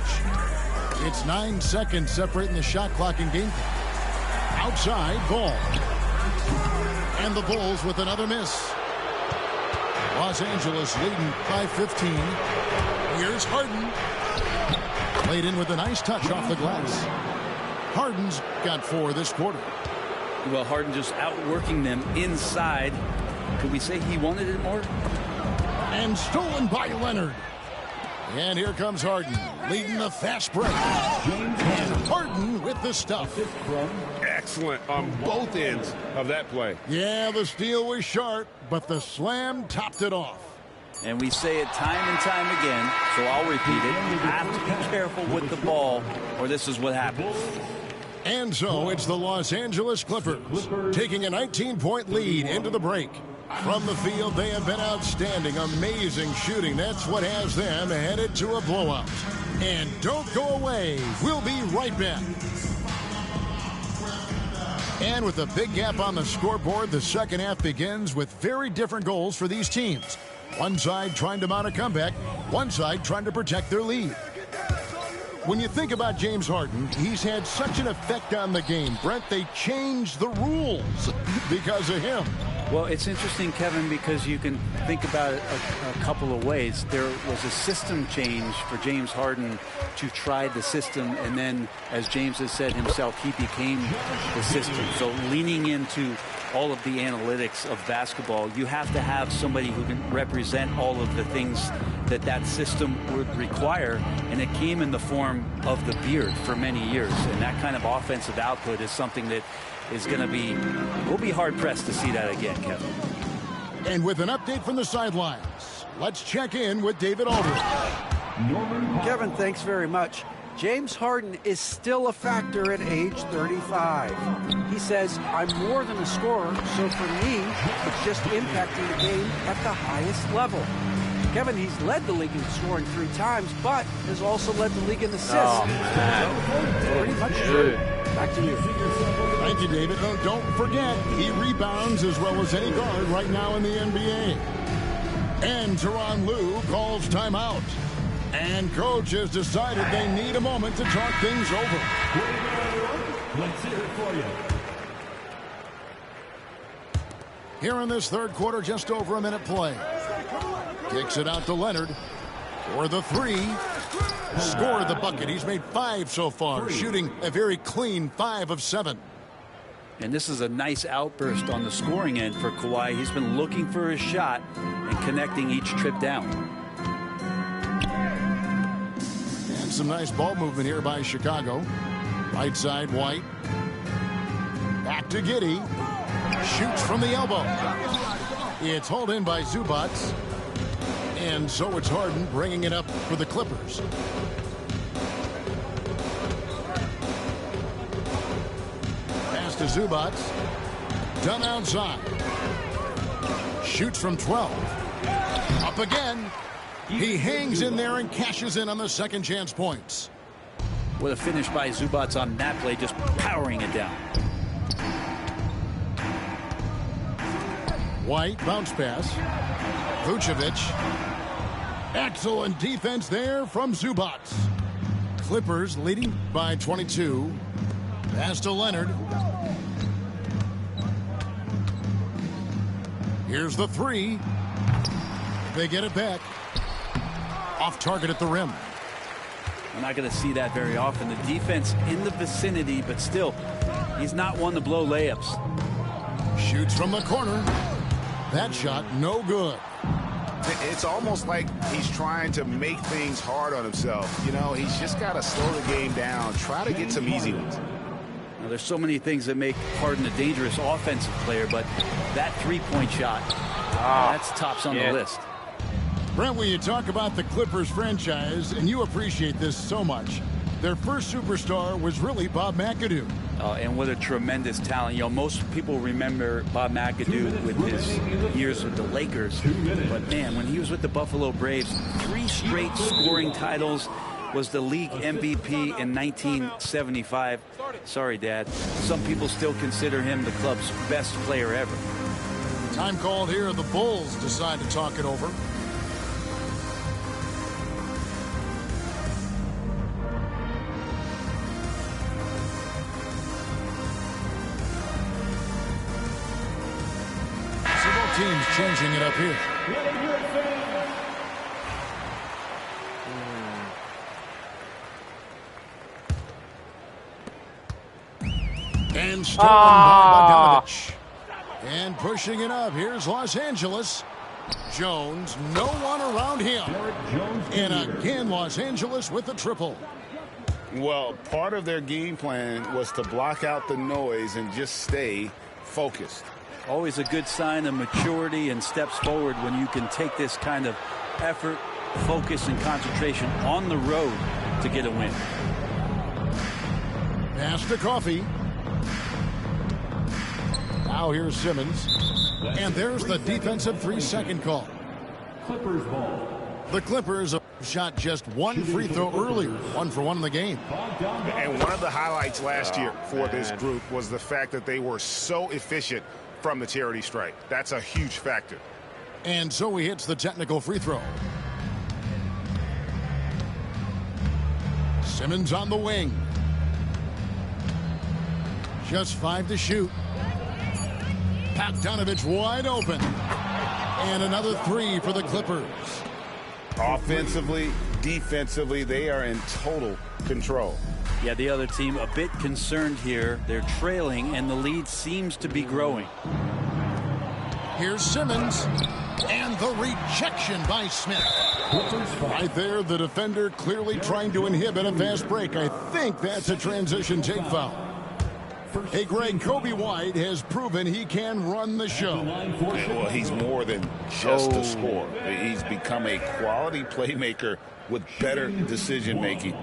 Speaker 16: It's 9 seconds separating the shot clock and game clock. Outside, Ball. And the Bulls with another miss. Los Angeles leading by 15. Here's Harden. Played in with a nice touch off the glass. Harden's got 4 this quarter.
Speaker 21: Well, Harden just outworking them inside. Could we say he wanted it more?
Speaker 16: And stolen by Leonard. And here comes Harden, leading the fast break. And Harden with the stuff.
Speaker 15: excellent on both ends of that play.
Speaker 16: Yeah, the steal was sharp, but the slam topped it off.
Speaker 21: And we say it time and time again, so I'll repeat it. You have to be careful with the ball, or this is what happens.
Speaker 16: And so it's the Los Angeles Clippers taking a 19-point lead into the break. From the field, they have been outstanding, amazing shooting. That's what has them headed to a blowout. And don't go away. We'll be right back. And with a big gap on the scoreboard, the second half begins with very different goals for these teams. One side trying to mount a comeback, one side trying to protect their lead. When you think about James Harden, he's had such an effect on the game. Brent, they changed the rules because of him.
Speaker 21: Well, it's interesting, Kevin, because you can think about it a couple of ways. There was a system change for James Harden to try the system, and then, as James has said himself, he became the system. So leaning into all of the analytics of basketball, you have to have somebody who can represent all of the things that that system would require, and it came in the form of the beard for many years. And that kind of offensive output is something that is going to be, we'll be hard-pressed to see that again, Kevin.
Speaker 16: And with an update from the sidelines, let's check in with David Aldridge.
Speaker 19: Kevin, thanks very much. James Harden is still a factor at age 35. He says, I'm more than a scorer, so for me, it's just impacting the game at the highest level. Kevin, he's led the league in scoring 3 times, but has also led the league in assists.
Speaker 1: Oh, man.
Speaker 19: So, pretty much true. Back to you.
Speaker 16: Thank you, David. Oh, don't forget, he rebounds as well as any guard right now in the NBA. And Tyronn Lue calls timeout. And coach has decided they need a moment to talk things over.
Speaker 4: Let's hear it for you.
Speaker 16: Here in this third quarter, just over a minute play. Kicks it out to Leonard for the 3. Scored the bucket. He's made 5 so far, shooting a very clean 5 of 7.
Speaker 21: And this is a nice outburst on the scoring end for Kawhi. He's been looking for his shot and connecting each trip down.
Speaker 16: And some nice ball movement here by Chicago. Right side, White. Back to Giddey. Shoots from the elbow. It's hauled in by Zubac. And so it's Harden bringing it up for the Clippers. Pass to Zubac. Done outside. Shoots from 12. Up again. He hangs in there and cashes in on the second chance points.
Speaker 21: With a finish by Zubac on that play, just powering it down.
Speaker 16: White, bounce pass. Vucevic. Excellent defense there from Zubac. Clippers leading by 22. Pass to Leonard. Here's the 3. They get it back. Off target at the rim.
Speaker 21: We're not going to see that very often. The defense in the vicinity, but still, he's not one to blow layups.
Speaker 16: Shoots from the corner. That shot, no good.
Speaker 15: It's almost like he's trying to make things hard on himself. You know, he's just got to slow the game down, try to get some easy ones.
Speaker 21: Now, there's so many things that make Harden a dangerous offensive player, but that three-point shot, that's tops on the list.
Speaker 16: Brent, when you talk about the Clippers franchise, and you appreciate this so much, their first superstar was really Bob McAdoo.
Speaker 21: And what a tremendous talent. You know, most people remember Bob McAdoo with his years with the Lakers. But, man, when he was with the Buffalo Braves, 3 straight scoring titles, was the league MVP in 1975. Sorry, Dad. Some people still consider him the club's best player ever.
Speaker 16: Time called here. The Bulls decide to talk it over. Teams changing it up here. And stolen by Bogdanovich. And pushing it up. Here's Los Angeles. Jones, no one around him. And again, Los Angeles with the triple.
Speaker 15: Well, part of their game plan was to block out the noise and just stay focused.
Speaker 21: Always a good sign of maturity and steps forward when you can take this kind of effort, focus, and concentration on the road to get a win.
Speaker 16: Pass to Coffey. Now here's Simmons. And there's the defensive 3-second call.
Speaker 4: Clippers ball.
Speaker 16: The Clippers shot just one free throw earlier, 1 for 1 in the game.
Speaker 15: And one of the highlights last year for this group was the fact that they were so efficient from the charity stripe. That's a huge factor.
Speaker 16: And so he hits the technical free throw. Simmons on the wing. Just 5 to shoot. Bogdanovich wide open. And another 3 for the Clippers.
Speaker 15: Offensively, defensively, they are in total control.
Speaker 21: Yeah, the other team a bit concerned here. They're trailing, and the lead seems to be growing.
Speaker 16: Here's Simmons. And the rejection by Smith. Right there, the defender clearly trying to inhibit a fast break. I think that's a transition take foul. Hey, Greg, Kobe White has proven he can run the show.
Speaker 15: Well, he's more than just a scorer. He's become a quality playmaker with better decision-making.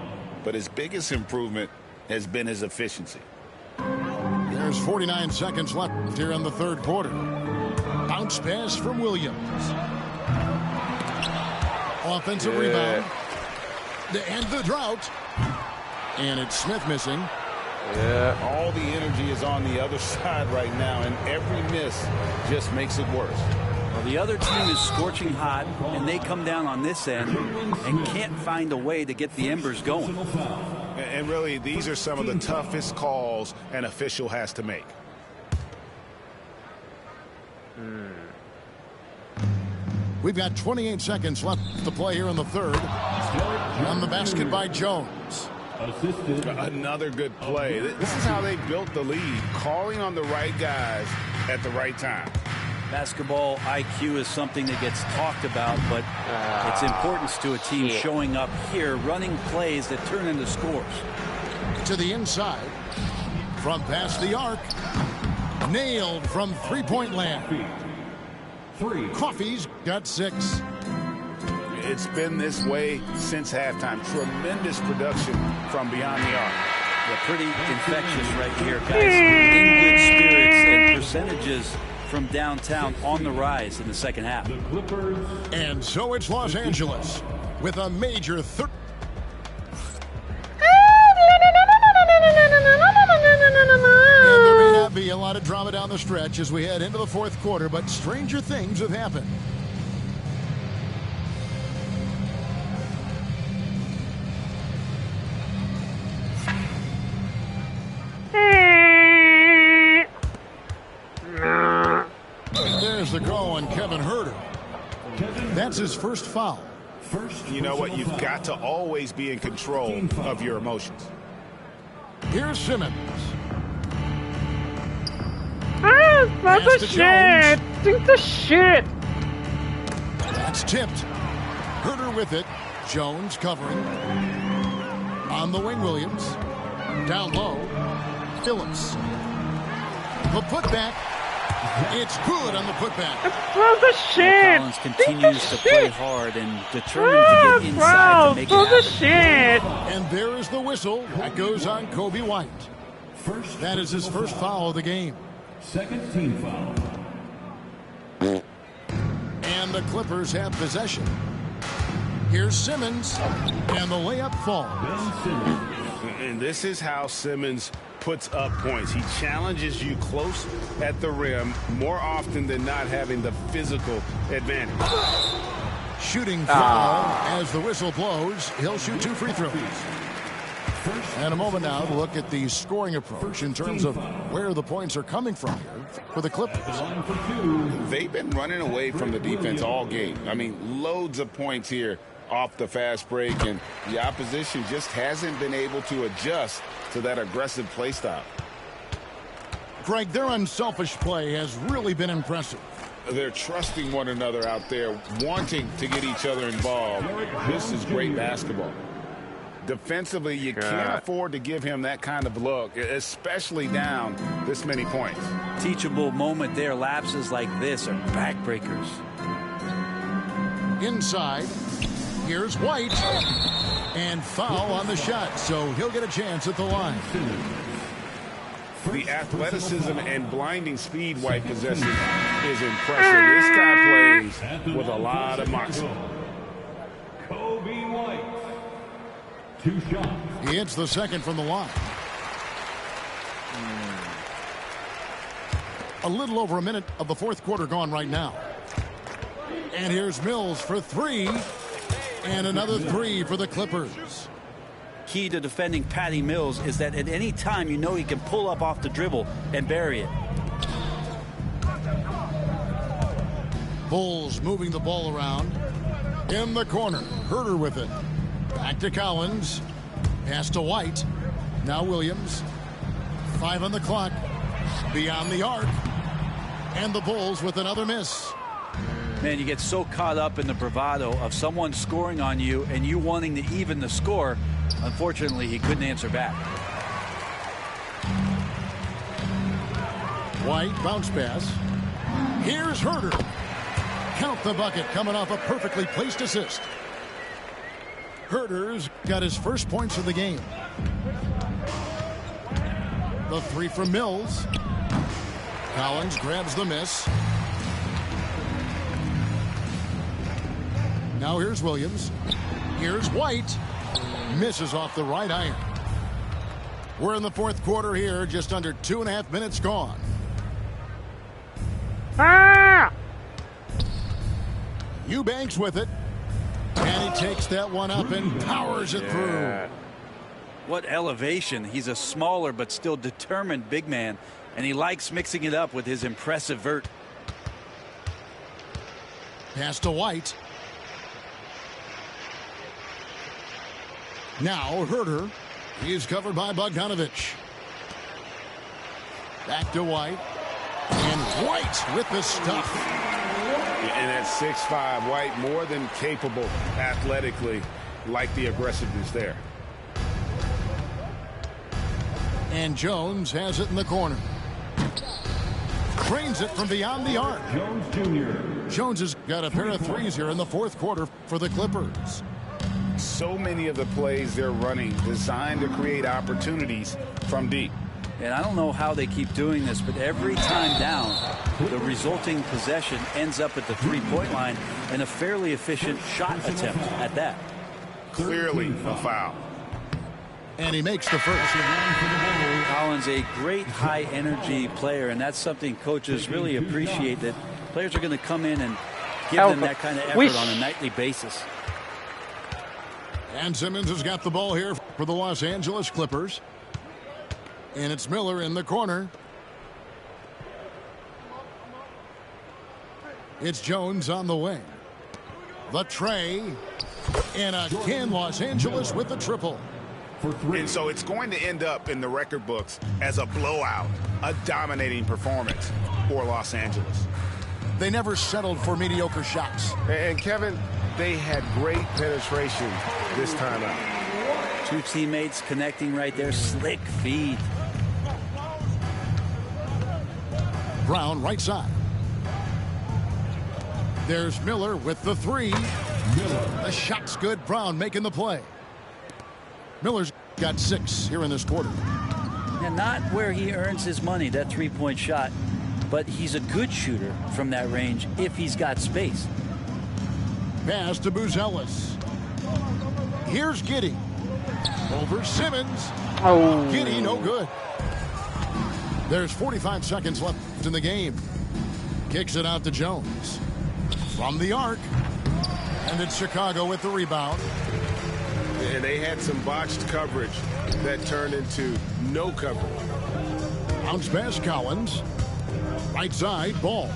Speaker 15: But his biggest improvement has been his efficiency.
Speaker 16: There's 49 seconds left here in the third quarter. Bounce pass from Williams. Offensive rebound. To end the drought. And it's Smith missing.
Speaker 15: Yeah. All the energy is on the other side right now, and every miss just makes it worse.
Speaker 21: Well, the other team is scorching hot, and they come down on this end and can't find a way to get the embers going.
Speaker 15: And really, these are some of the toughest calls an official has to make.
Speaker 16: We've got 28 seconds left to play here in the third. On the basket by Jones.
Speaker 15: Another good play. This is how they built the lead, calling on the right guys at the right time.
Speaker 21: Basketball IQ is something that gets talked about, but its importance to a team showing up here, running plays that turn into scores.
Speaker 16: To the inside, from past the arc, nailed from three-point land. Coffey's got 6.
Speaker 15: It's been this way since halftime. Tremendous production from beyond the arc.
Speaker 21: Yeah, pretty infectious right here, guys. In good spirits and percentages from downtown on the rise in the second half.
Speaker 16: And so it's Los Angeles with a major third. And there may not be a lot of drama down the stretch as we head into the fourth quarter, but stranger things have happened. There's the call on Kevin Huerter. That's his first foul.
Speaker 15: You know what? You've got to always be in control of your emotions.
Speaker 16: Here's Simmons.
Speaker 1: That's a shit. Think the shit.
Speaker 16: That's tipped. Huerter with it. Jones covering. On the wing, Williams. Down low. Phillips. The putback. It's good on the putback.
Speaker 1: Throw the shit.
Speaker 21: Collins continues to play hard and determined to get inside to make it happen.
Speaker 1: Shit.
Speaker 16: And there is the whistle. That goes on Kobe White. That is his first foul of the game.
Speaker 4: Second team foul.
Speaker 16: And the Clippers have possession. Here's Simmons. And the layup falls.
Speaker 15: And this is how Simmons puts up points. He challenges you close at the rim more often than not, having the physical advantage.
Speaker 16: Shooting foul as the whistle blows. He'll shoot 2 free throws. And a moment now to look at the scoring approach in terms of where the points are coming from here for the Clippers.
Speaker 15: They've been running away from the defense all game. I mean, loads of points here off the fast break, and the opposition just hasn't been able to adjust to that aggressive play style.
Speaker 16: Greg, their unselfish play has really been impressive.
Speaker 15: They're trusting one another out there, wanting to get each other involved. This is great basketball.
Speaker 17: Defensively, you can't afford to give him that kind of look, especially down this many points.
Speaker 21: Teachable moment there. Lapses like this are backbreakers.
Speaker 16: Inside, here's White, and foul on the shot, so he'll get a chance at the line.
Speaker 17: The athleticism and blinding speed White possesses is impressive. This guy plays with a lot of moxie.
Speaker 4: Kobe White. 2 shots.
Speaker 16: He hits the second from the line. A little over a minute of the fourth quarter gone right now. And here's Mills for 3. And another 3 for the Clippers.
Speaker 21: Key to defending Patty Mills is that at any time you know he can pull up off the dribble and bury it.
Speaker 16: Bulls moving the ball around. In the corner. Herter with it. Back to Collins. Pass to White. Now Williams. 5 on the clock. Beyond the arc. And the Bulls with another miss.
Speaker 21: Man, you get so caught up in the bravado of someone scoring on you and you wanting to even the score. Unfortunately, he couldn't answer back.
Speaker 16: White bounce pass. Here's Herter. Count the bucket coming off a perfectly placed assist. Herter's got his first points of the game. The 3 from Mills. Collins grabs the miss. Now here's Williams. Here's White. Misses off the right iron. We're in the fourth quarter here. Just under 2.5 minutes gone. Eubanks with it. And he takes that one up and powers it through.
Speaker 21: What elevation. He's a smaller but still determined big man. And he likes mixing it up with his impressive vert.
Speaker 16: Pass to White. Now Herter. He's covered by Bogdanovich. Back to White. And White with the stuff.
Speaker 17: And at 6'5", White more than capable athletically. Like the aggressiveness there.
Speaker 16: And Jones has it in the corner. Cranes it from beyond the arc.
Speaker 4: Jones Jr.
Speaker 16: Jones has got a pair of threes here in the fourth quarter for the Clippers.
Speaker 17: So many of the plays they're running designed to create opportunities from deep.
Speaker 21: And I don't know how they keep doing this, but every time down, the resulting possession ends up at the three-point line and a fairly efficient shot attempt at that.
Speaker 17: Clearly a foul.
Speaker 16: And he makes the first.
Speaker 21: Collins, a great high-energy player, and that's something coaches really appreciate, that players are going to come in and give them that kind of effort on a nightly basis.
Speaker 16: And Simmons has got the ball here for the Los Angeles Clippers. And it's Miller in the corner. It's Jones on the wing. The tray. And again, Los Angeles with the triple.
Speaker 17: And so it's going to end up in the record books as a blowout, a dominating performance for Los Angeles.
Speaker 16: They never settled for mediocre shots.
Speaker 15: And Kevin, they had great penetration this time out.
Speaker 21: Two teammates connecting right there. Slick feed.
Speaker 16: Brown right side. There's Miller with the three. The shot's good. Brown making the play. Miller's got 6 here in this quarter.
Speaker 21: Now, not where he earns his money, that three-point shot, but he's a good shooter from that range if he's got space.
Speaker 16: Pass to Buzelis. Here's Giddey. Over Simmons.
Speaker 1: Oh.
Speaker 16: Giddey, no good. There's 45 seconds left in the game. Kicks it out to Jones. From the arc. And it's Chicago with the rebound.
Speaker 15: And they had some botched coverage that turned into no coverage.
Speaker 16: Bounce pass Collins. Right side, Ball.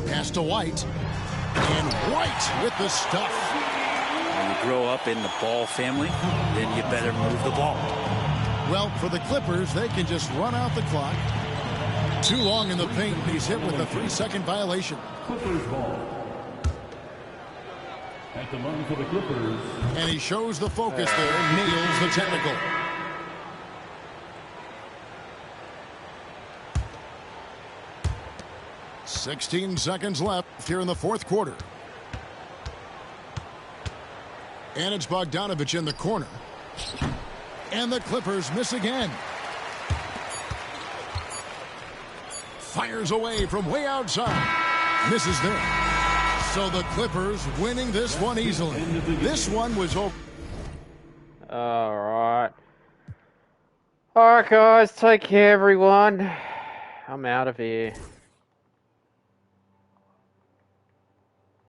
Speaker 16: Pass to White. And White with the stuff.
Speaker 21: When you grow up in the Ball family, then you better move the ball.
Speaker 16: Well, for the Clippers, they can just run out the clock. Too long in the paint. He's hit with a 3-second violation.
Speaker 4: Clippers ball. At the line for the Clippers.
Speaker 16: And he shows the focus there, nails the technical. "16 seconds left here in the fourth quarter. And it's Bogdanovich in the corner. And the Clippers miss again. Fires away from way outside. Misses there. So the Clippers winning this one easily. This one was over.
Speaker 1: Alright. Alright, guys. Take care, everyone. I'm out of here.